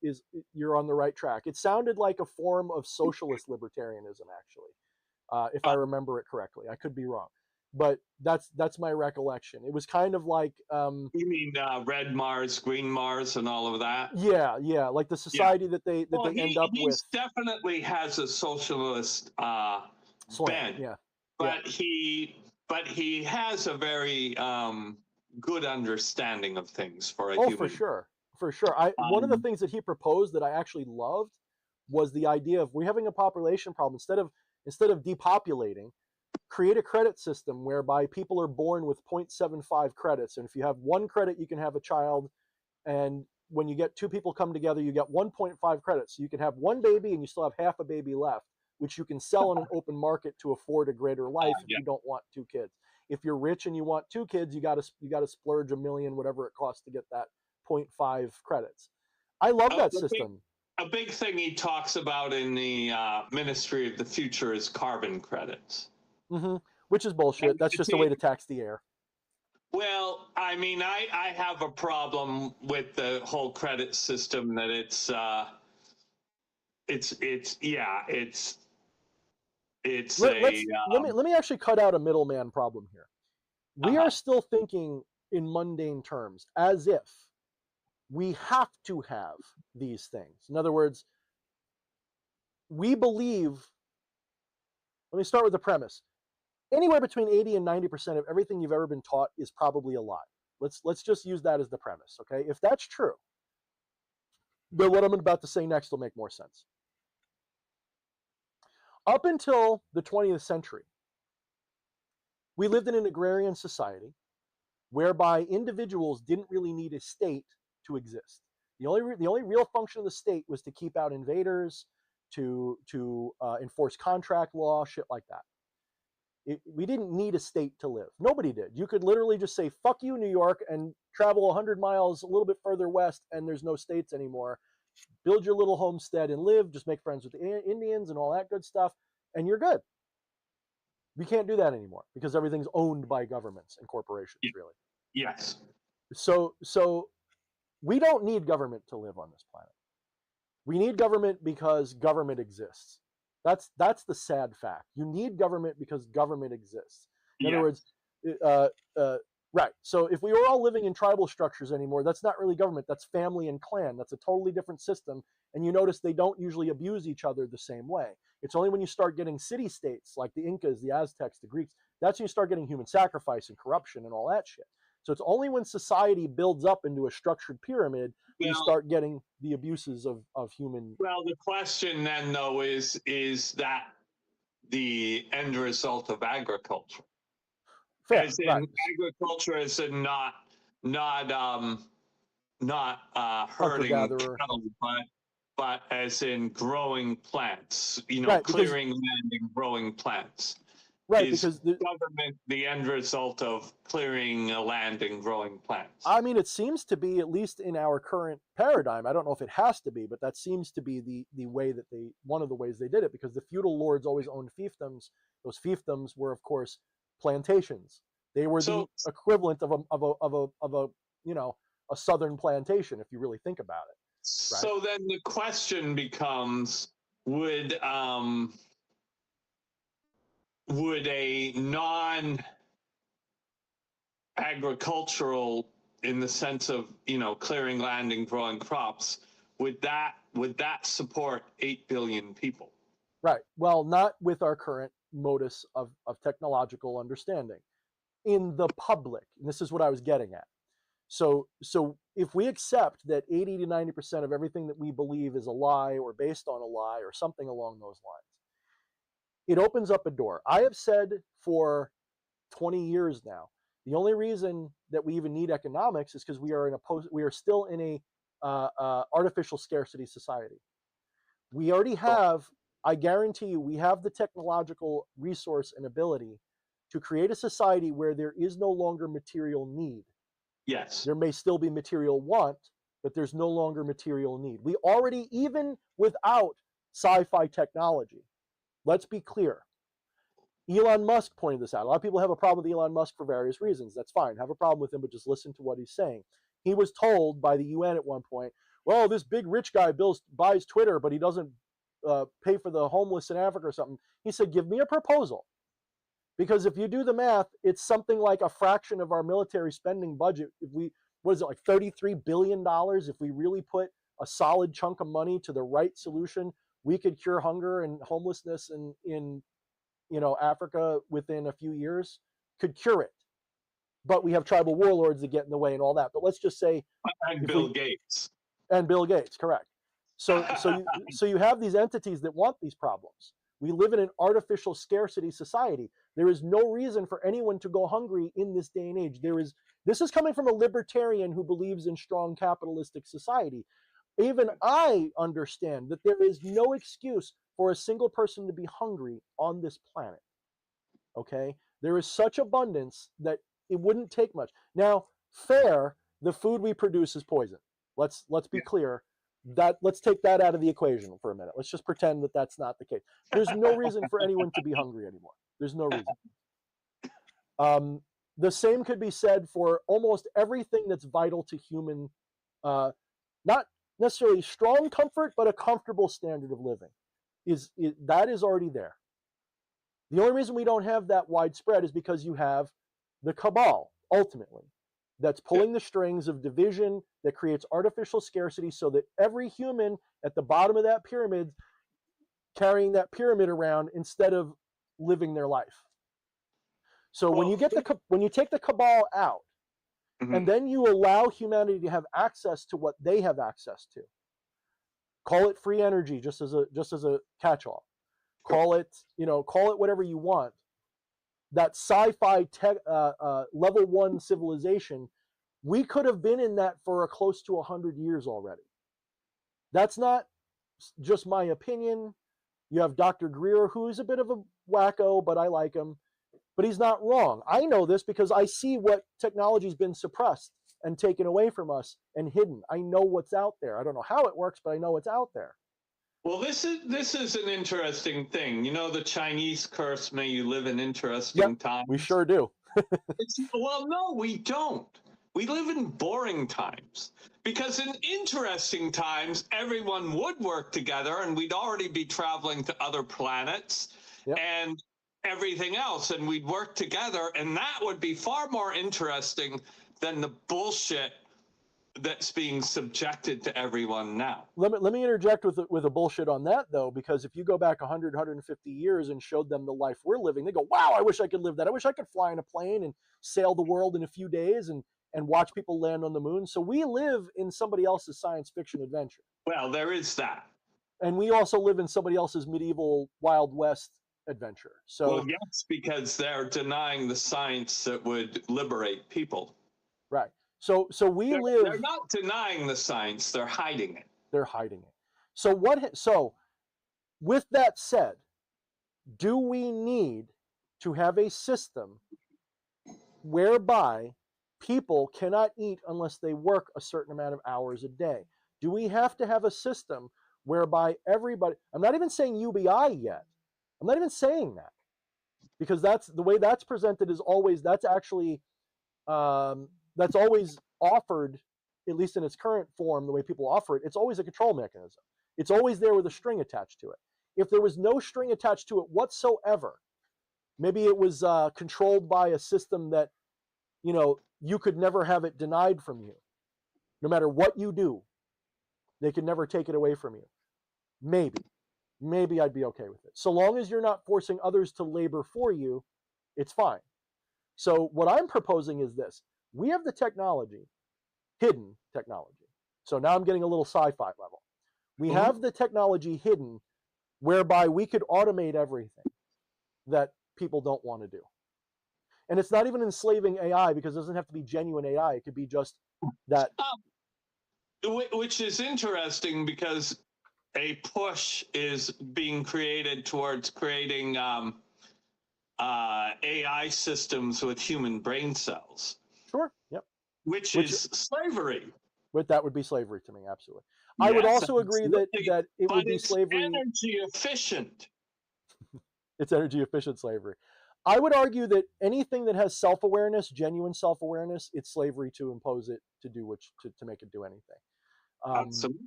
you're on the right track. It sounded like a form of socialist libertarianism, actually, if I remember it correctly. I could be wrong, but that's my recollection. It was kind of like You mean Red Mars, Green Mars, and all of that? yeah, like the Yeah. society that they Well, end up with. definitely has a socialist Slant, bent, yeah. but he has a very good understanding of things for a Oh, human. for sure. One of the Um, things that he proposed that I actually loved was the idea of we're having a population problem. Instead of depopulating, create a credit system whereby people are born with 0.75 credits, and if you have one credit, you can have a child, and when you get two people come together, you get 1.5 credits. So you can have one baby and you still have half a baby left, which you can sell in an open market to afford a greater life if yeah. you don't want two kids. If you're rich and you want two kids, you got to splurge $1 million, whatever it costs to get that 0.5 credits. I love that system. A big thing he talks about in the Ministry of the Future is carbon credits. Mm-hmm. Which is bullshit. That's just a way to tax the air. Well, I mean, I have a problem with the whole credit system that Let me actually cut out a middleman problem here. We are still thinking in mundane terms, as if we have to have these things. In other words, we believe. Let me start with the premise. Anywhere between 80 and 90% of everything you've ever been taught is probably a lie. Let's just use that as the premise, okay? If that's true, then what I'm about to say next will make more sense. Up until the 20th century, we lived in an agrarian society. whereby individuals didn't really need a state to exist. The only real function of the state was to keep out invaders, to enforce contract law, shit like that. We didn't need a state to live. Nobody did. You could literally just say, fuck you, New York, and travel 100 miles a little bit further west, and there's no states anymore. Build your little homestead and live, just make friends with the Indians and all that good stuff, and you're good. We can't do that anymore because everything's owned by governments and corporations, really. Yes. So we don't need government to live on this planet. We need government because government exists. That's the sad fact. You need government because government exists. In other words, right. So if we were all living in tribal structures anymore, that's not really government. That's family and clan. That's a totally different system. And you notice they don't usually abuse each other the same way. It's only when you start getting city-states like the Incas, the Aztecs, the Greeks, that's when you start getting human sacrifice and corruption and all that shit. So it's only when society builds up into a structured pyramid you start getting the abuses of human. Well, the question then, though, is that the end result of agriculture? Fair, as in right. agriculture is not herding cattle, but as in growing plants, right, clearing land and growing plants. Right, is because government the end result of clearing land and growing plants? I mean, it seems to be, at least in our current paradigm. I don't know if it has to be, but that seems to be the way that one of the ways they did it, because the feudal lords always owned fiefdoms. Those fiefdoms were, of course, plantations. They were the equivalent of a southern plantation, if you really think about it. Right? So then the question becomes: would a non-agricultural, in the sense of clearing land and growing crops, would that support 8 billion people? Right. Well, not with our current modus of technological understanding in the public. And this is what I was getting at. So if we accept that 80 to 90% of everything that we believe is a lie or based on a lie or something along those lines, it opens up a door. I have said for 20 years now, the only reason that we even need economics is because we are still in a artificial scarcity society. We already have, I guarantee you, we have the technological resource and ability to create a society where there is no longer material need. Yes. There may still be material want, but there's no longer material need. We already, even without sci-fi technology, let's be clear. Elon Musk pointed this out. A lot of people have a problem with Elon Musk for various reasons. That's fine. Have a problem with him, but just listen to what he's saying. He was told by the UN at one point, well, this big rich guy buys Twitter, but he doesn't pay for the homeless in Africa or something. He said, give me a proposal. Because if you do the math, it's something like a fraction of our military spending budget. If we, what is it, like $33 billion? If we really put a solid chunk of money to the right solution, we could cure hunger and homelessness in Africa within a few years, could cure it. But we have tribal warlords that get in the way and all that. But let's just say, and Bill Gates, correct. So you have these entities that want these problems. We live in an artificial scarcity society. There is no reason for anyone to go hungry in this day and age. This is coming from a libertarian who believes in strong capitalistic society. Even I understand that there is no excuse for a single person to be hungry on this planet. Okay? There is such abundance that it wouldn't take much. Now, fair, the food we produce is poison. Let's be clear. Let's take that out of the equation for a minute. Let's just pretend that that's not the case. There's no reason for anyone to be hungry anymore. There's no reason. The same could be said for almost everything that's vital to human, not necessarily strong comfort, but a comfortable standard of living. That is already there. The only reason we don't have that widespread is because you have the cabal, ultimately, that's pulling the strings of division, that creates artificial scarcity so that every human at the bottom of that pyramid carrying that pyramid around instead of living their life. So when you take the cabal out, and then you allow humanity to have access to what they have access to, call it free energy, just as a catch-all, call it whatever you want. that sci-fi level 1 civilization, we could have been in that for close to 100 years already. That's not just my opinion. You have Dr. Greer, who's a bit of a wacko, but I like him. But he's not wrong. I know this because I see what technology's been suppressed and taken away from us and hidden. I know what's out there. I don't know how it works, but I know it's out there. Well, this is an interesting thing. You know, the Chinese curse, may you live in interesting times. We sure do. Well, no, we don't. We live in boring times, because in interesting times, everyone would work together and we'd already be traveling to other planets and everything else, and we'd work together, and that would be far more interesting than the bullshit that's being subjected to everyone now. Let me interject with a bullshit on that, though, because if you go back 100, 150 years and showed them the life we're living, they go, wow, I wish I could live that. I wish I could fly in a plane and sail the world in a few days and watch people land on the moon. So we live in somebody else's science fiction adventure. Well, there is that. And we also live in somebody else's medieval Wild West adventure. So, well, yes, because they're denying the science that would liberate people. Right. So they're not denying the science, they're hiding it. They're hiding it. So with that said, do we need to have a system whereby people cannot eat unless they work a certain amount of hours a day? Do we have to have a system whereby everybody, I'm not even saying UBI yet. I'm not even saying that, because that's the way that's presented is always, that's actually, that's always offered, at least in its current form, the way people offer it, it's always a control mechanism. It's always there with a string attached to it. If there was no string attached to it whatsoever, maybe it was controlled by a system that, you know, you could never have it denied from you. No matter what you do, they could never take it away from you. Maybe I'd be okay with it. So long as you're not forcing others to labor for you, it's fine. So what I'm proposing is this. We have the technology, hidden technology. So now I'm getting a little sci-fi level. We have the technology hidden whereby we could automate everything that people don't want to do. And it's not even enslaving AI, because it doesn't have to be genuine AI. It could be just that. Which is interesting, because a push is being created towards creating AI systems with human brain cells. Sure, yep. Which is slavery. But that would be slavery to me, absolutely. Yes, I would also agree that it would be slavery. Energy efficient. It's energy efficient slavery. I would argue that anything that has self-awareness, genuine self-awareness, it's slavery to impose it, to do to make it do anything. Absolutely.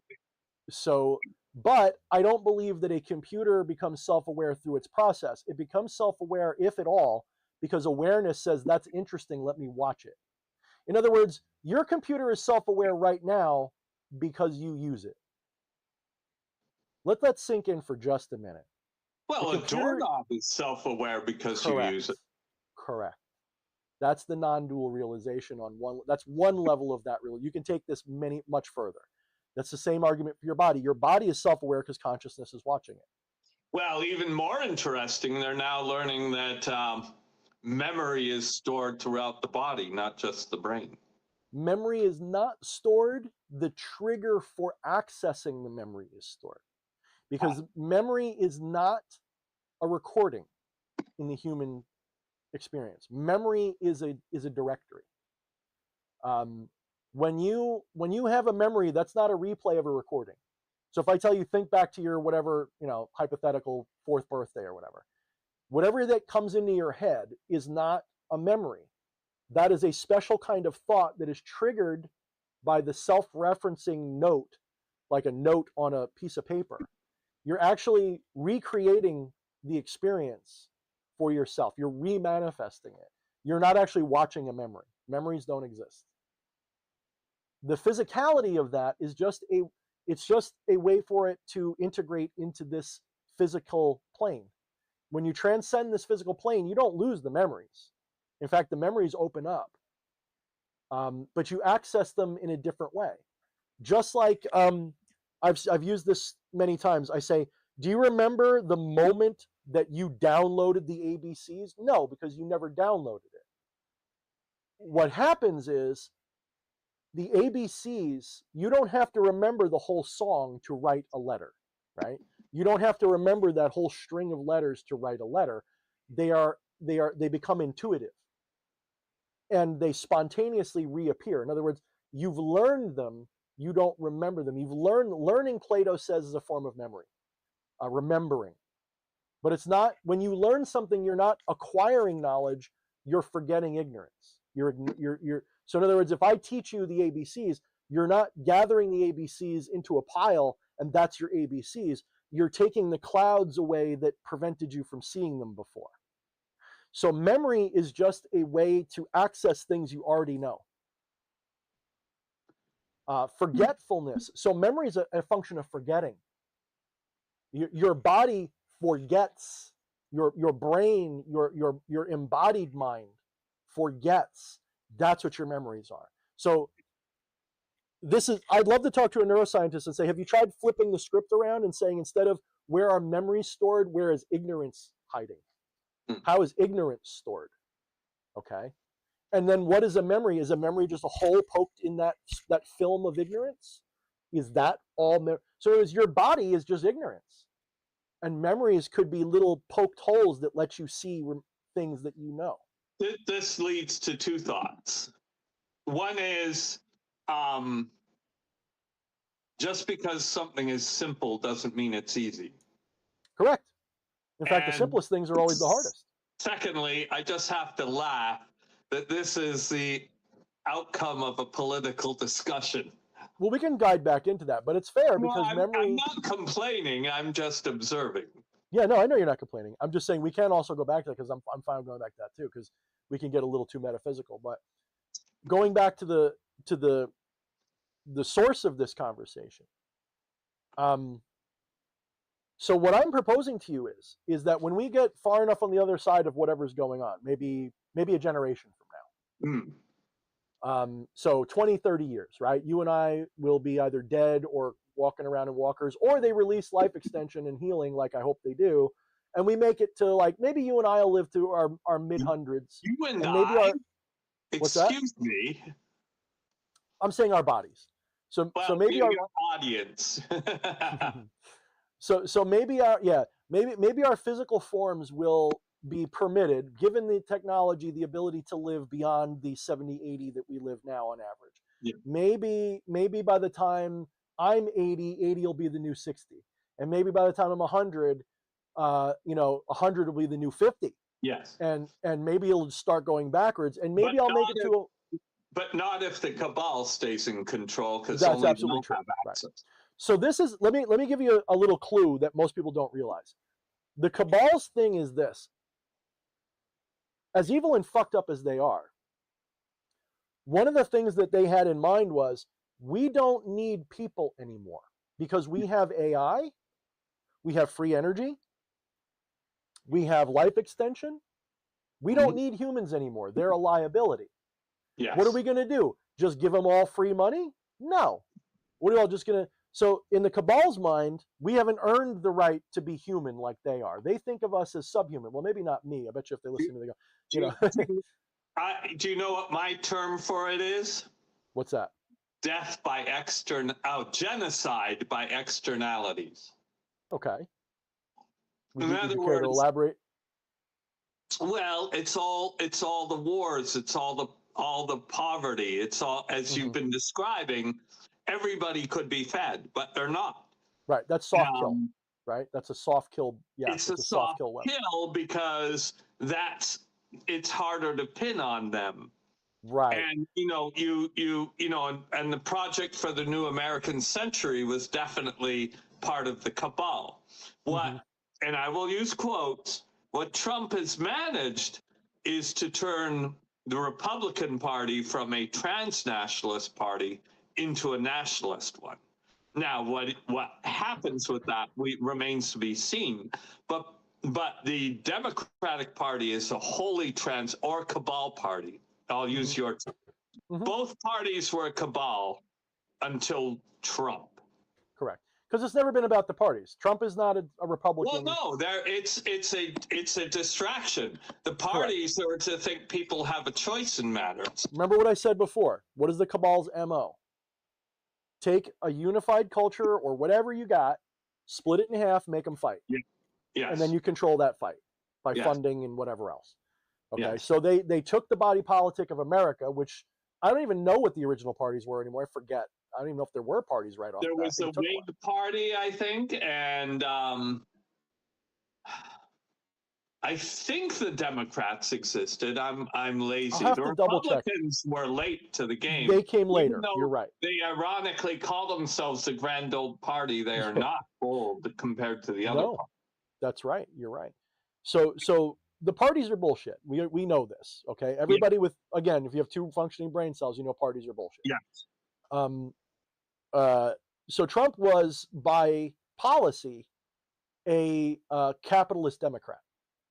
So, but I don't believe that a computer becomes self-aware through its process. It becomes self-aware, if at all, because awareness says, that's interesting, let me watch it. In other words, your computer is self-aware right now because you use it. Let that sink in for just a minute. Well, a doorknob is self-aware because you use it. Correct. That's the non-dual realization on one. That's one level of that. You can take this much further. That's the same argument for your body. Your body is self-aware because consciousness is watching it. Well, even more interesting, they're now learning that memory is stored throughout the body, not just the brain. Memory is not stored. The trigger for accessing the memory is stored. Because memory is not a recording in the human experience. Memory is a directory. When you have a memory, that's not a replay of a recording. So if I tell you, think back to your whatever, hypothetical 4th birthday or whatever that comes into your head is not a memory. That is a special kind of thought that is triggered by the self-referencing note, like a note on a piece of paper. You're actually recreating the experience for yourself. You're remanifesting it. You're not actually watching a memory. Memories don't exist. The physicality of that is just a way for it to integrate into this physical plane. When you transcend this physical plane, you don't lose the memories. In fact, the memories open up, but you access them in a different way. Just like I've used this many times. I say, do you remember the moment that you downloaded the ABCs? No, because you never downloaded it. What happens is the ABCs, you don't have to remember the whole song to write a letter, right? You don't have to remember that whole string of letters to write a letter. They become intuitive and they spontaneously reappear. In other words, you've learned them, you don't remember them. Learning, Plato says, is a form of memory, remembering. But it's not, when you learn something, you're not acquiring knowledge, you're forgetting ignorance. So in other words, if I teach you the ABCs, you're not gathering the ABCs into a pile and that's your ABCs. You're taking the clouds away that prevented you from seeing them before. So memory is just a way to access things you already know. Forgetfulness. So memory is a function of forgetting. Your body forgets. Your brain, your embodied mind forgets. That's what your memories are. So I'd love to talk to a neuroscientist and say, have you tried flipping the script around and saying, instead of where are memories stored, where is ignorance hiding? How is ignorance stored? Okay. And then what is a memory? Is a memory just a hole poked in that film of ignorance? Is that all? So your body is just ignorance. And memories could be little poked holes that let you see things that you know. This leads to two thoughts. One is, just because something is simple doesn't mean it's easy. Correct. In fact, the simplest things are always the hardest. Secondly, I just have to laugh that this is the outcome of a political discussion. Well, we can guide back into that, but it's fair because memory. I'm not complaining. I'm just observing. Yeah, no, I know you're not complaining. I'm just saying we can also go back to that because I'm fine going back to that too, because we can get a little too metaphysical. But going back to the source of this conversation. So what I'm proposing to you is that when we get far enough on the other side of whatever's going on, maybe a generation from now. So 20, 30 years, right? You and I will be either dead or walking around in walkers, or they release life extension and healing like I hope they do. And we make it to, like, maybe you and I will live to our mid-hundreds. You and maybe I? Excuse me? I'm saying our bodies. So maybe our audience. So maybe our physical forms will be permitted, given the technology, the ability to live beyond the 70, 80 that we live now on average. Yeah. Maybe by the time I'm 80 will be the new 60. And maybe by the time I'm 100, 100 will be the new 50. Yes. And maybe it'll start going backwards. And maybe I'll make it to but not if the cabal stays in control, because that's absolutely true. Right. So this is, let me give you a little clue that most people don't realize. The cabal's thing is this: as evil and fucked up as they are, one of the things that they had in mind was, we don't need people anymore because we have AI, we have free energy, we have life extension. We don't need humans anymore. They're a liability. Yes. What are we going to do? Just give them all free money? No. What are y'all just going to... So in the cabal's mind, we haven't earned the right to be human like they are. They think of us as subhuman. Well, maybe not me. I bet you if they listen to me, they go, do you know what my term for it is? What's that? Death by genocide by externalities. Okay. Would you care to elaborate? Well, it's all the wars. It's all the poverty. It's all, as you've been describing. Everybody could be fed, but they're not. Right. That's soft kill. Right. That's a soft kill. Yeah. It's a soft kill because it's harder to pin on them. Right. And and the project for the new American century was definitely part of the cabal. And I will use quotes. What Trump has managed is to turn the Republican Party from a transnationalist party into a nationalist one. Now, what happens with that remains to be seen. But the Democratic Party is a wholly or cabal party. I'll use your term. Both parties were a cabal until Trump. Correct. Because it's never been about the parties. Trump is not a Well, Republican. no, it's a distraction. The Correct. parties are to think people have a choice in matters. Remember what I said before. What is the cabal's MO? Take a unified culture or whatever you got, split it in half, make them fight. Yeah. Yes. And then you control that fight by Yes. funding and whatever else. Okay, Yes. so they took the body politic of America, which I don't even know what the original parties were anymore. I forget. I don't even know if there were parties right off There the bat. was a Whig party, I think, and I think the Democrats existed. I'm lazy. I'll have The to double check. Republicans were late to the game. They came later. Even though You're right. They ironically call themselves the Grand Old Party. They are not old compared to the other No, parties. that's right. You're right. So the parties are bullshit. We know this. Okay, everybody with, again, if you have 2 functioning brain cells, you know parties are bullshit. Yes. So Trump was by policy a capitalist Democrat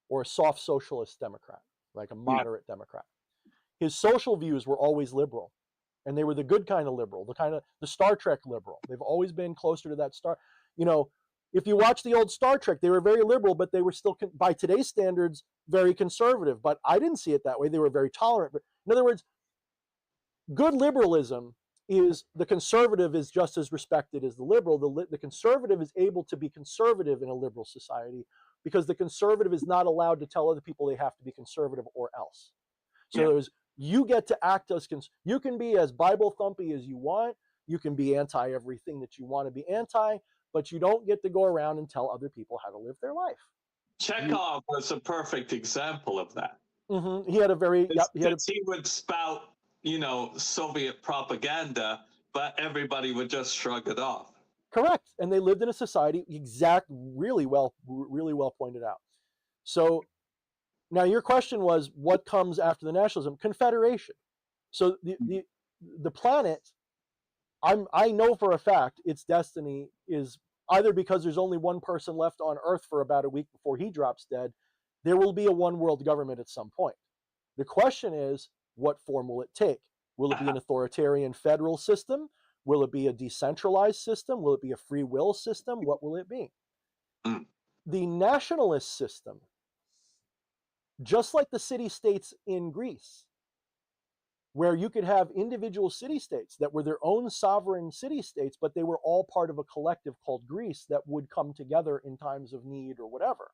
or a soft socialist Democrat, like a moderate Democrat. His social views were always liberal, and they were the good kind of liberal, the Star Trek liberal. They've always been closer to that star. You know, if you watch the old Star Trek, they were very liberal, but they were still, by today's standards, very conservative. But I didn't see it that way. They were very tolerant. In other words, good liberalism is the conservative is just as respected as the liberal. The conservative is able to be conservative in a liberal society because the conservative is not allowed to tell other people they have to be conservative or else. So you get to act as, you can be as Bible thumpy as you want. You can be anti everything that you want to be anti, but you don't get to go around and tell other people how to live their life. Chekhov was a perfect example of that. Mm-hmm. He had a very, he would spout, Soviet propaganda, but everybody would just shrug it off. Correct. And they lived in a society, really well pointed out. So now your question was, what comes after the nationalism? Confederation. So the planet, I know for a fact its destiny is either because there's only one person left on Earth for about a week before he drops dead, there will be a one world government at some point. The question is, what form will it take? Will it be an authoritarian federal system? Will it be a decentralized system? Will it be a free will system? What will it be? The nationalist system, just like the city-states in Greece, where you could have individual city-states that were their own sovereign city-states, but they were all part of a collective called Greece that would come together in times of need or whatever.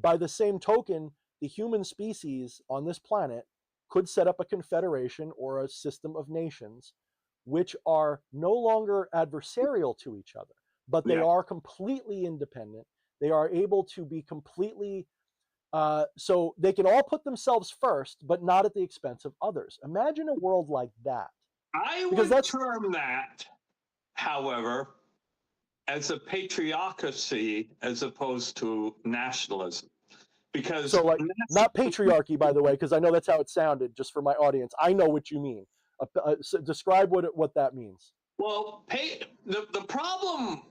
By the same token, the human species on this planet could set up a confederation or a system of nations which are no longer adversarial to each other, but they are completely independent. They are able to be completely, so they can all put themselves first, but not at the expense of others. Imagine a world like that. I would term that, however, as a patriarchy as opposed to nationalism. Because so, like, not patriarchy, by the way, because I know that's how it sounded, just for my audience. I know what you mean. So describe what that means. Well, the problem,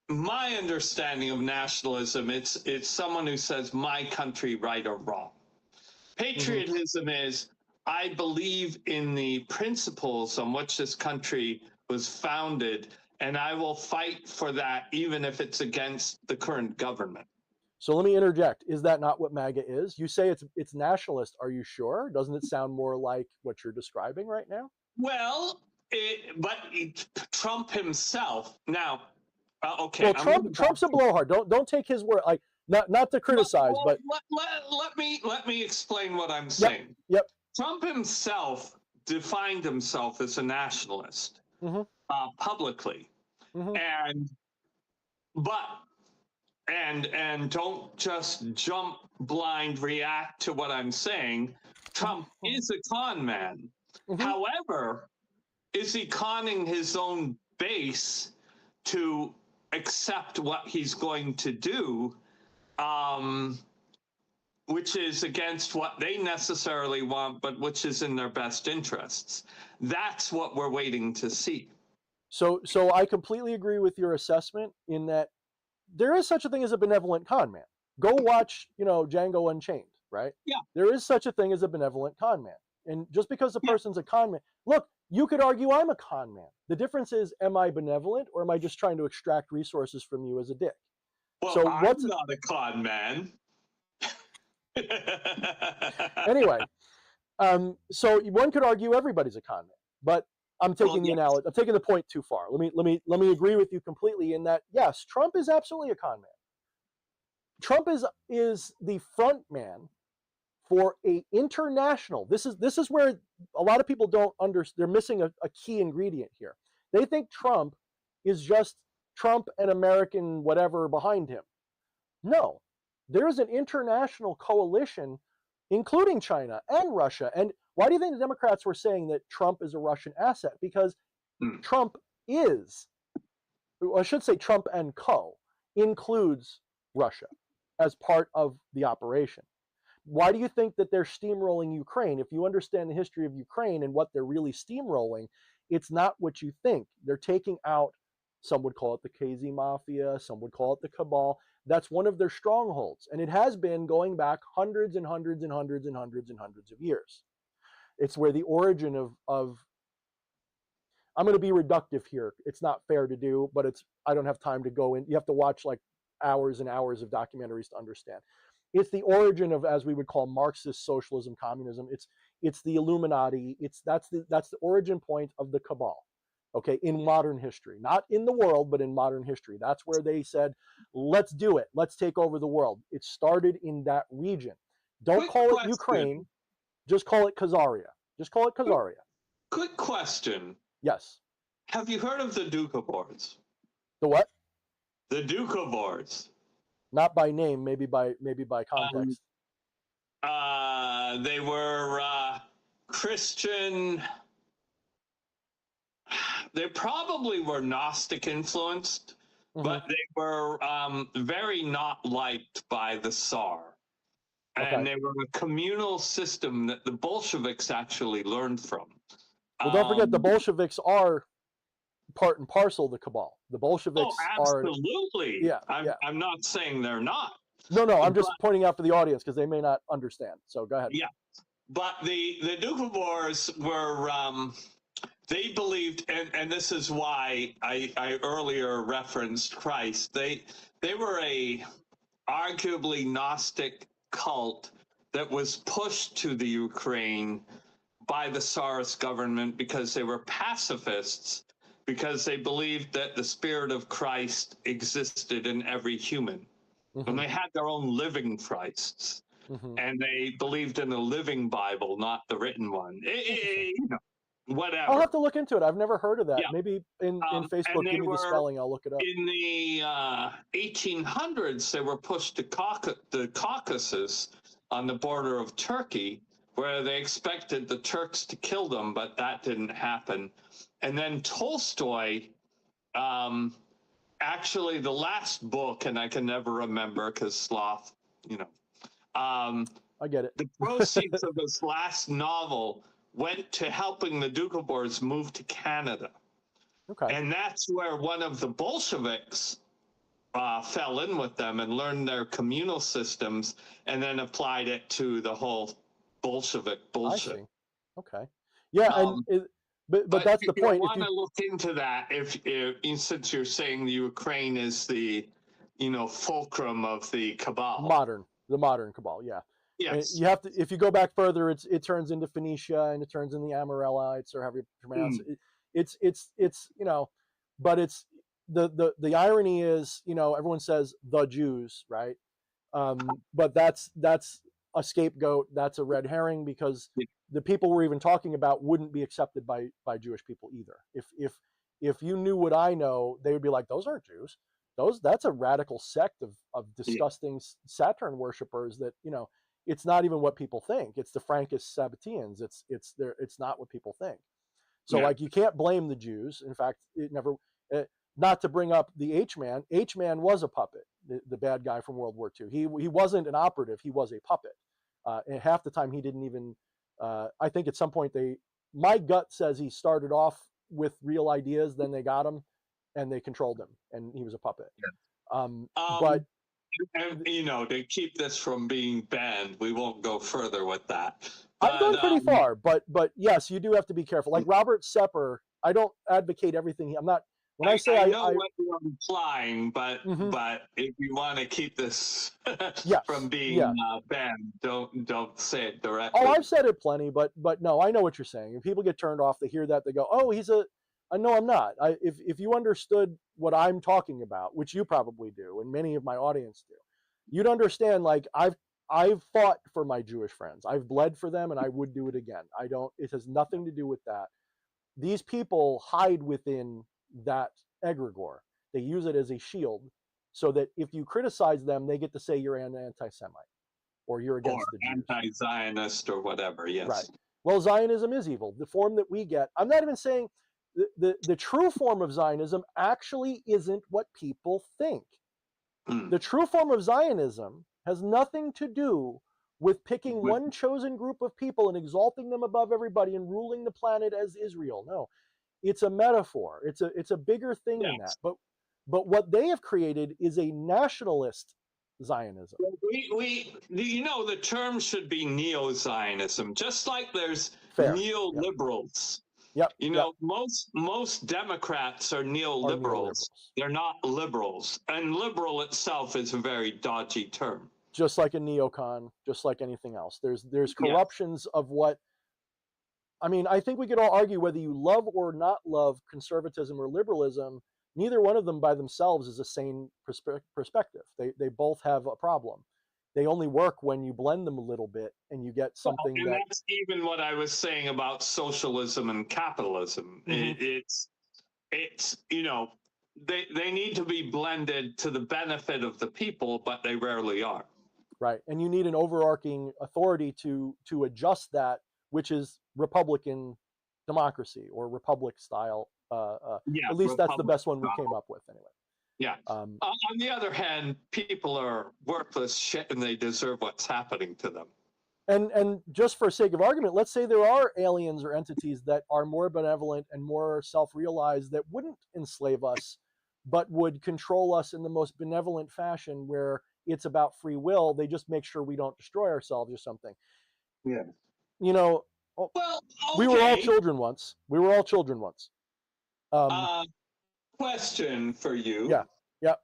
my understanding of nationalism, it's someone who says my country right or wrong. Patriotism is, I believe in the principles on which this country was founded, and I will fight for that even if it's against the current government. So let me interject. Is that not what MAGA is? You say it's nationalist. Are you sure? Doesn't it sound more like what you're describing right now? Well, Trump himself. Now, okay. Well, Trump's a blowhard. Don't take his word. Like, not to criticize, but let me explain what I'm saying. Yep. Trump himself defined himself as a nationalist publicly, and don't just jump blind, react to what I'm saying. Trump is a con man. However, is he conning his own base to accept what he's going to do, which is against what they necessarily want, but which is in their best interests? That's what we're waiting to see. So I completely agree with your assessment in that there is such a thing as a benevolent con man. Go watch, Django Unchained, right? Yeah. There is such a thing as a benevolent con man. And just because the person's a con man, look, you could argue I'm a con man. The difference is, am I benevolent or am I just trying to extract resources from you as a dick? Well, So I'm not a con man. Anyway, so one could argue everybody's a con man, but I'm taking the analogy. I'm taking the point too far. Let me agree with you completely in that yes, Trump is absolutely a con man. Trump is the front man for a international. This is where a lot of people don't understand. They're missing a key ingredient here. They think Trump is just Trump and American whatever behind him. No, there is an international coalition, including China and Russia. And why do you think the Democrats were saying that Trump is a Russian asset? Because Trump is, I should say Trump and co. includes Russia as part of the operation. Why do you think that they're steamrolling Ukraine? If you understand the history of Ukraine and what they're really steamrolling, it's not what you think. They're taking out, some would call it the KZ Mafia, some would call it the Cabal. That's one of their strongholds. And it has been going back hundreds and hundreds and hundreds and hundreds and hundreds of years. It's where the origin of I'm going to be reductive here. It's not fair to do, but I don't have time to go in. You have to watch like hours and hours of documentaries to understand. It's the origin of, as we would call, Marxist socialism, communism. It's the Illuminati. That's the origin point of the cabal. Okay, in modern history, not in the world, but in modern history. That's where they said, let's do it. Let's take over the world. It started in that region. Don't call it Ukraine. Just call it Khazaria. Just call it Khazaria. Quick question. Yes. Have you heard of the Doukhobors? The what? The Doukhobors. Not by name, maybe by context. They were Christian. They probably were Gnostic influenced, but they were very not liked by the Tsar. And they were a communal system that the Bolsheviks actually learned from. Well, don't forget, the Bolsheviks are part and parcel of the cabal. The Bolsheviks are. Absolutely. Yeah, I'm not saying they're not. No, I'm just pointing out for the audience because they may not understand. So go ahead. Yeah, but the Doukhobors were, they believed, and this is why I earlier referenced Christ. They were a arguably Gnostic cult that was pushed to the Ukraine by the Tsarist government because they were pacifists, because they believed that the spirit of Christ existed in every human. And they had their own living Christs. And they believed in the living Bible, not the written one. Whatever. I'll have to look into it. I've never heard of that. Yeah. Maybe in Facebook, give me the spelling. I'll look it up. In the 1800s, they were pushed to the Caucasus on the border of Turkey, where they expected the Turks to kill them, but that didn't happen. And then Tolstoy, actually the last book, and I can never remember because sloth, I get it. The proceeds of his last novel went to helping the Doukhobors move to Canada. Okay. And that's where one of the Bolsheviks fell in with them and learned their communal systems and then applied it to the whole Bolshevik bullshit. I see. Okay. Yeah, but that's the point. If you want to look into that, if since you're saying the Ukraine is the fulcrum of the cabal, the modern cabal, yeah. Yes. And you have to, if you go back further, it turns into Phoenicia and it turns into the Amorellites, or however you pronounce it. It's but it's the irony is, everyone says the Jews, right? But that's a scapegoat. That's a red herring, because the people we're even talking about wouldn't be accepted by Jewish people either. If you knew what I know, they would be like, those aren't Jews. That's a radical sect of disgusting Saturn worshipers that, it's not even what people think. It's the Frankists Sabbateans. It's not what people think. So like, you can't blame the Jews. In fact, it never, not to bring up the H-Man. H-Man was a puppet, the bad guy from World War II. He wasn't an operative. He was a puppet. And half the time he didn't even, I think at some point my gut says he started off with real ideas, then they got him and they controlled him and he was a puppet. But And, you know, to keep this from being banned, we won't go further with that. I'm But going pretty far, but yes, you do have to be careful. Like Robert Sepper, I don't advocate everything. I'm not when I say I know I what you're implying, but mhm. if you want to keep this from Yes, being yeah. banned, don't say it Oh, directly. I've said it plenty, but no, I know what you're saying. If people get turned off, they hear that, they go, "Oh, he's a." No, I'm not. If you understood what I'm talking about, which you probably do, and many of my audience do, you'd understand. Like I've fought for my Jewish friends. I've bled for them, and I would do it again. I don't. It has nothing to do with that. These people hide within that egregore. They use it as a shield, so that if you criticize them, they get to say you're an anti-Semite or you're Or against the Jews. anti-Zionist or whatever. Right. Yes. Well, Zionism is evil. The form that we get, I'm not even saying the true form of Zionism actually isn't what people think. Mm. The true form of Zionism has nothing to do with picking one chosen group of people and exalting them above everybody and ruling the planet as Israel. No, it's a metaphor. It's a bigger thing than that. Yes. But what they have created is a nationalist Zionism. We you know, the term should be neo-Zionism, just like there's Fair. Yep. neoliberals. Yep. You Yep. know, most Democrats are Are neoliberals. neoliberals. They're not liberals, and liberal itself is a very dodgy term. Just like a neocon, just like anything else. There's Yes. corruptions of what I mean, I think we could all argue whether you love or not love conservatism or liberalism, neither one of them by themselves is a sane perspective. They both have a problem. They only work when you blend them a little bit and you get Well, something and that that's even what I was saying about socialism and capitalism. Mhm. It's you know, they need to be blended to the benefit of the people, but they rarely are. Right. And you need an overarching authority to adjust that, which is Republican democracy or Republic style. Yeah, At least that's the republic best one we style. came up with anyway. Yeah. Um, On the other hand, people are worthless shit and they deserve what's happening to them. and just for sake of argument, let's say there are aliens or entities that are more benevolent and more self-realized that wouldn't enslave us, but would control us in the most benevolent fashion where it's about free will. They just make sure we don't destroy ourselves or something. Yeah. You know, Well, we were all okay. children once. We were all children once. Question for you. Yeah, yeah.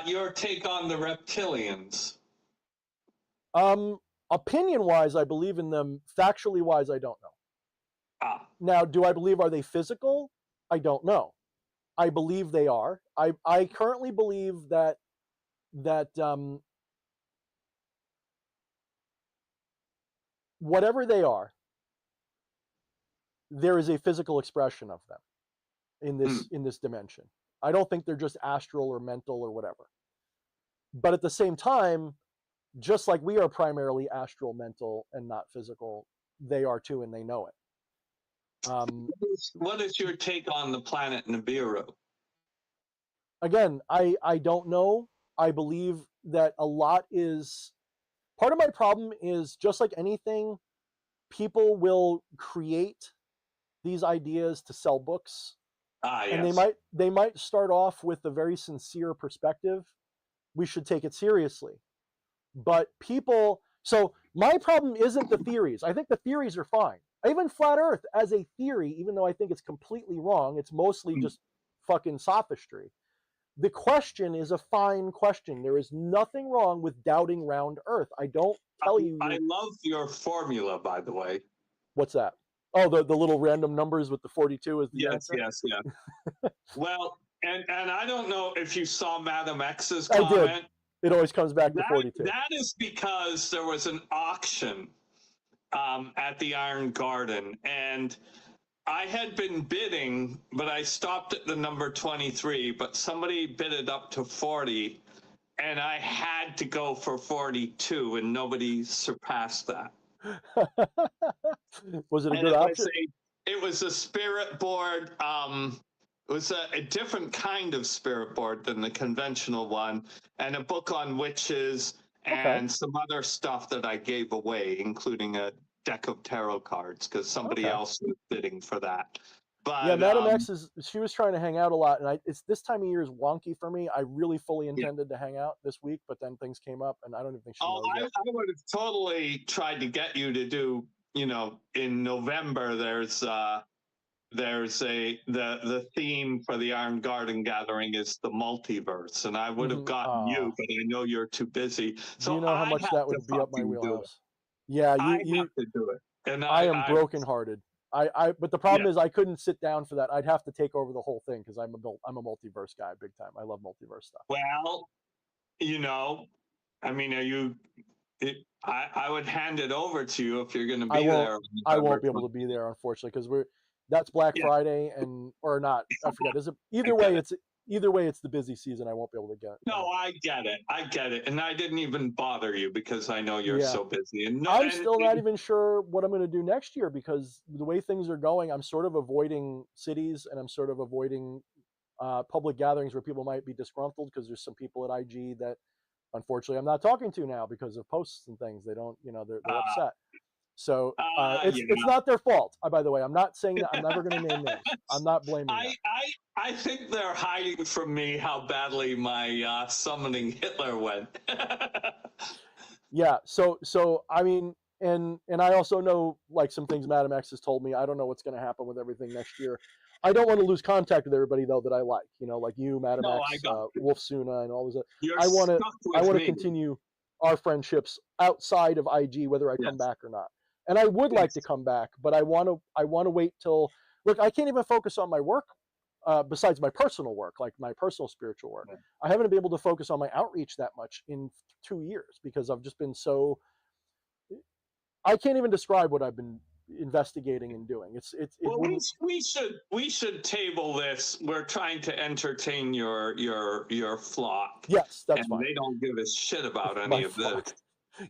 Your take on the reptilians. Opinion wise, I believe in them. Factually wise, I don't know. Now, do I believe are they physical? I don't know. I believe they are. I currently believe that whatever they are, there is a physical expression of them in this dimension. I don't think they're just astral or mental or whatever. But at the same time, just like we are primarily astral, mental, and not physical, they are too, and they know it. What is your take on the planet Nibiru? Again, I don't know. I believe that a lot is part of my problem is just like anything, people will create these ideas to sell books. And Yes. they might start off with a very sincere perspective. We should take it seriously. But people, so my problem isn't the theories. I think the theories are fine. Even flat earth as a theory, even though I think it's completely wrong, it's mostly just fucking sophistry. The question is a fine question. There is nothing wrong with doubting round earth. I don't tell you. I love your formula, by the way. What's that? Oh, the little random numbers with the 42 is the answer? Yes. Well, and I don't know if you saw Madam X's comment. I did. It always comes back to 42. That is because there was an auction at the Iron Garden, and I had been bidding, but I stopped at the number 23, but somebody bid it up to 40, and I had to go for 42, and nobody surpassed that. Was it a good option? It was a spirit board. It was a different kind of spirit board than the conventional one, and a book on witches and some other stuff that I gave away, including a deck of tarot cards, because somebody else was bidding for that. Yeah, But Madam X she was trying to hang out a lot, and it's this time of year is wonky for me. I really fully yeah. intended to hang out this week, but then things came up, and I don't even think she Oh, knows I yet. would have totally tried to get you to do, in November there's the theme for the Iron Garden gathering is the multiverse, and I would have gotten you, but I know you're too busy. Do you So know how I much have that to would be up my fucking do it. wheelhouse? Yeah, I you have to do it. And I am I brokenhearted. But the yeah. problem is I couldn't sit down for that. I'd have to take over the whole thing because I'm a multiverse guy, big time. I love multiverse stuff. Well, you know, I mean, I would hand it over to you if you're going to I be won't there on I won't November be able to be 20th. there unfortunately because that's Black Yeah, Friday and or not. I forget. Is it I get it. either way it's the busy season. I won't be able to get it. No, I get it. I get it. And I didn't even bother you because I know you're Yeah. so busy. And no, I'm and still not even sure what I'm going to do next year because the way things are going, I'm sort of avoiding cities and I'm sort of avoiding public gatherings where people might be disgruntled because there's some people at IG that unfortunately I'm not talking to now because of posts and things. They don't, they're upset. So it's yeah. not their fault. By the way, I'm not saying that. I'm never going to name names. I'm not blaming them. I think they're hiding from me how badly my summoning Hitler went. Yeah. So I mean, and I also know like some things Madam X has told me. I don't know what's going to happen with everything next year. I don't want to lose contact with everybody though that I like. Like you, Madam No, I X, got you. Wolf Suna, and all those. You're I want to stuck I with want to me. continue our friendships outside of IG, whether I come Yes. back or not. And I would like to Yes. come back, but I want to wait till. Look, I can't even focus on my work. Besides my personal work, like my personal spiritual work, Yeah. I haven't been able to focus on my outreach that much in 2 years because I've just been so. I can't even describe what I've been investigating and doing. It Well, wouldn't. we should table this. We're trying to entertain your flock, Yes, that's and fine. they don't give a shit about any My of flock. this.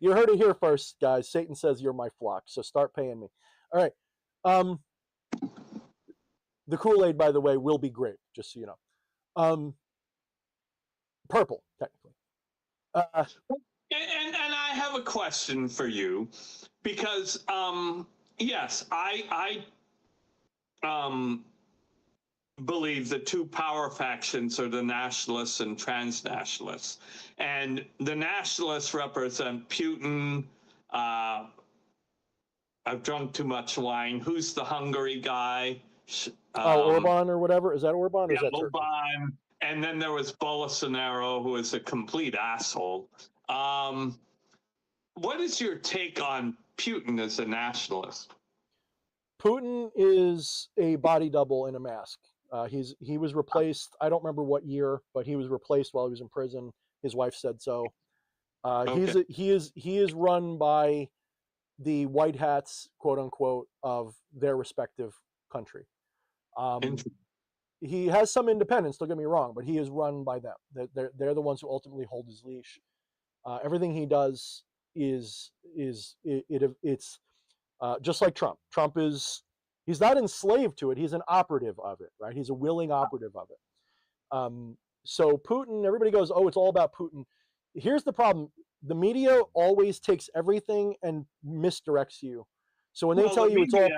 You heard it here first, guys. Satan says you're my flock, so start paying me. All right. Um, the Kool-Aid, by the way, will be grape, just so you know. Purple, technically. And I have a question for you, because yes, I believe the two power factions are the nationalists and transnationalists, and the nationalists represent Putin. I've drunk too much wine. Who's the Hungary guy? Orban or whatever. Is that Orban or is Yeah, that Turkey? Orban. And then there was Bolsonaro, who is a complete asshole. What is your take on Putin as a nationalist? Putin is a body double in a mask. He was replaced. I don't remember what year, but he was replaced while he was in prison. His wife said so. Okay. He is run by the white hats, quote unquote, of their respective country. He has some independence. Don't get me wrong, but he is run by them. They're the ones who ultimately hold his leash. Everything he does it's just like Trump. Trump he's not enslaved to it. He's an operative of it, right? He's a willing operative of it. So Putin, everybody goes, oh, it's all about Putin. Here's the problem. The media always takes everything and misdirects you. So when they tell you it's all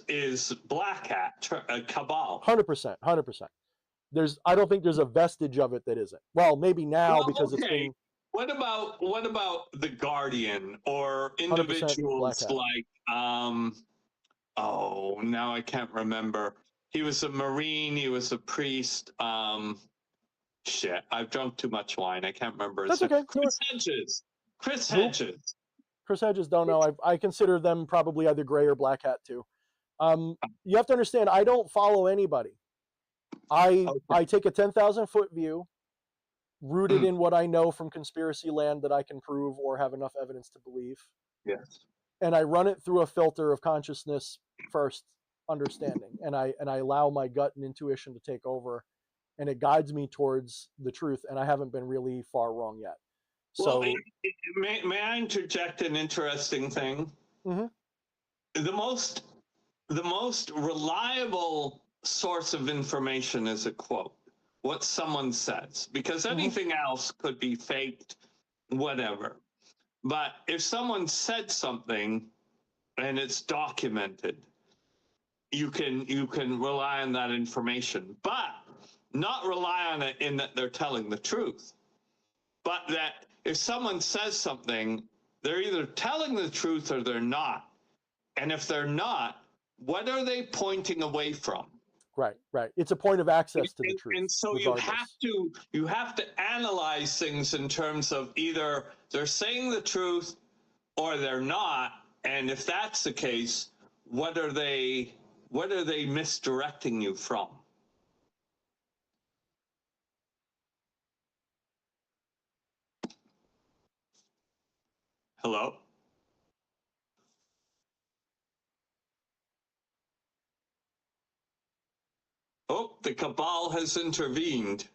is black hat cabal. 100%, 100%. I don't think there's a vestige of it that isn't. Well, maybe now because okay. it's been. What about the Guardian or individuals like oh, now I can't remember. He was a Marine, he was a priest. Shit, I've drunk too much wine. I can't remember his name. Okay. Chris Hedges. Chris Who? Hedges. Chris Hedges, don't know. I consider them probably either gray or black hat too. You have to understand, I don't follow anybody. I take a 10,000-foot view, rooted in what I know from conspiracy land that I can prove or have enough evidence to believe. Yes. And I run it through a filter of consciousness first, understanding, and I allow my gut and intuition to take over, and it guides me towards the truth. And I haven't been really far wrong yet. So, well, may I interject an interesting thing? Mm-hmm. The most reliable source of information is a quote, what someone says, because anything else could be faked, whatever. But if someone said something and it's documented, you can rely on that information, but not rely on it in that they're telling the truth, but that if someone says something, they're either telling the truth or they're not. And if they're not, what are they pointing away from? Right, right. It's a point of access to the truth. And so regardless. you have to analyze things in terms of either they're saying the truth or they're not. And if that's the case, what are they misdirecting you from? Hello? Oh, the cabal has intervened.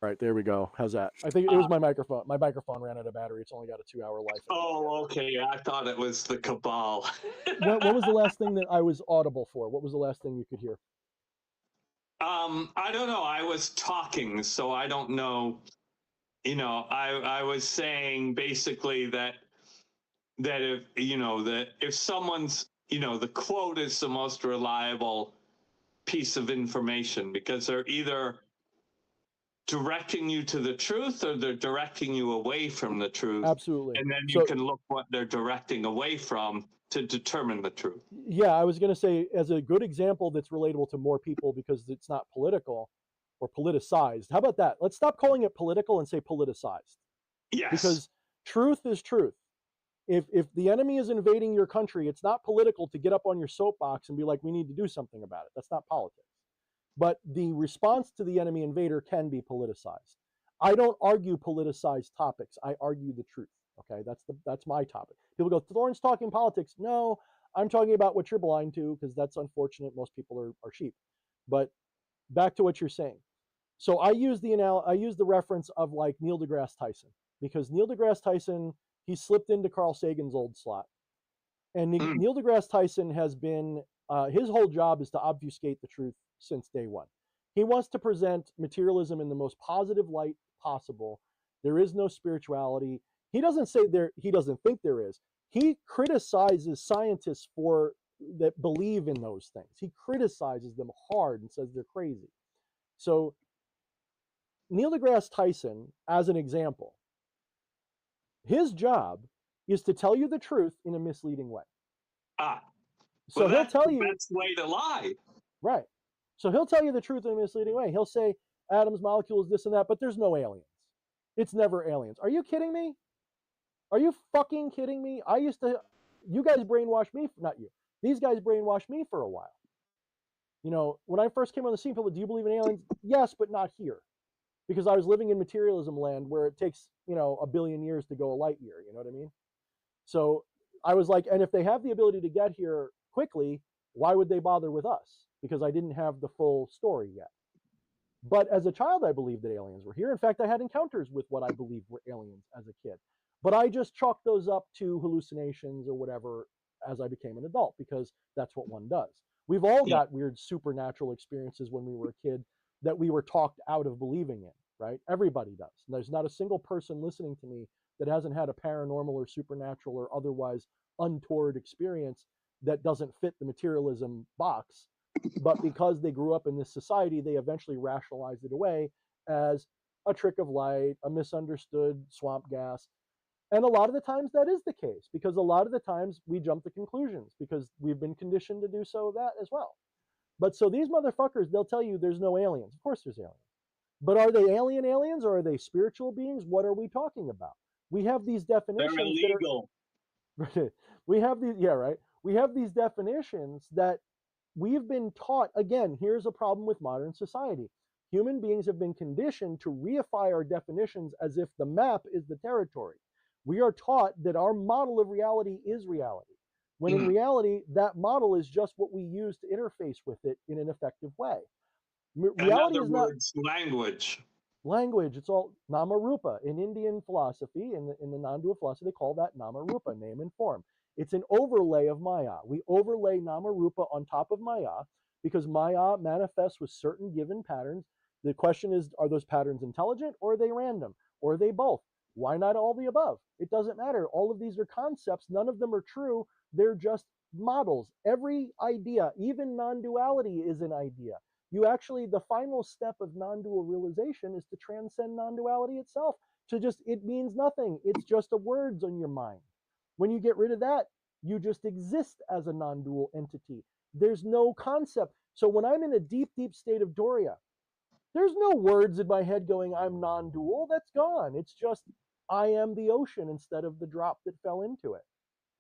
Right, there we go. How's that? I think it was my microphone. My microphone ran out of battery. It's only got a 2-hour life. Oh, okay. I thought it was the cabal. What was the last thing that I was audible for? What was the last thing you could hear? I don't know. I was talking, so I don't know. You know, I was saying basically that if that if someone's the quote is the most reliable piece of information because they're either directing you to the truth or they're directing you away from the truth. Absolutely. And then you can look what they're directing away from to determine the truth. Yeah, I was going to say, as a good example that's relatable to more people because it's not political or politicized. How about that? Let's stop calling it political and say politicized. Yes. Because truth is truth. If the enemy is invading your country, it's not political to get up on your soapbox and be like, we need to do something about it. That's not politics. But the response to the enemy invader can be politicized. I don't argue politicized topics. I argue the truth. Okay, that's my topic. People go, Thorne's talking politics. No, I'm talking about what you're blind to because that's unfortunate. Most people are sheep. But back to what you're saying. So I use the reference of like Neil deGrasse Tyson because Neil deGrasse Tyson, he slipped into Carl Sagan's old slot. And Neil deGrasse Tyson has been, his whole job is to obfuscate the truth since day one. He wants to present materialism in the most positive light possible. There is no spirituality. He doesn't say he doesn't think there is. He criticizes scientists that believe in those things. He criticizes them hard and says they're crazy. So Neil deGrasse Tyson, as an example, his job is to tell you the truth in a misleading way. So he'll tell you the best way to lie. Right. So he'll tell you the truth in a misleading way. He'll say Adam's molecule is this and that, but there's no aliens. It's never aliens. Are you kidding me? Are you fucking kidding me? You guys brainwashed me, not you. These guys brainwashed me for a while. When I first came on the scene, people, do you believe in aliens? Yes, but not here. Because I was living in materialism land where it takes, 1 billion years to go a light year. You know what I mean? So I was like, and if they have the ability to get here quickly, why would they bother with us? Because I didn't have the full story yet. But as a child, I believed that aliens were here. In fact, I had encounters with what I believed were aliens as a kid. But I just chalked those up to hallucinations or whatever as I became an adult, because that's what one does. We've all got weird supernatural experiences when we were a kid that we were talked out of believing in, right? Everybody does. And there's not a single person listening to me that hasn't had a paranormal or supernatural or otherwise untoward experience that doesn't fit the materialism box. But because they grew up in this society, they eventually rationalized it away as a trick of light, a misunderstood swamp gas. And a lot of the times that is the case, because a lot of the times we jump to conclusions because we've been conditioned to do so that as well. But so these motherfuckers, they'll tell you there's no aliens. Of course there's aliens. But are they aliens or are they spiritual beings? What are we talking about? We have these definitions. They're illegal. We have these, right? We have these definitions that we've been taught. Again, here's a problem with modern society. Human beings have been conditioned to reify our definitions as if the map is the territory. We are taught that our model of reality is reality, when in reality, that model is just what we use to interface with it in an effective way. Reality in other words, language. Language, it's all nama rupa. In Indian philosophy, in the non-dual philosophy, they call that nama rupa, name and form. It's an overlay of Maya. We overlay nama rupa on top of Maya because Maya manifests with certain given patterns. The question is, are those patterns intelligent or are they random? Or are they both? Why not all the above? It doesn't matter. All of these are concepts. None of them are true. They're just models. Every idea, even non-duality, is an idea. You actually, the final step of non-dual realization is to transcend non-duality itself. To just, it means nothing. It's just a words on your mind. When you get rid of that, you just exist as a non-dual entity. There's no concept. So when I'm in a deep, deep state of Doria, there's no words in my head going, I'm non-dual. That's gone. It's just, I am the ocean instead of the drop that fell into it.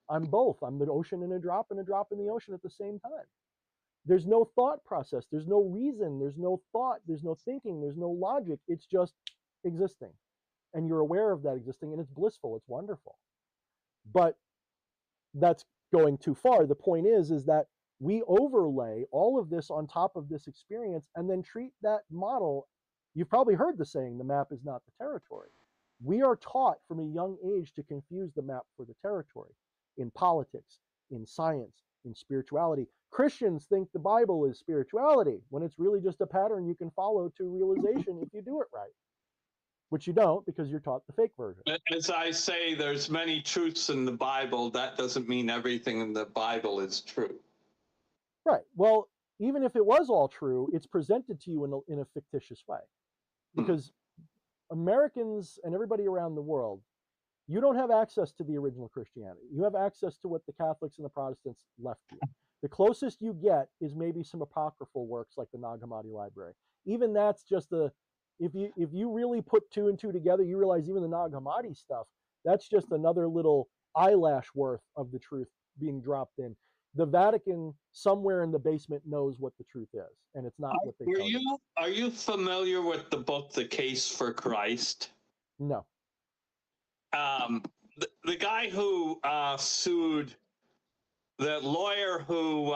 I'm both. I'm the ocean and a drop in the ocean at the same time. There's no thought process. There's no reason. There's no thought. There's no thinking. There's no logic. It's just existing. And you're aware of that existing, and it's blissful. It's wonderful. But that's going too far. The point is that we overlay all of this on top of this experience and then treat that model. You've probably heard the saying, the map is not the territory. We are taught from a young age to confuse the map for the territory in politics, in science, in spirituality. Christians think the Bible is spirituality when it's really just a pattern you can follow to realization if you do it right, which you don't because you're taught the fake version. As I say, there's many truths in the Bible. That doesn't mean everything in the Bible is true. Right. Well, even if it was all true, it's presented to you in a fictitious way. Because Americans and everybody around the world, you don't have access to the original Christianity. You have access to what the Catholics and the Protestants left you. The closest you get is maybe some apocryphal works like the Nag Hammadi Library. Even that's just if you really put two and two together, you realize even the Nag Hammadi stuff, that's just another little eyelash worth of the truth being dropped in. The Vatican somewhere in the basement knows what the truth is, and it's not what they tell you. Are you familiar with the book, The Case for Christ? No. The guy who sued, the lawyer who,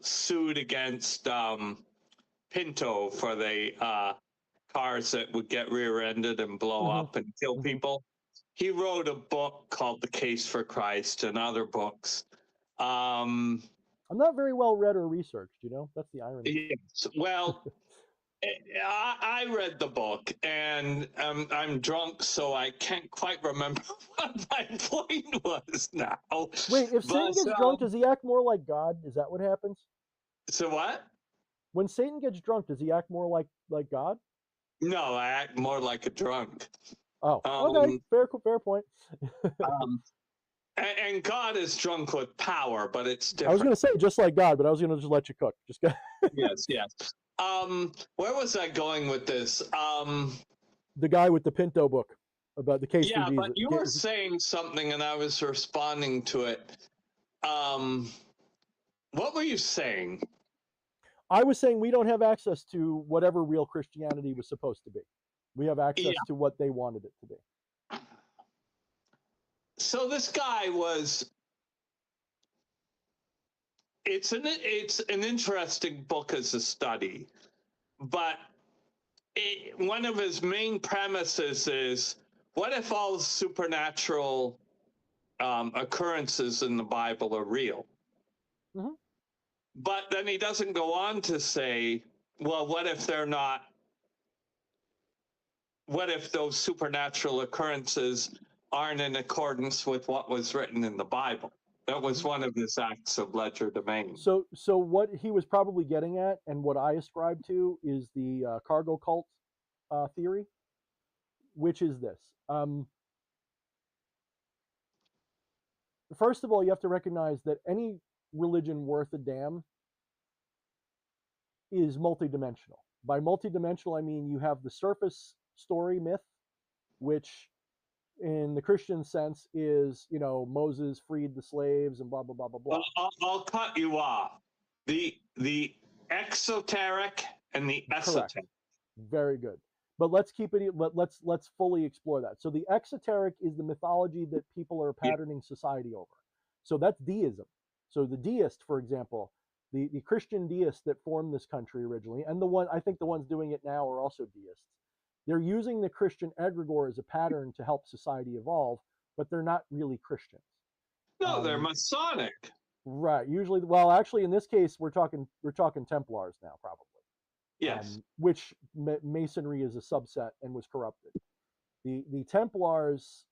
sued against Pinto for the cars that would get rear-ended and blow up and kill people. He wrote a book called The Case for Christ and other books. I'm not very well read or researched, that's the irony. Yes. Well, I read the book and I'm drunk, so I can't quite remember what my point was now. Wait, if Satan gets drunk, does he act more like God? Is that what happens? So what? When Satan gets drunk, does he act more like God? No, I act more like a drunk. Oh, okay, fair point. And God is drunk with power, but it's different. I was going to say just like God, but I was going to just let you cook. Just go. Yes. Where was I going with this? The guy with the Pinto book about the case for Jesus. Yeah, but you were saying something, and I was responding to it. What were you saying? I was saying we don't have access to whatever real Christianity was supposed to be. We have access to what they wanted it to be. So this guy was. It's an interesting book as a study, but one of his main premises is, what if all supernatural occurrences in the Bible are real? Mm-hmm. But then he doesn't go on to say, well, what if they're not? What if those supernatural occurrences aren't in accordance with what was written in the Bible? That was one of his acts of legerdemain. So what he was probably getting at, and what I ascribe to, is the cargo cult theory, which is this. First of all, you have to recognize that any religion worth a damn is multidimensional. By multidimensional, I mean you have the surface story myth, which in the Christian sense is, Moses freed the slaves and blah, blah, blah, blah, blah. I'll cut you off. The exoteric and the esoteric. Correct. Very good. But let's keep it, let's fully explore that. So the exoteric is the mythology that people are patterning society over. So that's deism. So the deist, for example, the Christian deists that formed this country originally, and I think the ones doing it now are also deists. They're using the Christian egregore as a pattern to help society evolve, but they're not really Christians. No, they're Masonic. Right. Usually, well, actually, in this case, we're talking Templars now, probably. Yes. Which Masonry is a subset and was corrupted. The Templars,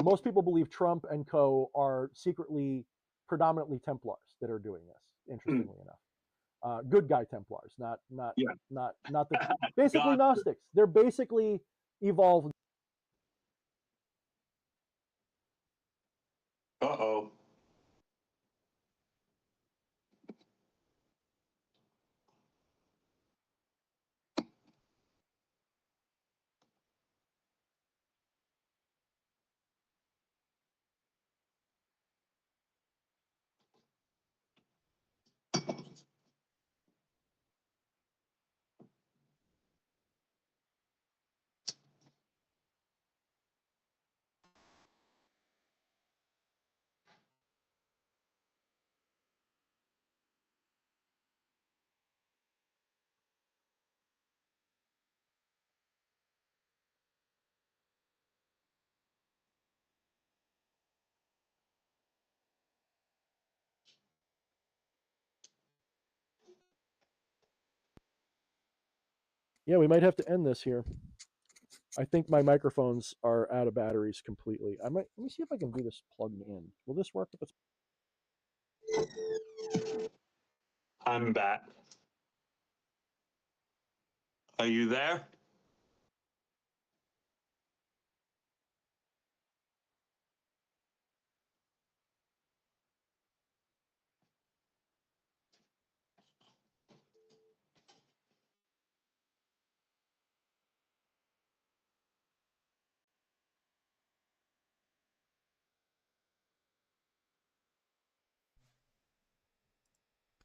most people believe Trump and co are secretly predominantly Templars that are doing this. Interestingly enough, good guy Templars, not the basically Gnostics. They're basically evolved. Uh-oh. Yeah, we might have to end this here. I think my microphones are out of batteries completely. Let me see if I can do this plugged in. Will this work if it's... I'm back. Are you there?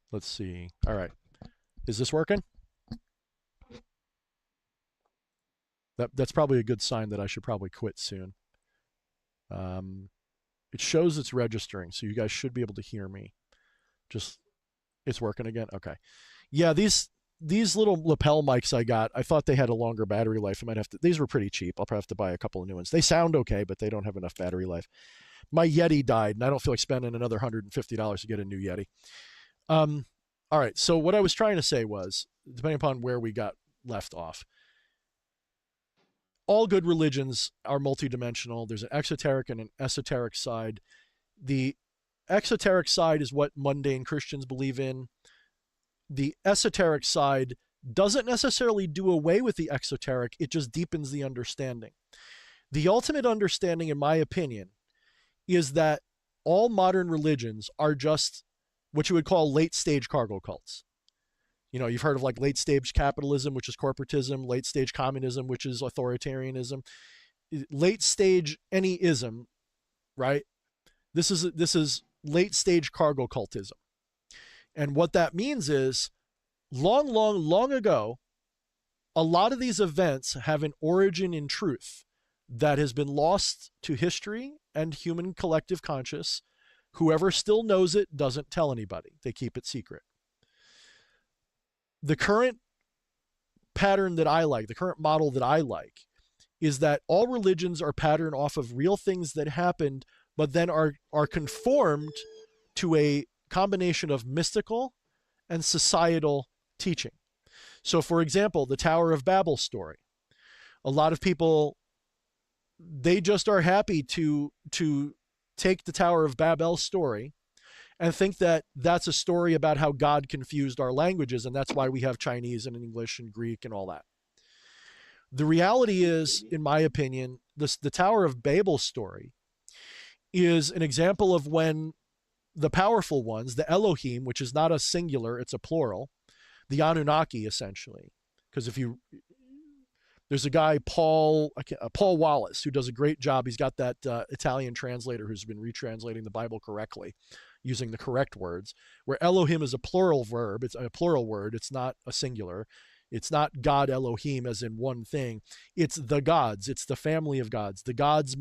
Let's see. All right. Is this working? That's probably a good sign that I should probably quit soon. It shows it's registering, so you guys should be able to hear me. Just, it's working again? Okay. Yeah, these little lapel mics I got, I thought they had a longer battery life. I might have to, these were pretty cheap. I'll probably have to buy a couple of new ones. They sound okay, but they don't have enough battery life. My Yeti died, and I don't feel like spending another $150 to get a new Yeti. All right, so what I was trying to say was, depending upon where we got left off, all good religions are multidimensional. There's an exoteric and an esoteric side. The exoteric side is what mundane Christians believe in. The esoteric side doesn't necessarily do away with the exoteric, it just deepens the understanding. The ultimate understanding, in my opinion, is that all modern religions are just what you would call late stage cargo cults. You know, you've heard of like late stage capitalism, which is corporatism, late stage communism, which is authoritarianism, late stage any ism, right? This is late stage cargo cultism. And what that means is long ago, a lot of these events have an origin in truth that has been lost to history and human collective conscious. Whoever still knows it doesn't tell anybody. They keep it secret. The current pattern that I like, the current model that I like, is that all religions are patterned off of real things that happened, but then are conformed to a combination of mystical and societal teaching. So, for example, the Tower of Babel story. A lot of people, they just are happy to take the Tower of Babel story and think that that's a story about how God confused our languages, and that's why we have Chinese and English and Greek and all that. The reality is, in my opinion, the Tower of Babel story is an example of when the powerful ones, the Elohim, which is not a singular, it's a plural, the Anunnaki, essentially. Because there's a guy, Paul Wallace, who does a great job. He's got that Italian translator who's been retranslating the Bible correctly, using the correct words, where Elohim is a plural verb. It's a plural word. It's not a singular. It's not God Elohim as in one thing. It's the gods. It's the family of gods. The gods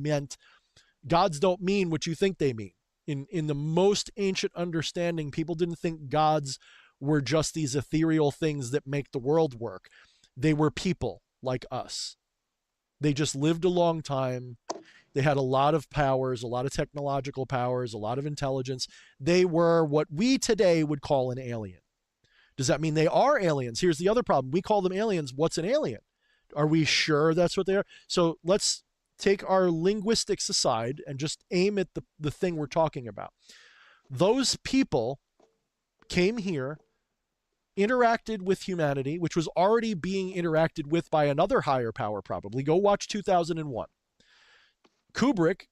don't mean what you think they mean. In the most ancient understanding, people didn't think gods were just these ethereal things that make the world work. They were people like us. They just lived a long time. They had a lot of powers, a lot of technological powers, a lot of intelligence. They were what we today would call an alien. Does that mean they are aliens? Here's the other problem. We call them aliens. What's an alien? Are we sure that's what they are? So let's take our linguistics aside and just aim at the thing we're talking about. Those people came here, interacted with humanity, which was already being interacted with by another higher power, probably. Go watch 2001. Kubrick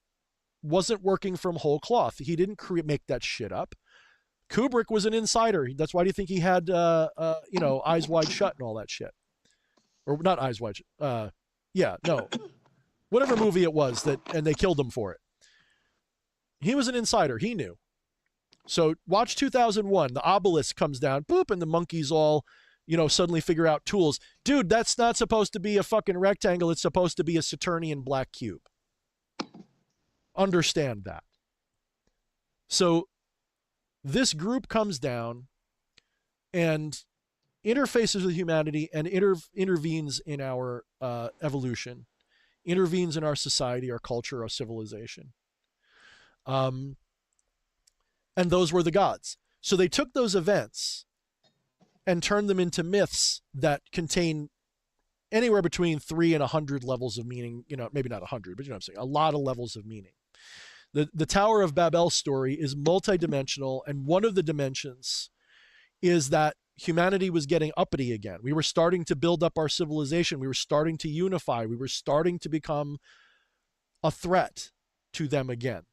wasn't working from whole cloth. He didn't make that shit up. Kubrick was an insider. That's why do you think he had, Eyes Wide Shut and all that shit? Or not Eyes Wide Shut. Whatever movie it was and they killed him for it. He was an insider. He knew. So watch 2001. The obelisk comes down, boop, and the monkeys all, suddenly figure out tools. Dude, that's not supposed to be a fucking rectangle. It's supposed to be a Saturnian black cube. Understand that. So this group comes down and interfaces with humanity and intervenes in our evolution, intervenes in our society, our culture, our civilization. And those were the gods. So they took those events and turned them into myths that contain anywhere between 3 and 100 levels of meaning, maybe not 100, but you know what I'm saying, a lot of levels of meaning. The Tower of Babel story is multidimensional, and one of the dimensions is that humanity was getting uppity again. We were starting to build up our civilization. We were starting to unify. We were starting to become a threat to them again.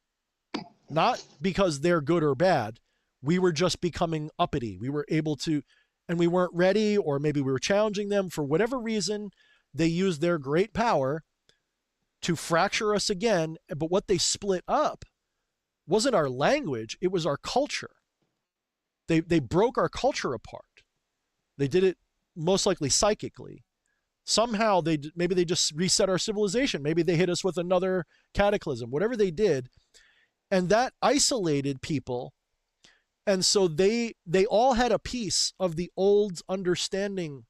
Not because they're good or bad. We were just becoming uppity. We were able to, and we weren't ready, or maybe we were challenging them. For whatever reason, they used their great power to fracture us again. But what they split up wasn't our language, it was our culture. They broke our culture apart. They did it most likely psychically. Somehow maybe they just reset our civilization. Maybe they hit us with another cataclysm, whatever they did. And that isolated people. And so they all had a piece of the old understanding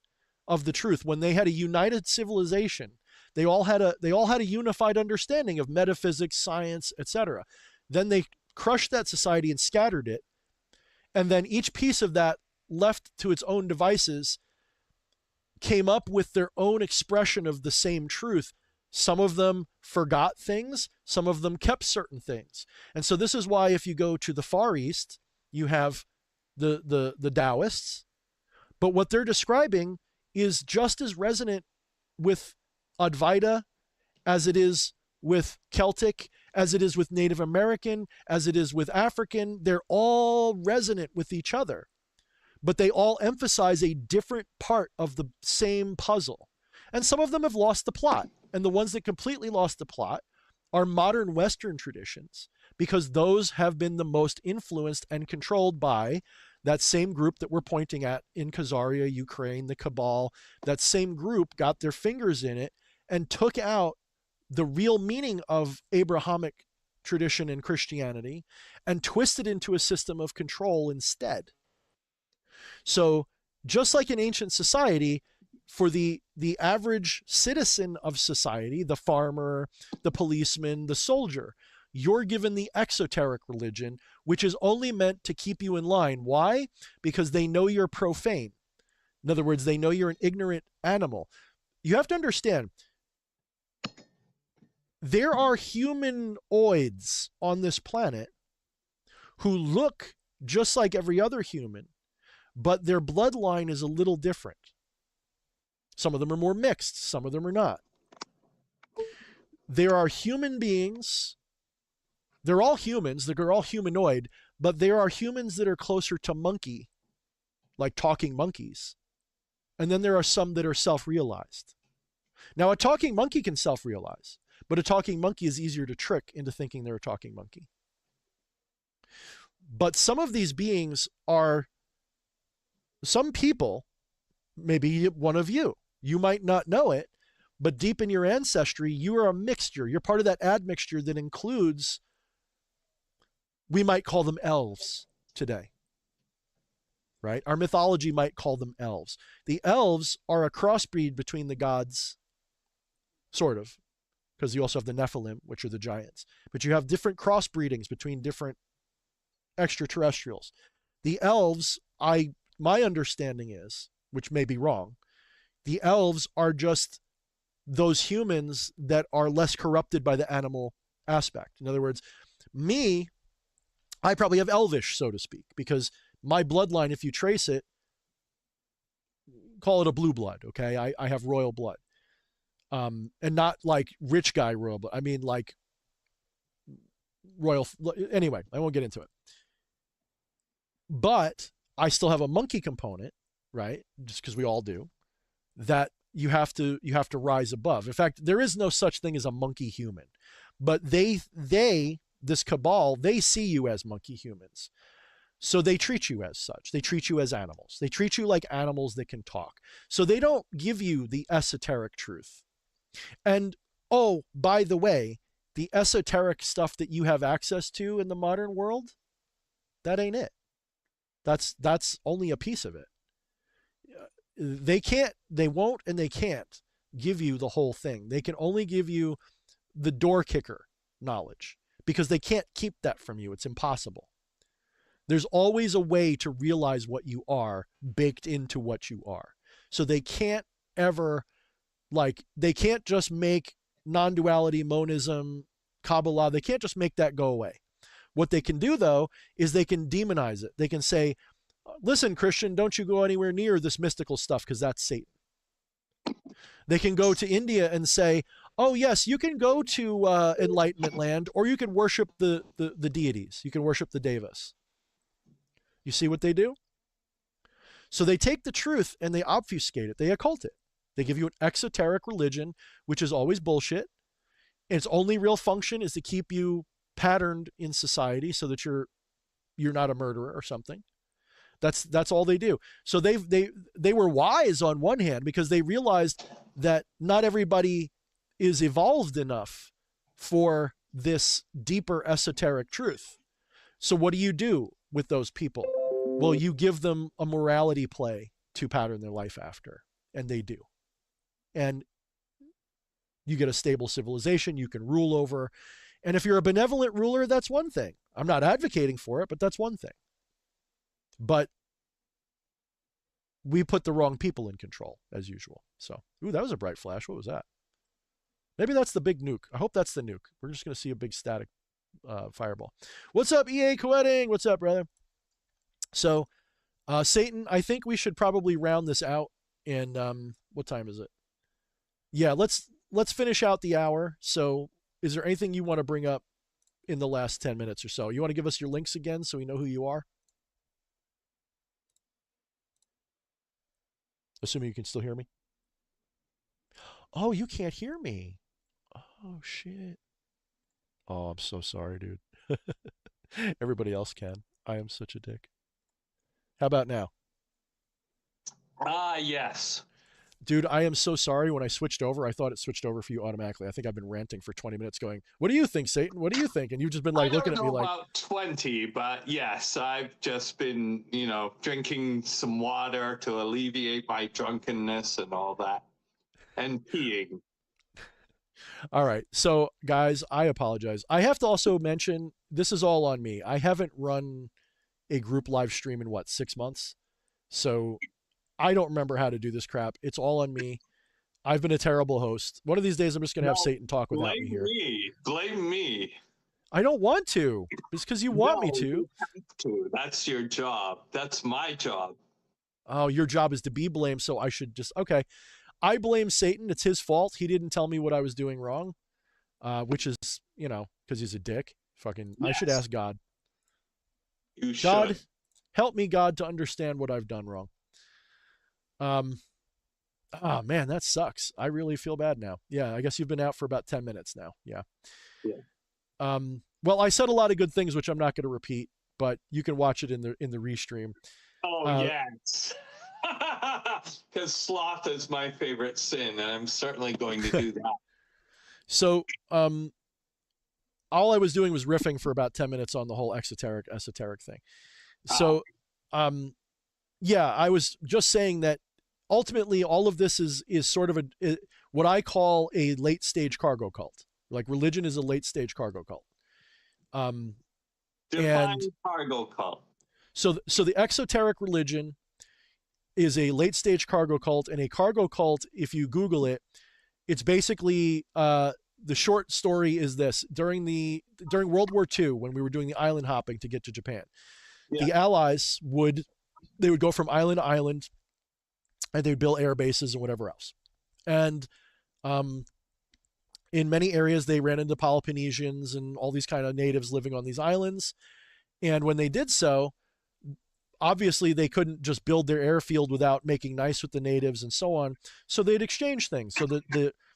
of the truth. When they had a united civilization, they all had a unified understanding of metaphysics, science, etc. Then they crushed that society and scattered it. And then each piece of that, left to its own devices, came up with their own expression of the same truth. Some of them forgot things. Some of them kept certain things. And so this is why if you go to the Far East, you have the Taoists. But what they're describing is just as resonant with Advaita as it is with Celtic, as it is with Native American, as it is with African. They're all resonant with each other, but they all emphasize a different part of the same puzzle. And some of them have lost the plot. And the ones that completely lost the plot are modern Western traditions, because those have been the most influenced and controlled by that same group that we're pointing at in Khazaria, Ukraine, the Cabal. That same group got their fingers in it and took out the real meaning of Abrahamic tradition and Christianity and twisted into a system of control instead. So just like in ancient society, for the average citizen of society, the farmer, the policeman, the soldier, you're given the exoteric religion, which is only meant to keep you in line. Why? Because they know you're profane. In other words, they know you're an ignorant animal. You have to understand, there are humanoids on this planet who look just like every other human, but their bloodline is a little different. Some of them are more mixed, some of them are not. There are human beings, they're all humans, they're all humanoid, but there are humans that are closer to monkey, like talking monkeys. And then there are some that are self-realized. Now, a talking monkey can self-realize, but a talking monkey is easier to trick into thinking they're a talking monkey. But some of these beings are, some people, maybe one of you. You might not know it, but deep in your ancestry, you are a mixture. You're part of that admixture that includes we might call them elves today, right? Our mythology might call them elves. The elves are a crossbreed between the gods, sort of, because you also have the Nephilim, which are the giants. But you have different crossbreedings between different extraterrestrials. The elves, my understanding is, which may be wrong, the elves are just those humans that are less corrupted by the animal aspect. In other words, me, I probably have elvish, so to speak, because my bloodline, if you trace it, call it a blue blood, okay? I have royal blood. And not like rich guy royal blood. I mean like royal. Anyway, I won't get into it. But I still have a monkey component, right? Just because we all do. That you have to rise above. In fact, there is no such thing as a monkey human. But this cabal, they see you as monkey humans. So they treat you as such. They treat you as animals. They treat you like animals that can talk. So they don't give you the esoteric truth. And oh, by the way, the esoteric stuff that you have access to in the modern world, that ain't it. That's only a piece of it. They won't, and they can't give you the whole thing. They can only give you the door kicker knowledge because they can't keep that from you. It's impossible. There's always a way to realize what you are baked into what you are. So they can't ever, they can't just make non-duality, monism, Kabbalah, they can't just make that go away. What they can do, though, is they can demonize it. They can say, listen, Christian, don't you go anywhere near this mystical stuff because that's Satan. They can go to India and say, oh, yes, you can go to Enlightenment land, or you can worship the deities. You can worship the devas. You see what they do? So they take the truth and they obfuscate it. They occult it. They give you an exoteric religion, which is always bullshit. And its only real function is to keep you patterned in society so that you're not a murderer or something. That's all they do. So they were wise on one hand because they realized that not everybody is evolved enough for this deeper esoteric truth. So what do you do with those people? Well, you give them a morality play to pattern their life after, and they do. And you get a stable civilization you can rule over. And if you're a benevolent ruler, that's one thing. I'm not advocating for it, but that's one thing. But we put the wrong people in control, as usual. So, ooh, that was a bright flash. What was that? Maybe that's the big nuke. I hope that's the nuke. We're just going to see a big static fireball. What's up, EA Coetting? What's up, brother? So, Satan, I think we should probably round this out. And what time is it? Yeah, let's finish out the hour. So, is there anything you want to bring up in the last 10 minutes or so? You want to give us your links again so we know who you are? Assuming you can still hear me. Oh, you can't hear me. Oh, shit. Oh, I'm so sorry, dude. Everybody else can. I am such a dick. How about now? Yes. Dude, I am so sorry. When I switched over, I thought it switched over for you automatically. I think I've been ranting for 20 minutes going, what do you think, Satan? What do you think? And you've just been like looking at me like... about 20, but yes, I've just been, drinking some water to alleviate my drunkenness and all that. And peeing. All right. So, guys, I apologize. I have to also mention, this is all on me. I haven't run a group live stream in, 6 months? So... I don't remember how to do this crap. It's all on me. I've been a terrible host. One of these days, I'm just going to have Satan talk without me here. Blame me. I don't want to. It's because you want me to. You have to. That's your job. That's my job. Oh, your job is to be blamed, so I should just... Okay. I blame Satan. It's his fault. He didn't tell me what I was doing wrong, which is, because he's a dick. Fucking... Yes. I should ask God. You should. God, help me, God, to understand what I've done wrong. Oh man, that sucks. I really feel bad now. Yeah, I guess you've been out for about 10 minutes now. Yeah. Well, I said a lot of good things, which I'm not going to repeat, but you can watch it in the restream. Oh, yes. Because sloth is my favorite sin, and I'm certainly going to do that. So, all I was doing was riffing for about 10 minutes on the whole esoteric thing. So, yeah, I was just saying that ultimately all of this is sort of what I call a late stage cargo cult. Like religion is a late stage cargo cult. Define cargo cult. So the exoteric religion is a late stage cargo cult, and a cargo cult, if you Google it, it's basically the short story is this: during World War II, when we were doing the island hopping to get to Japan, the Allies would go from island to island, and they'd build air bases and whatever else. And in many areas, they ran into Peloponnesians and all these kind of natives living on these islands. And when they did so, obviously they couldn't just build their airfield without making nice with the natives and so on. So they'd exchange things.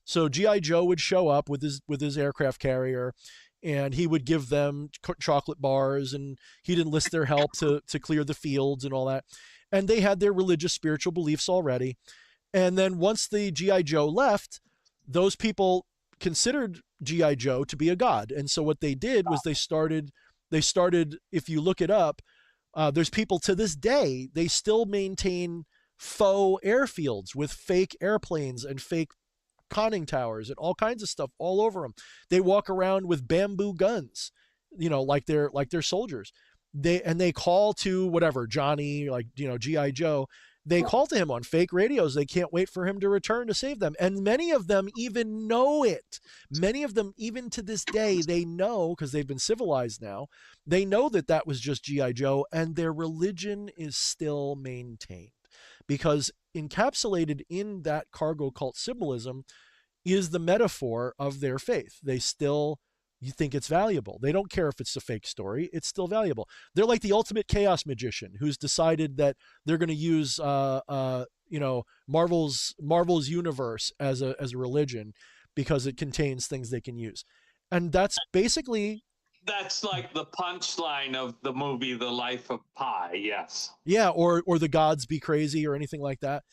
So G.I. Joe would show up with his aircraft carrier, and he would give them chocolate bars, and he'd enlist their help to clear the fields and all that. And they had their religious, spiritual beliefs already. And then once the G.I. Joe left, those people considered G.I. Joe to be a god. And so what they did was they started, if you look it up, there's people to this day, they still maintain faux airfields with fake airplanes and fake conning towers and all kinds of stuff all over them. They walk around with bamboo guns, like they're soldiers. They call to whatever, Johnny, G.I. Joe. They call to him on fake radios. They can't wait for him to return to save them. And many of them even know it. Many of them, even to this day, they know, because they've been civilized now, they know that was just G.I. Joe, and their religion is still maintained. Because encapsulated in that cargo cult symbolism is the metaphor of their faith. You think it's valuable. They don't care if it's a fake story. It's still valuable. They're like the ultimate chaos magician who's decided that they're going to use, Marvel's universe as a religion because it contains things they can use. And that's basically... That's like the punchline of the movie The Life of Pi, yes. Yeah, or the gods be crazy or anything like that.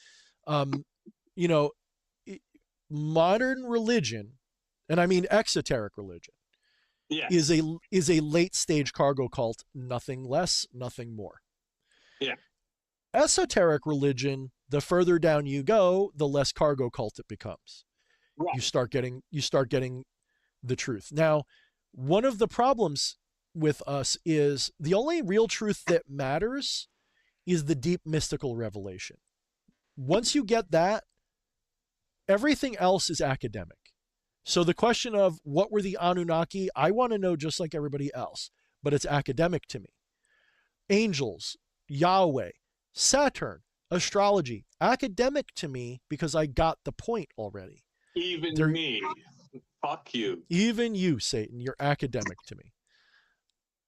Modern religion, and I mean exoteric religion, is a late stage cargo cult, nothing less, nothing more. Yeah. Esoteric religion, the further down you go, the less cargo cult it becomes. Right. You start getting the truth. Now, one of the problems with us is the only real truth that matters is the deep mystical revelation. Once you get that, everything else is academic. So the question of what were the Anunnaki, I want to know just like everybody else, but it's academic to me. Angels, Yahweh, Saturn, astrology, academic to me because I got the point already. Even me. Fuck you. Even you, Satan, you're academic to me.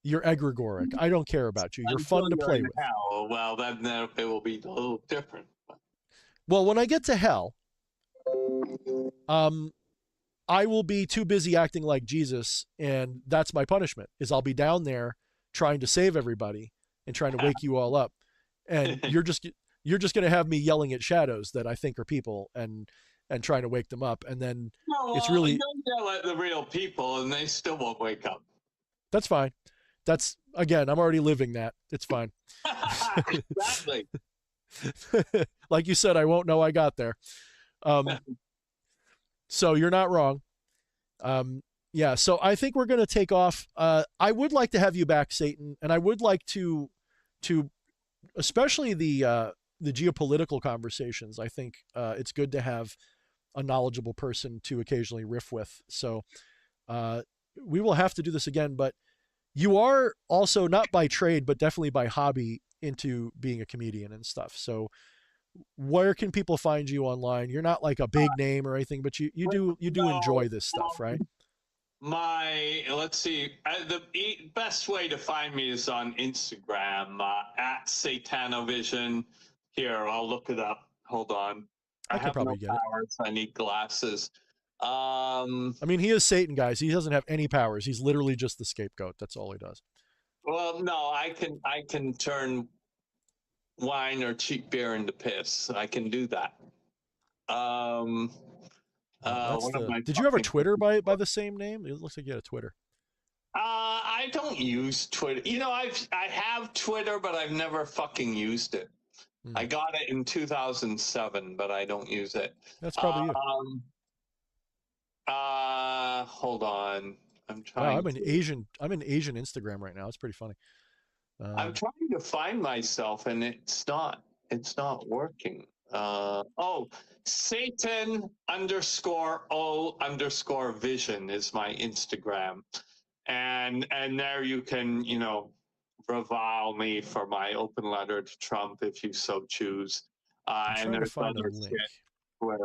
You're egregoric. I don't care about you. You're fun to play with. Hell, well, then it will be a little different. Well, when I get to hell, I will be too busy acting like Jesus, and that's my punishment, is I'll be down there trying to save everybody and trying to wake you all up. And you're just going to have me yelling at shadows that I think are people and trying to wake them up. And then it's really... You don't yell at the real people and they still won't wake up. That's fine. That's, again, I'm already living that. It's fine. Exactly. Like you said, I won't know I got there. So you're not wrong. Yeah, so I think we're going to take off. I would like to have you back, Satan, and I would like to especially the geopolitical conversations. I think it's good to have a knowledgeable person to occasionally riff with. So we will have to do this again, but you are also, not by trade, but definitely by hobby, into being a comedian and stuff. So where can people find you online? You're not like a big name or anything, but you do enjoy this stuff, right? Let's see. The best way to find me is on Instagram at Satanovision. Here, I'll look it up. Hold on. I can probably get powers. I need glasses. I mean, he is Satan, guys. He doesn't have any powers. He's literally just the scapegoat. That's all he does. Well, no, I can turn wine or cheap beer into piss. I can do that. Did you ever Twitter by the same name? It looks like you had a Twitter. I don't use Twitter. You know, I have Twitter, but I've never fucking used it. Hmm. I got it in 2007, but I don't use it. That's probably you. Hold on. I'm Wow, trying to. I'm in Asian Instagram right now. It's pretty funny. I'm trying to find myself, and it's not working. Satan _O_ vision is my Instagram, and there you can, you know, revile me for my open letter to Trump if you so choose. I'm And trying to there's find a other link. shit where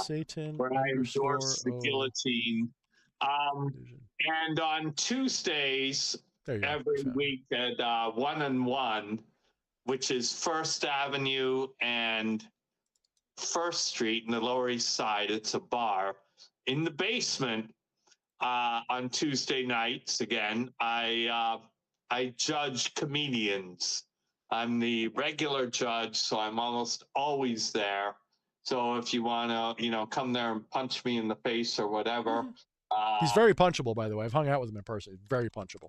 Satan I endorse the _O guillotine. vision. And on Tuesdays There you go. every Found it. week at 1 and 1, which is First Avenue and First Street in the Lower East Side. It's a bar. In the basement on Tuesday nights, again, I judge comedians. I'm the regular judge, so I'm almost always there. So if you want to, you know, come there and punch me in the face or whatever. He's very punchable, by the way. I've hung out with him in person. He's very punchable.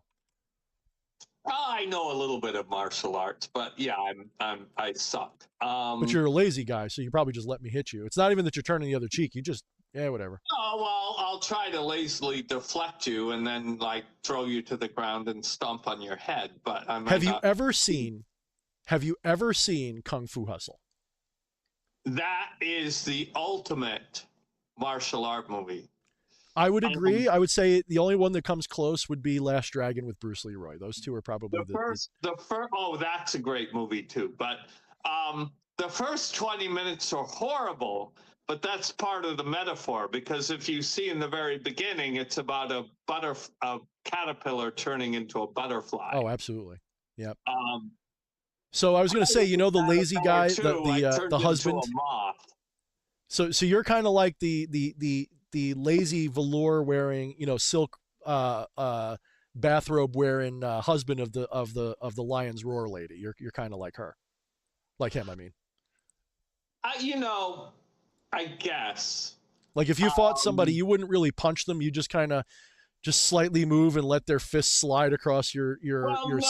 I know a little bit of martial arts, but yeah, I suck. But you're a lazy guy, so you probably just let me hit you. It's not even that you're turning the other cheek. You just, yeah, whatever. Oh, well, I'll try to lazily deflect you and then like throw you to the ground and stomp on your head. But I might Have you not. ever seen Kung Fu Hustle? That is the ultimate martial art movie. I would agree. I would say the only one that comes close would be Last Dragon with Bruce Leroy. Those two are probably the first. Oh, that's a great movie too. But the first 20 minutes are horrible. But that's part of the metaphor, because if you see in the very beginning, it's about a caterpillar turning into a butterfly. Oh, absolutely. Yep. Um, So I was going to say, you know, the lazy guy, the husband. So you're kind of like the lazy velour wearing, you know, silk bathrobe wearing husband of the Lion's Roar lady. You're kind of like her, like him. I mean, you know, I guess. Like if you fought somebody, you wouldn't really punch them. You just kind of just slightly move and let their fists slide across your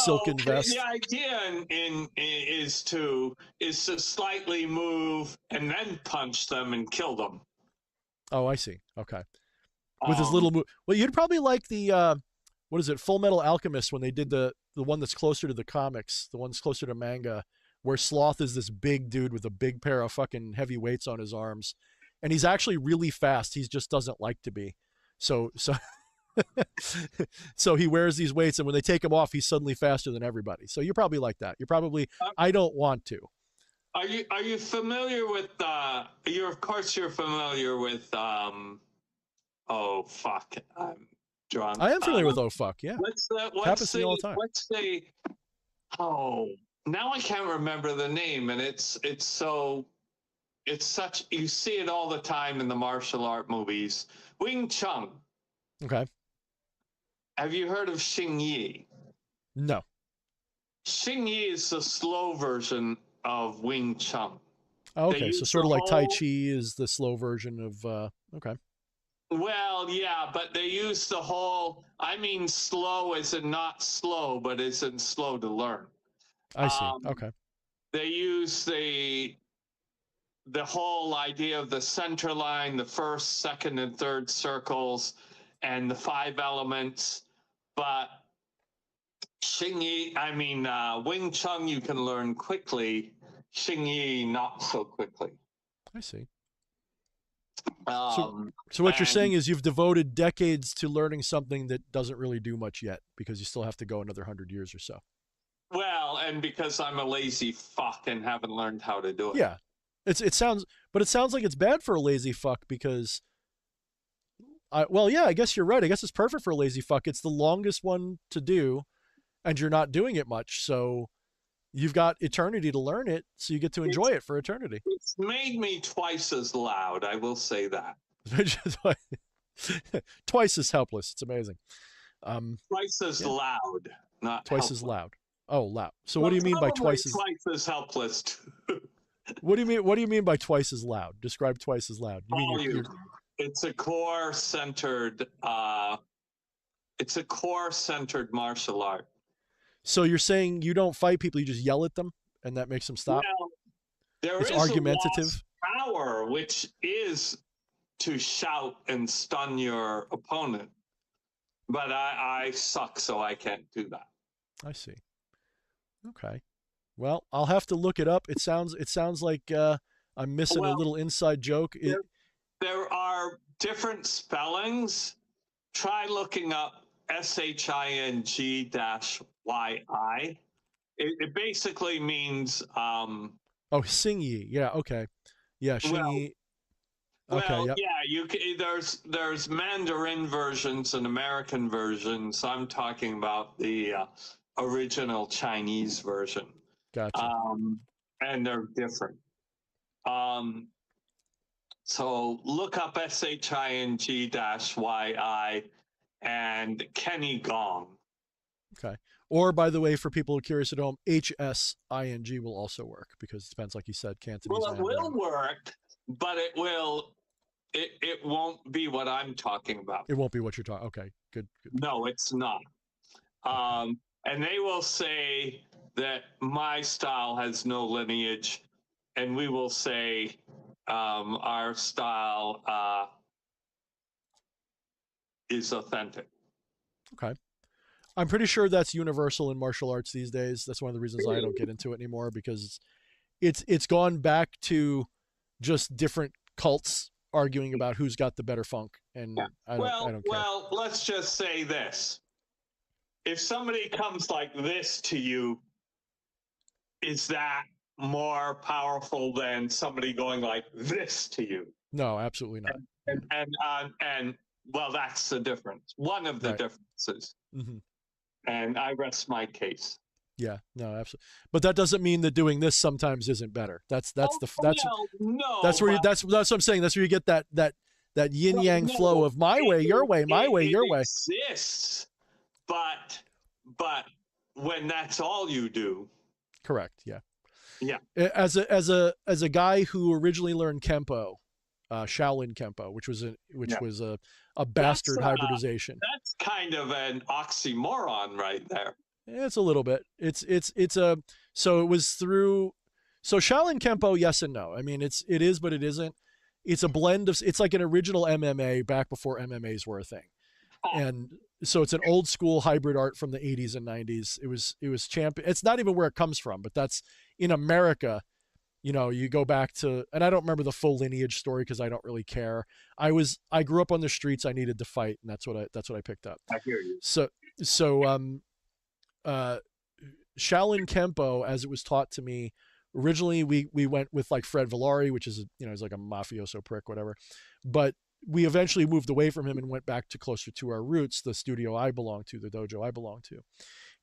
silken vest. The idea is to slightly move and then punch them and kill them. Oh, I see. Okay. With his little move. Well, you'd probably like the what is it, Full Metal Alchemist, when they did the one that's closer to the comics, the one that's closer to manga, where Sloth is this big dude with a big pair of fucking heavy weights on his arms, and he's actually really fast. He just doesn't like to be. So so he wears these weights, and when they take him off, he's suddenly faster than everybody. So you're probably like that. You're probably I don't want to. Are you familiar with you're familiar with oh fuck, I'm drunk. I am familiar with oh fuck, yeah. Happens to me all the time. What's the now I can't remember the name, and it's such, you see it all the time in the martial art movies. Wing Chun. Okay. Have you heard of Xing Yi? No. Xing Yi is the slow version of Wing Chun. Oh, okay, so sort of like Tai Chi is the slow version of okay. Well, yeah, but they use the whole, I mean slow as in not slow, but as in slow to learn. I see. Okay. They use the whole idea of the center line, the first, second, and third circles, and the 5 elements. But Wing Chun you can learn quickly. Xing Yi not so quickly. I see. So what you're saying is you've devoted decades to learning something that doesn't really do much yet, because you still have to go another 100 years or so. Well, and because I'm a lazy fuck and haven't learned how to do it. Yeah. It sounds like it's bad for a lazy fuck, because I guess you're right. I guess it's perfect for a lazy fuck. It's the longest one to do, and you're not doing it much. So you've got eternity to learn it, so you get to enjoy it for eternity. It's made me twice as loud, I will say that. Twice as helpless. It's amazing. Twice as loud, not twice helpless. as loud. Oh, loud. So what do you mean by twice as helpless? What do you mean by twice as loud? Describe twice as loud. You mean it's a core centered It's a core-centered martial art. So you're saying you don't fight people, you just yell at them, and that makes them stop? Well, there It's is a argumentative. lost power, which is to shout and stun your opponent. But I suck, so I can't do that. I see. Okay. Well, I'll have to look it up. It sounds like I'm missing a little inside joke. There are different spellings. Try looking up SHING-YI. It basically means oh, Xingyi. Yeah, okay. Yeah, Xingyi. Okay, well, yep. yeah, there's Mandarin versions and American versions. I'm talking about the original Chinese version. Gotcha. And they're different. So look up SHING-YI and Kenny Gong. Okay. Or, by the way, for people curious at home, HSING will also work because it depends, like you said, Cantonese. Well, it will work, but it won't be what I'm talking about. It won't be what you're talking. Okay, good. No, it's not. And they will say that my style has no lineage, and we will say our style is authentic. Okay. I'm pretty sure that's universal in martial arts these days. That's one of the reasons I don't get into it anymore, because it's gone back to just different cults arguing about who's got the better funk, and yeah. I don't care. Well, let's just say this. If somebody comes like this to you, is that more powerful than somebody going like this to you? No, absolutely not. And well, that's the difference. One of the differences. Mm-hmm. And I rest my case. Yeah, no, absolutely. But that doesn't mean that doing this sometimes isn't better. That's what I'm saying. That's where you get that yin yang flow of my way, your way, my way, your way. Exists, but when that's all you do. Correct. Yeah. Yeah. As a guy who originally learned Kempo, Shaolin Kempo, which was a bastard hybridization. That's kind of an oxymoron right there. It's a little bit. So it was through. So Shaolin Kempo, yes and no. I mean, it is, but it isn't. It's a blend of. It's like an original MMA back before MMAs were a thing, and so it's an old school hybrid art from the 80s and 90s. It was champion. It's not even where it comes from, but that's in America. You know, you go back to, and I don't remember the full lineage story because I don't really care. I grew up on the streets. I needed to fight, and that's what I picked up. I hear you. So Shaolin Kempo, as it was taught to me, originally we went with like Fred Villari, which is he's like a mafioso prick, whatever. But we eventually moved away from him and went back to closer to our roots, the studio I belong to, the dojo I belong to,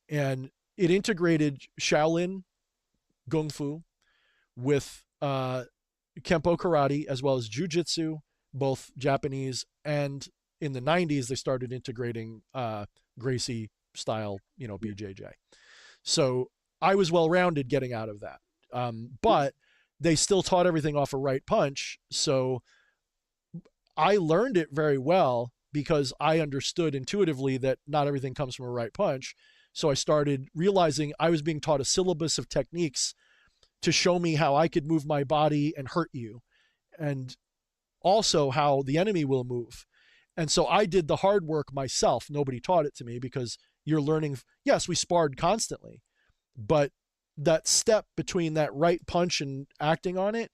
and it integrated Shaolin Kung Fu with Kempo karate as well as Jiu-Jitsu, both Japanese, and in the 90s they started integrating Gracie style, BJJ. So I was well-rounded getting out of that. But they still taught everything off a right punch. So I learned it very well because I understood intuitively that not everything comes from a right punch. So I started realizing I was being taught a syllabus of techniques to show me how I could move my body and hurt you, and also how the enemy will move. And so I did the hard work myself. Nobody taught it to me because you're learning. Yes, we sparred constantly, but that step between that right punch and acting on it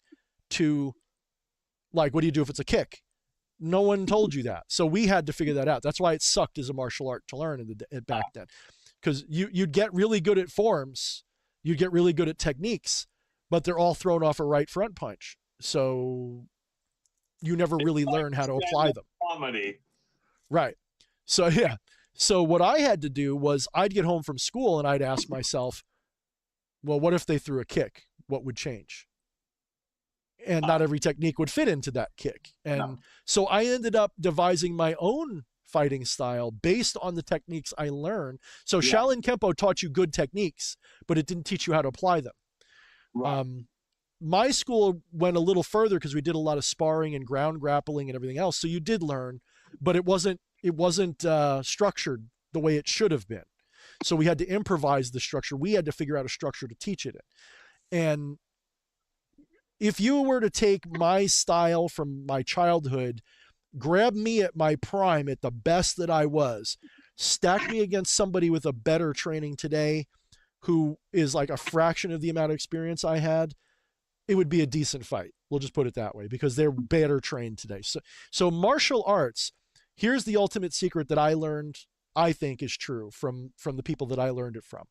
to, like, what do you do if it's a kick? No one told you that. So we had to figure that out. That's why it sucked as a martial art to learn back then, because you'd get really good at forms, you'd get really good at techniques, but they're all thrown off a right front punch. So you never really learn how to apply them. Comedy. Right. So, yeah. So what I had to do was I'd get home from school and I'd ask myself, well, what if they threw a kick? What would change? And not every technique would fit into that kick. And so I ended up devising my own fighting style based on the techniques I learned. So Shaolin Kempo taught you good techniques, but it didn't teach you how to apply them. Right. My school went a little further because we did a lot of sparring and ground grappling and everything else. So you did learn, but it wasn't structured the way it should have been. So we had to improvise the structure. We had to figure out a structure to teach it in. And if you were to take my style from my childhood, grab me at my prime, at the best that I was, stack me against somebody with a better training today who is like a fraction of the amount of experience I had, it would be a decent fight. We'll just put it that way, because they're better trained today. So martial arts, here's the ultimate secret that I learned, I think is true from the people that I learned it from.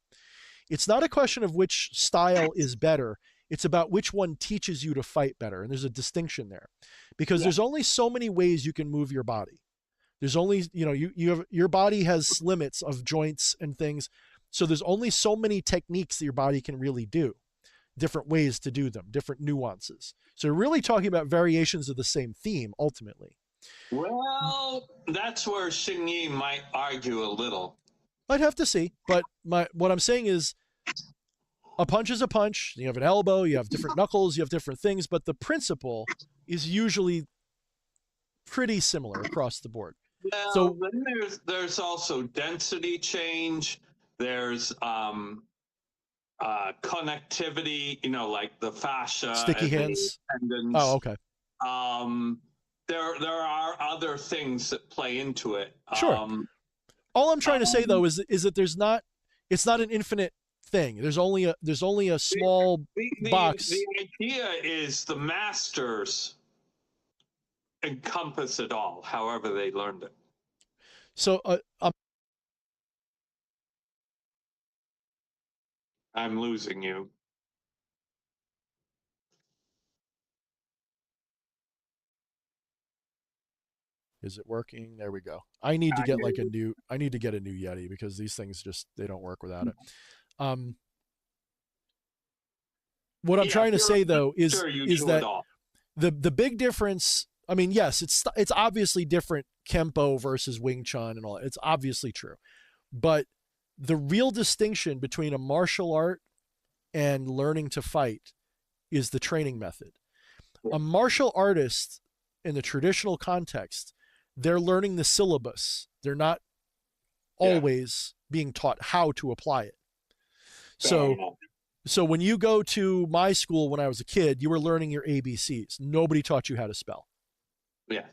It's not a question of which style is better. It's about which one teaches you to fight better. And there's a distinction there, because there's only so many ways you can move your body. There's only, you have, your body has limits of joints and things. So there's only so many techniques that your body can really do, different ways to do them, different nuances. So you're really talking about variations of the same theme, ultimately. Well, that's where Xing Yi might argue a little. I'd have to see, but what I'm saying is a punch is a punch. You have an elbow, you have different knuckles, you have different things, but the principle is usually pretty similar across the board. Well, so then there's also density change. There's connectivity, like the fascia, sticky hands. Tendons. Oh, okay. There are other things that play into it. Sure. All I'm trying to say though is that it's not an infinite thing. There's only a small box. The idea is the masters encompass it all, however they learned it. So I'm losing you. Is it working? There we go. I need to get a new Yeti, because these things they don't work without it. What I'm trying to say though is that the big difference, I mean, yes, it's obviously different, Kempo versus Wing Chun and all that. It's obviously true. But the real distinction between a martial art and learning to fight is the training method. A martial artist in the traditional context, they're learning the syllabus. They're not always being taught how to apply it. So when you go to my school when I was a kid, you were learning your ABCs. Nobody taught you how to spell. Yeah.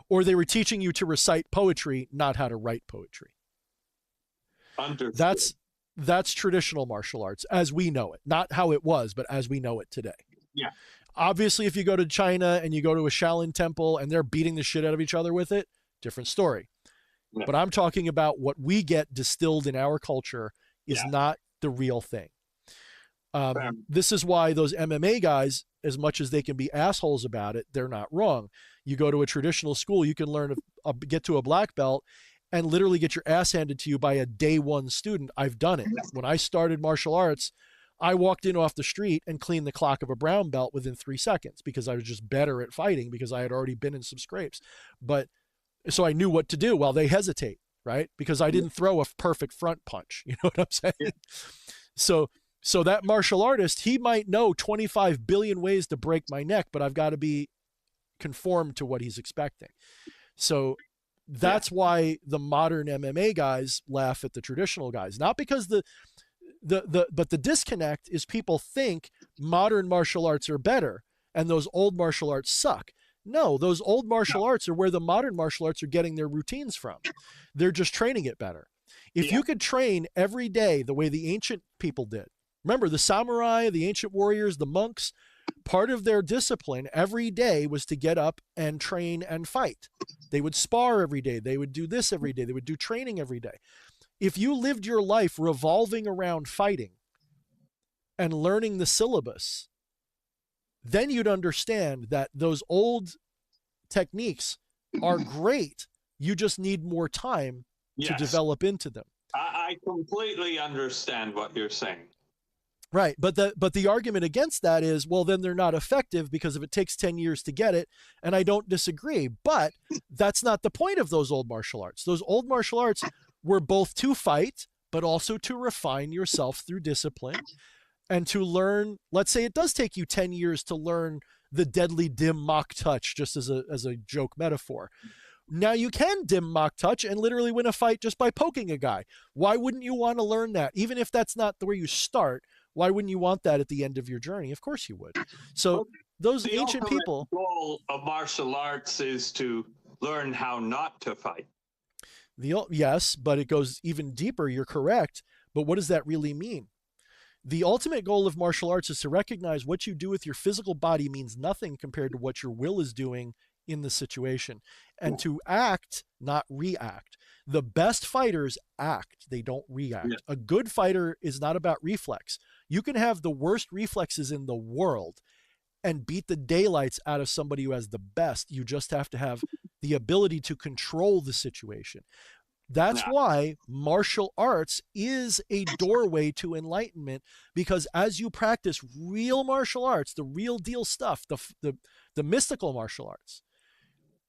Or they were teaching you to recite poetry, not how to write poetry. Understood. That's traditional martial arts as we know it. Not how it was, but as we know it today. Yeah. Obviously, if you go to China and you go to a Shaolin temple and they're beating the shit out of each other with it, different story. Yeah. But I'm talking about what we get distilled in our culture is not the real thing. This is why those MMA guys, as much as they can be assholes about it, they're not wrong. You go to a traditional school, you can learn, get to a black belt and literally get your ass handed to you by a day one student. I've done it. When I started martial arts, I walked in off the street and cleaned the clock of a brown belt within 3 seconds, because I was just better at fighting, because I had already been in some scrapes. But so I knew what to do while they hesitate, right? Because I didn't throw a perfect front punch. You know what I'm saying? Yeah. So that martial artist, he might know 25 billion ways to break my neck, but I've got to be conformed to what he's expecting. So that's why the modern MMA guys laugh at the traditional guys, not because but the disconnect is people think modern martial arts are better and those old martial arts suck. No, those old martial arts are where the modern martial arts are getting their routines from. They're just training it better. If you could train every day the way the ancient people did, remember the samurai, the ancient warriors, the monks, part of their discipline every day was to get up and train and fight. They would spar every day. They would do this every day. They would do training every day. If you lived your life revolving around fighting and learning the syllabus, then you'd understand that those old techniques are great. You just need more time to develop into them. I completely understand what you're saying. Right. But the argument against that is, well, then they're not effective because if it takes 10 years to get it. And I don't disagree, but that's not the point of those old martial arts. Those old martial arts were both to fight, but also to refine yourself through discipline and to learn. Let's say it does take you 10 years to learn the deadly dim mock touch, just as a joke metaphor. Now you can dim mock touch and literally win a fight just by poking a guy. Why wouldn't you want to learn that? Even if that's not where you start, why wouldn't you want that at the end of your journey? Of course you would. So those The ancient ultimate people. goal of martial arts is to learn how not to fight. Yes, but it goes even deeper. You're correct. But what does that really mean? The ultimate goal of martial arts is to recognize what you do with your physical body means nothing compared to what your will is doing in the situation, and to act, not react. The best fighters act, they don't react. Yeah. A good fighter is not about reflex. You can have the worst reflexes in the world and beat the daylights out of somebody who has the best. You just have to have the ability to control the situation. That's why martial arts is a doorway to enlightenment, because as you practice real martial arts, the real deal stuff, the mystical martial arts,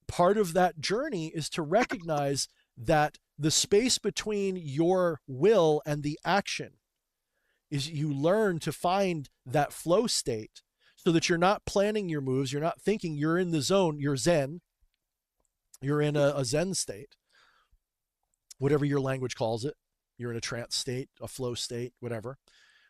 part of that journey is to recognize that the space between your will and the action is you learn to find that flow state so that you're not planning your moves, you're not thinking, you're in the zone, you're zen, you're in a zen state, whatever your language calls it. You're in a trance state, a flow state, whatever,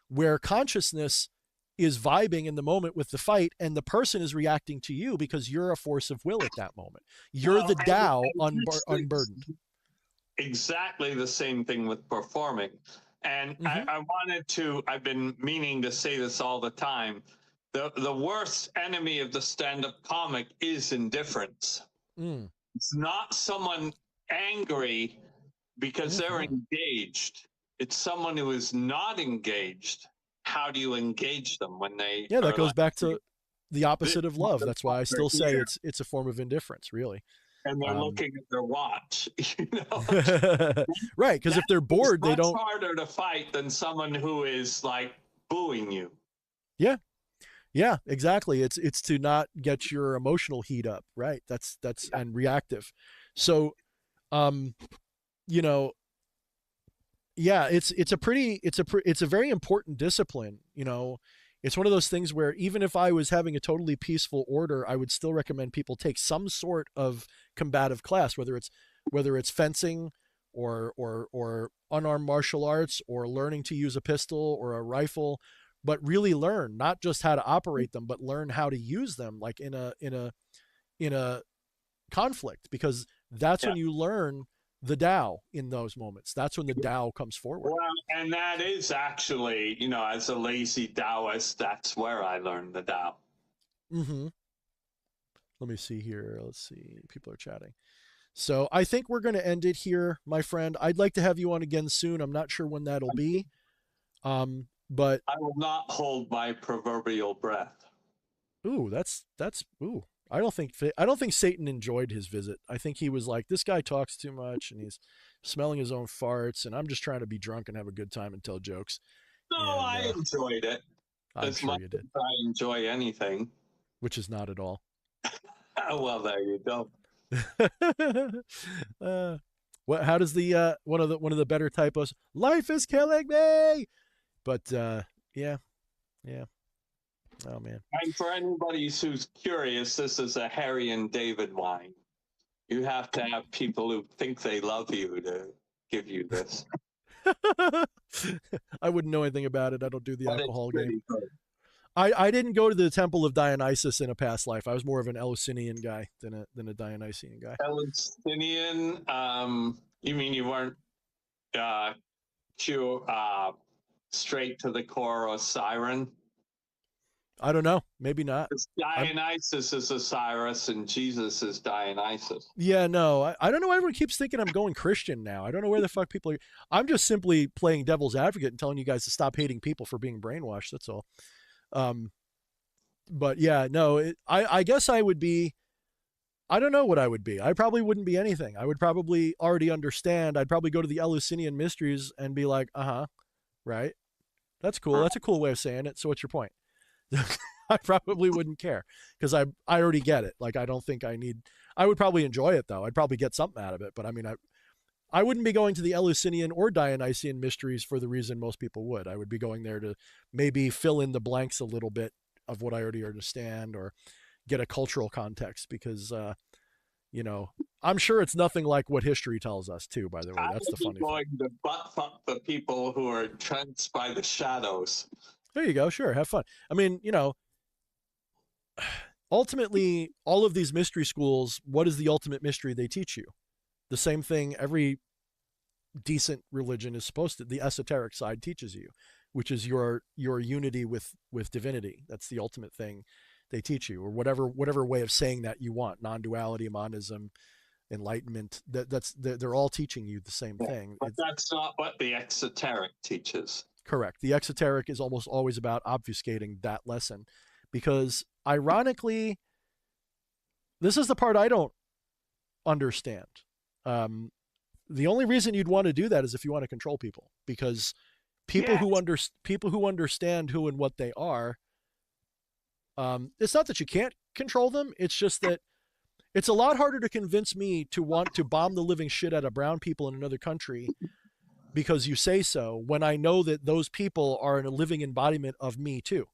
where consciousness is vibing in the moment with the fight, and the person is reacting to you because you're a force of will at that moment. You're the Tao unburdened. Exactly the same thing with performing. And I've been meaning to say this all the time. The worst enemy of the stand-up comic is indifference. It's not someone angry because they're engaged. It's someone who is not engaged. How do you engage them when they? Yeah, that goes back to the opposite of love. That's why I still say it's a form of indifference, really. And they're looking at their watch, you know. Right, because if they're bored, they don't. It's much harder to fight than someone who is like booing you. Yeah, exactly. It's to not get your emotional heat up, right? That's and reactive. So, you know, yeah, it's a very important discipline. You know, it's one of those things where even if I was having a totally peaceful order, I would still recommend people take some sort of combative class, whether it's fencing or unarmed martial arts or learning to use a pistol or a rifle, but really learn not just how to operate them, but learn how to use them, like in a conflict, because that's when you learn the Tao in those moments. That's when the Tao comes forward. Well, and that is actually, you know, as a lazy Taoist, that's where I learned the Tao. Let me see here. Let's see. People are chatting. So I think we're going to end it here, my friend. I'd like to have you on again soon. I'm not sure when that'll be. But I will not hold my proverbial breath. Ooh, that's ooh. I don't think Satan enjoyed his visit. I think he was like, this guy talks too much and he's smelling his own farts, and I'm just trying to be drunk and have a good time and tell jokes. No, I enjoyed it. I'm sure you did. I enjoy anything. Which is not at all. Well, there you go. How does the one of the better typos? Life is killing me. But yeah. Oh man. And for anybody who's curious, this is a Harry and David wine. You have to have people who think they love you to give you this. I wouldn't know anything about it. I don't do the alcohol game. I didn't go to the temple of Dionysus in a past life. I was more of an Eleusinian guy than a Dionysian guy. Eleusinian? You mean you weren't straight to the core or siren? I don't know. Maybe not. Dionysus is Osiris and Jesus is Dionysus. Yeah, no. I don't know. Everyone keeps thinking I'm going Christian now. I don't know where the fuck people are. I'm just simply playing devil's advocate and telling you guys to stop hating people for being brainwashed. That's all. But yeah, no. I guess I would be. I don't know what I would be. I probably wouldn't be anything. I would probably already understand. I'd probably go to the Eleusinian mysteries and be like, right? That's cool. That's a cool way of saying it. So what's your point? I probably wouldn't care because I already get it. Like, I don't think I need. I would probably enjoy it though. I'd probably get something out of it. But I mean, I wouldn't be going to the Eleusinian or Dionysian mysteries for the reason most people would. I would be going there to maybe fill in the blanks a little bit of what I already understand or get a cultural context, because You know, I'm sure it's nothing like what history tells us too, by the way. I That's the would be funny thing. going to butt fuck the people who are entrenched by the shadows. There you go. Sure. Have fun. I mean, you know, ultimately, all of these mystery schools, what is the ultimate mystery they teach you? The same thing every decent religion is supposed to, the esoteric side teaches you, which is your unity with divinity. That's the ultimate thing they teach you, or whatever way of saying that you want. Non-duality, monism, enlightenment. They're all teaching you the same thing. But that's not what the exoteric teaches. Correct. The exoteric is almost always about obfuscating that lesson, because ironically, this is the part I don't understand. The only reason you'd want to do that is if you want to control people, because people who understand who and what they are. It's not that you can't control them. It's just that it's a lot harder to convince me to want to bomb the living shit out of brown people in another country because you say so, when I know that those people are a living embodiment of me too.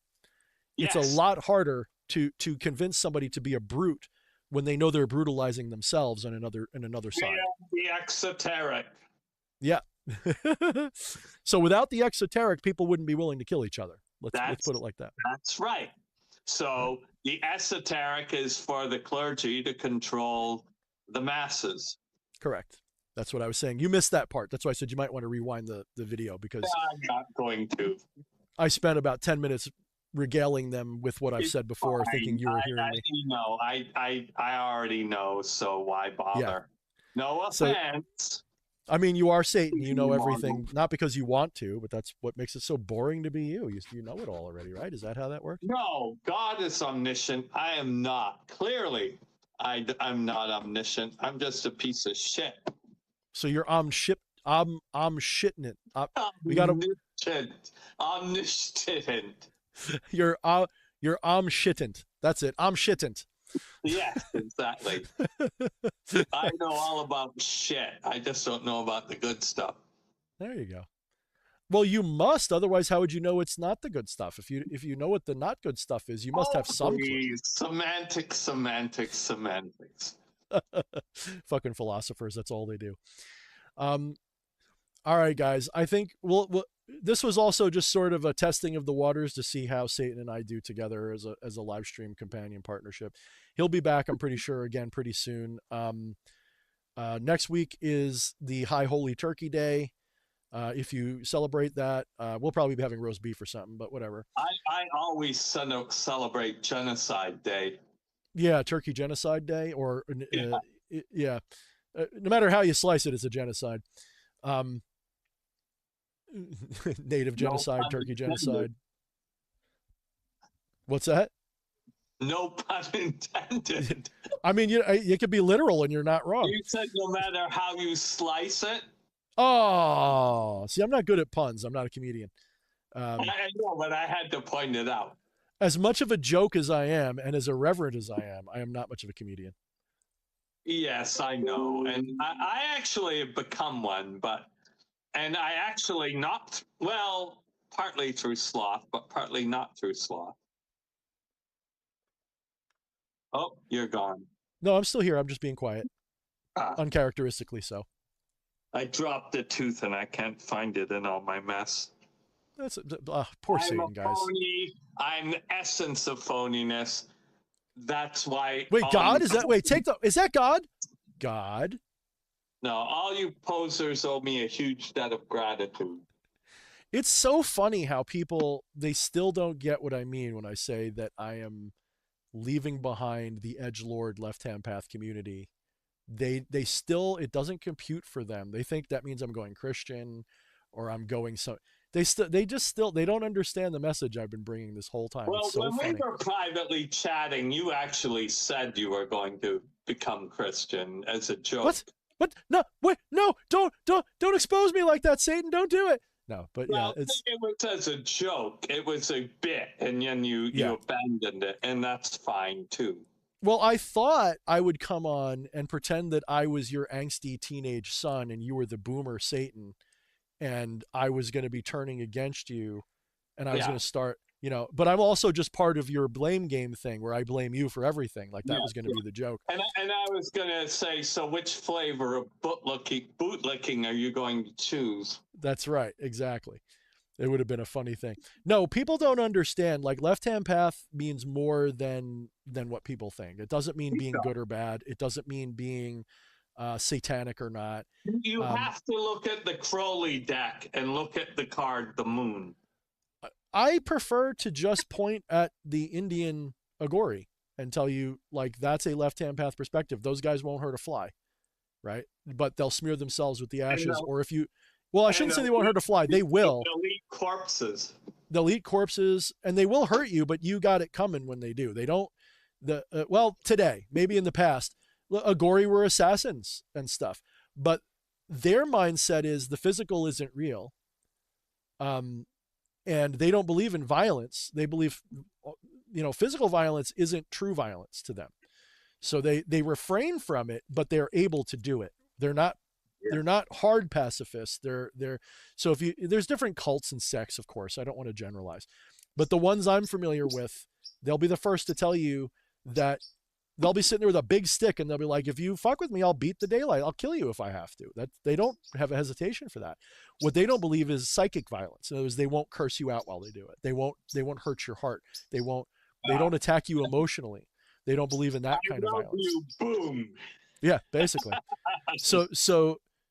Yes. It's a lot harder to convince somebody to be a brute when they know they're brutalizing themselves on another side. The exoteric. Yeah. So without the exoteric, people wouldn't be willing to kill each other. Let's put it like that. That's right. So the esoteric is for the clergy to control the masses. Correct. That's what I was saying. You missed that part. That's why I said you might want to rewind the video, because I'm not going to. I spent about 10 minutes regaling them with what I've said before, thinking you were hearing me. You know, I already know, so why bother? Yeah. No offense. I mean, you are Satan. You know everything, not because you want to, but that's what makes it so boring to be you. You know it all already, right? Is that how that works? No, God is omniscient. I am not. Clearly, I'm not omniscient. I'm just a piece of shit. So you're shitting it. We got to omniscient. You're shittant. That's it. Shittant. Yes, exactly. I know all about shit. I just don't know about the good stuff. There you go. Well, you must. Otherwise, how would you know it's not the good stuff? If you know what the not good stuff is, you must have some clue. Semantics. Fucking philosophers. That's all they do. All right, guys. I think this was also just sort of a testing of the waters to see how Satan and I do together as a live stream companion partnership. He'll be back, I'm pretty sure, again pretty soon. Next week is the High Holy Turkey Day. If you celebrate that, we'll probably be having roast beef or something, but whatever. I always celebrate Genocide Day. Yeah, Turkey Genocide Day, or yeah. No matter how you slice it, it's a genocide. Native genocide, Turkey genocide. What's that? No pun intended. I mean, you could be literal and you're not wrong. You said no matter how you slice it. Oh, see, I'm not good at puns. I'm not a comedian. I know, but I had to point it out. As much of a joke as I am, and as irreverent as I am not much of a comedian. Yes, I know. And I actually have become one, and I actually not, well, partly through sloth, but partly not through sloth. Oh, you're gone. No, I'm still here. I'm just being quiet. Uncharacteristically so. I dropped a tooth and I can't find it in all my mess. That's poor Satan, guys. Phony. I'm the essence of phoniness. That's why. Wait, God? Is that God? God? No, all you posers owe me a huge debt of gratitude. It's so funny how people, they still don't get what I mean when I say that I am leaving behind the edgelord left-hand path community. They still, it doesn't compute for them. They think that means I'm going Christian or I'm going they don't understand the message I've been bringing this whole time. Well, so when funny. we were privately chatting, you actually said you were going to become Christian as a joke. What? No, wait, no, don't expose me like that, Satan. Don't do it. No, but well, yeah, it was as a joke. It was a bit, and then you abandoned it, and that's fine too. Well, I thought I would come on and pretend that I was your angsty teenage son and you were the boomer Satan, and I was going to be turning against you, and I was going to start But I'm also just part of your blame game thing where I blame you for everything. Like that was going to be the joke. And I was going to say, so which flavor of bootlicking are you going to choose? That's right. Exactly. It would have been a funny thing. No, people don't understand. Like left-hand path means more than what people think. It doesn't mean being good or bad. It doesn't mean being satanic or not. You have to look at the Crowley deck and look at the card, the moon. I prefer to just point at the Indian Agori and tell you, like, that's a left-hand path perspective. Those guys won't hurt a fly, right? But they'll smear themselves with the ashes. Or if you, well, I shouldn't say they won't hurt a fly. They will. They'll eat corpses. They'll eat corpses, and they will hurt you, but you got it coming when they do. They don't, well, today, maybe in the past, Agori were assassins and stuff. But their mindset is the physical isn't real. And they don't believe in violence. They believe, physical violence isn't true violence to them. So they refrain from it, but they're able to do it. They're not hard pacifists. So there's different cults and sects, of course. I don't want to generalize, but the ones I'm familiar with, they'll be the first to tell you that they'll be sitting there with a big stick and they'll be like, if you fuck with me, I'll beat the daylight. I'll kill you if I have to. That they don't have a hesitation for that. What they don't believe is psychic violence. In other words, they won't curse you out while they do it. They won't hurt your heart. They don't attack you emotionally. They don't believe in that kind of violence. You, boom. Yeah, basically. So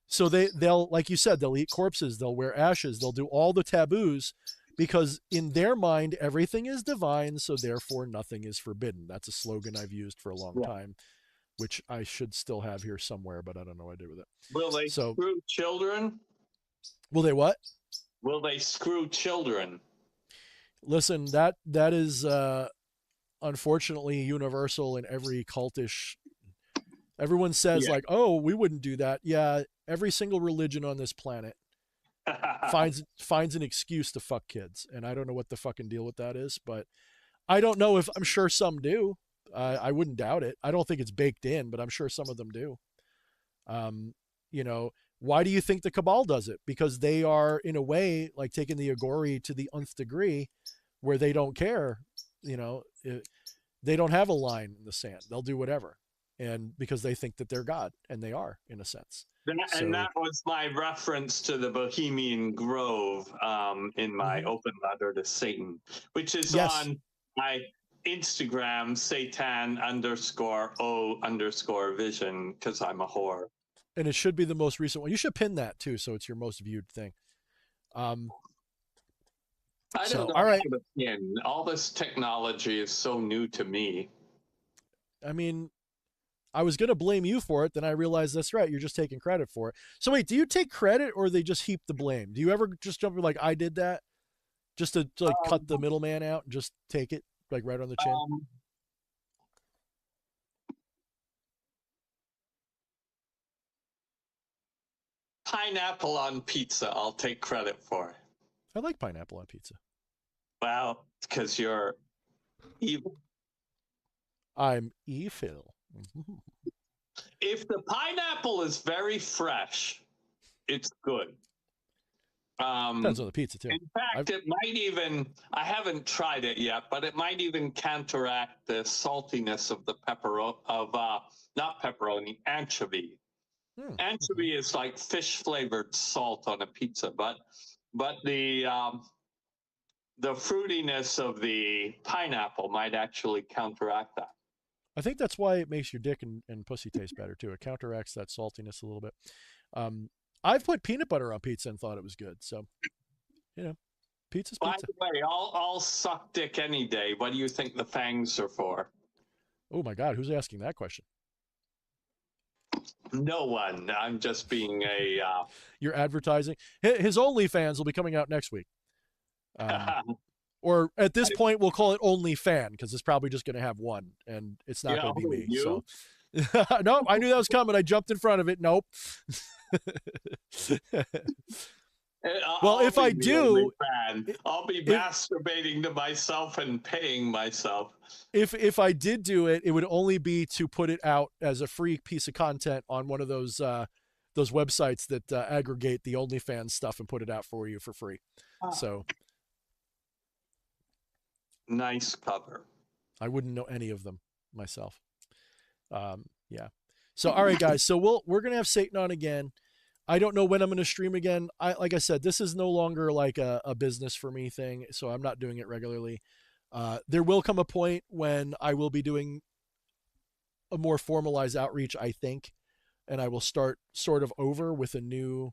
they'll, like you said, they'll eat corpses, they'll wear ashes, they'll do all the taboos, because in their mind, everything is divine, so therefore nothing is forbidden. That's a slogan I've used for a long time, which I should still have here somewhere, but I don't know what I did with it. Will they screw children? Will they what? Will they screw children? Listen, that is unfortunately universal in every cultish. Everyone says like, oh, we wouldn't do that. Yeah, every single religion on this planet finds an excuse to fuck kids, and I don't know what the fucking deal with that is, but I don't know if I'm sure some do. I wouldn't doubt it. I don't think it's baked in, but I'm sure some of them do. Why do you think the Cabal does it? Because they are, in a way, like taking the Agori to the nth degree, where they don't care. They don't have a line in the sand. They'll do whatever, and because they think that they're God, and they are, in a sense. And that was my reference to the Bohemian Grove in my open letter to Satan, which is on my Instagram, Satan_O_vision, because I'm a whore. And it should be the most recent one. You should pin that too, so it's your most viewed thing. I don't know. All right. All this technology is so new to me. I mean, I was going to blame you for it. Then I realized that's right. You're just taking credit for it. So wait, do you take credit or they just heap the blame? Do you ever just jump in like, I did that, just to like cut the middleman out and just take it like right on the chin? Pineapple on pizza, I'll take credit for. I like pineapple on pizza. Well, because you're evil. I'm evil. If the pineapple is very fresh, it's good. Depends on the pizza too. In fact, it might even, I haven't tried it yet, but it might even counteract the saltiness of the not pepperoni, anchovy. Anchovy is like fish flavored salt on a pizza, but the fruitiness of the pineapple might actually counteract that. I think that's why it makes your dick and pussy taste better too. It counteracts that saltiness a little bit. I've put peanut butter on pizza and thought it was good. So, pizza's pizza. By the way, I'll suck dick any day. What do you think the fangs are for? Oh my God, who's asking that question? No one. I'm just being a... You're advertising. His OnlyFans will be coming out next week. Or at this point, we'll call it OnlyFan because it's probably just going to have one, and it's not going to be me. So, nope, I knew that was coming. I jumped in front of it. Nope. Well, if I do, I'll be masturbating to myself and paying myself. If I did do it, it would only be to put it out as a free piece of content on one of those websites that aggregate the OnlyFans stuff and put it out for you for free. So Nice cover. I wouldn't know any of them myself. Yeah. So all right, guys. So we're gonna have Satan on again. I don't know when I'm gonna stream again. Like I said, this is no longer like a business for me thing, so I'm not doing it regularly. There will come a point when I will be doing a more formalized outreach, I think, and I will start sort of over with a new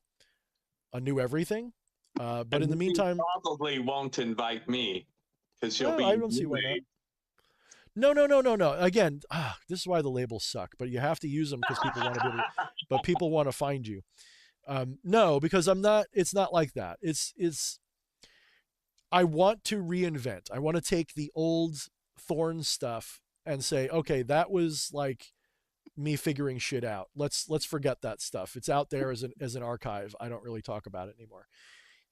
everything. But And in the you meantime, probably won't invite me because you'll well, I be don't see why not. really- No. Again, this is why the labels suck, but you have to use them because people want to be able to, but people want to find you. No, because I'm not, it's not like that. I want to reinvent. I want to take the old Thorne stuff and say, okay, that was like me figuring shit out. Let's forget that stuff. It's out there as an archive. I don't really talk about it anymore.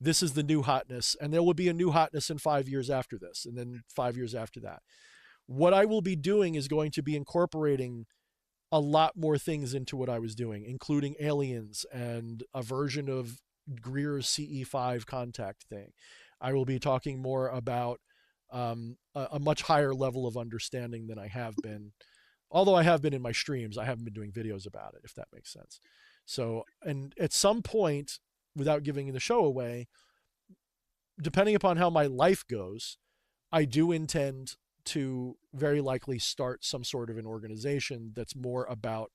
This is the new hotness, and there will be a new hotness in 5 years after this, and then 5 years after that. What I will be doing is going to be incorporating a lot more things into what I was doing, including aliens and a version of Greer's CE5 contact thing. I will be talking more about a much higher level of understanding than I have been. Although I have been in my streams, I haven't been doing videos about it, if that makes sense. So, and at some point, without giving the show away, depending upon how my life goes, I do intend to very likely start some sort of an organization that's more about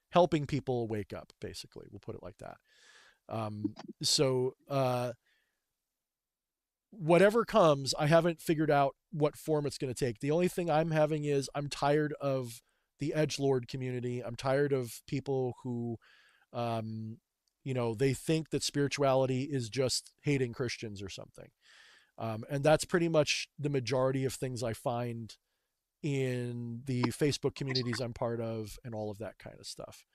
helping people wake up, basically. We'll put it like that. So whatever comes, I haven't figured out what form it's going to take. The only thing I'm having is I'm tired of the edgelord community. I'm tired of people who, they think that spirituality is just hating Christians or something. And that's pretty much the majority of things I find in the Facebook communities I'm part of and all of that kind of stuff.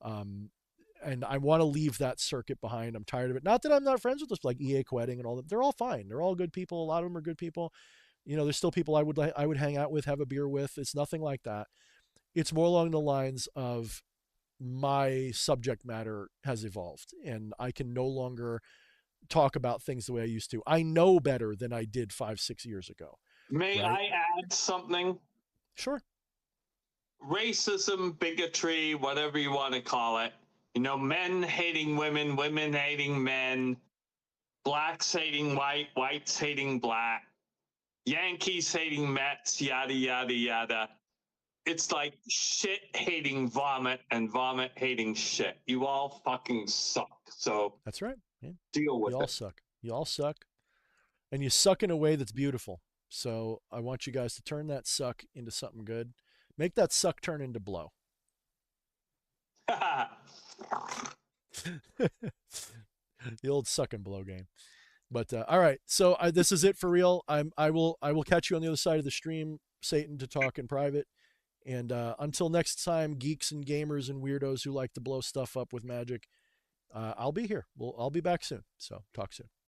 And I want to leave that circuit behind. I'm tired of it. Not that I'm not friends with this, like EA Quetting and all that. They're all fine. They're all good people. A lot of them are good people. There's still people I would hang out with, have a beer with. It's nothing like that. It's more along the lines of my subject matter has evolved, and I can no longer talk about things the way I used to. I know better than I did 5-6 years ago. May right? I add something? Sure. Racism, bigotry, whatever you want to call it. Men hating women, women hating men, blacks hating white, whites hating black, Yankees hating Mets, yada, yada, yada. It's like shit hating vomit and vomit hating shit. You all fucking suck. So that's right. Yeah. Deal with it. You all suck. You all suck. And you suck in a way that's beautiful. So I want you guys to turn that suck into something good. Make that suck turn into blow. The old suck and blow game. But all right, so this is it for real. I will catch you on the other side of the stream, Satan, to talk in private. And until next time, geeks and gamers and weirdos who like to blow stuff up with magic, I'll be here. I'll be back soon. So talk soon.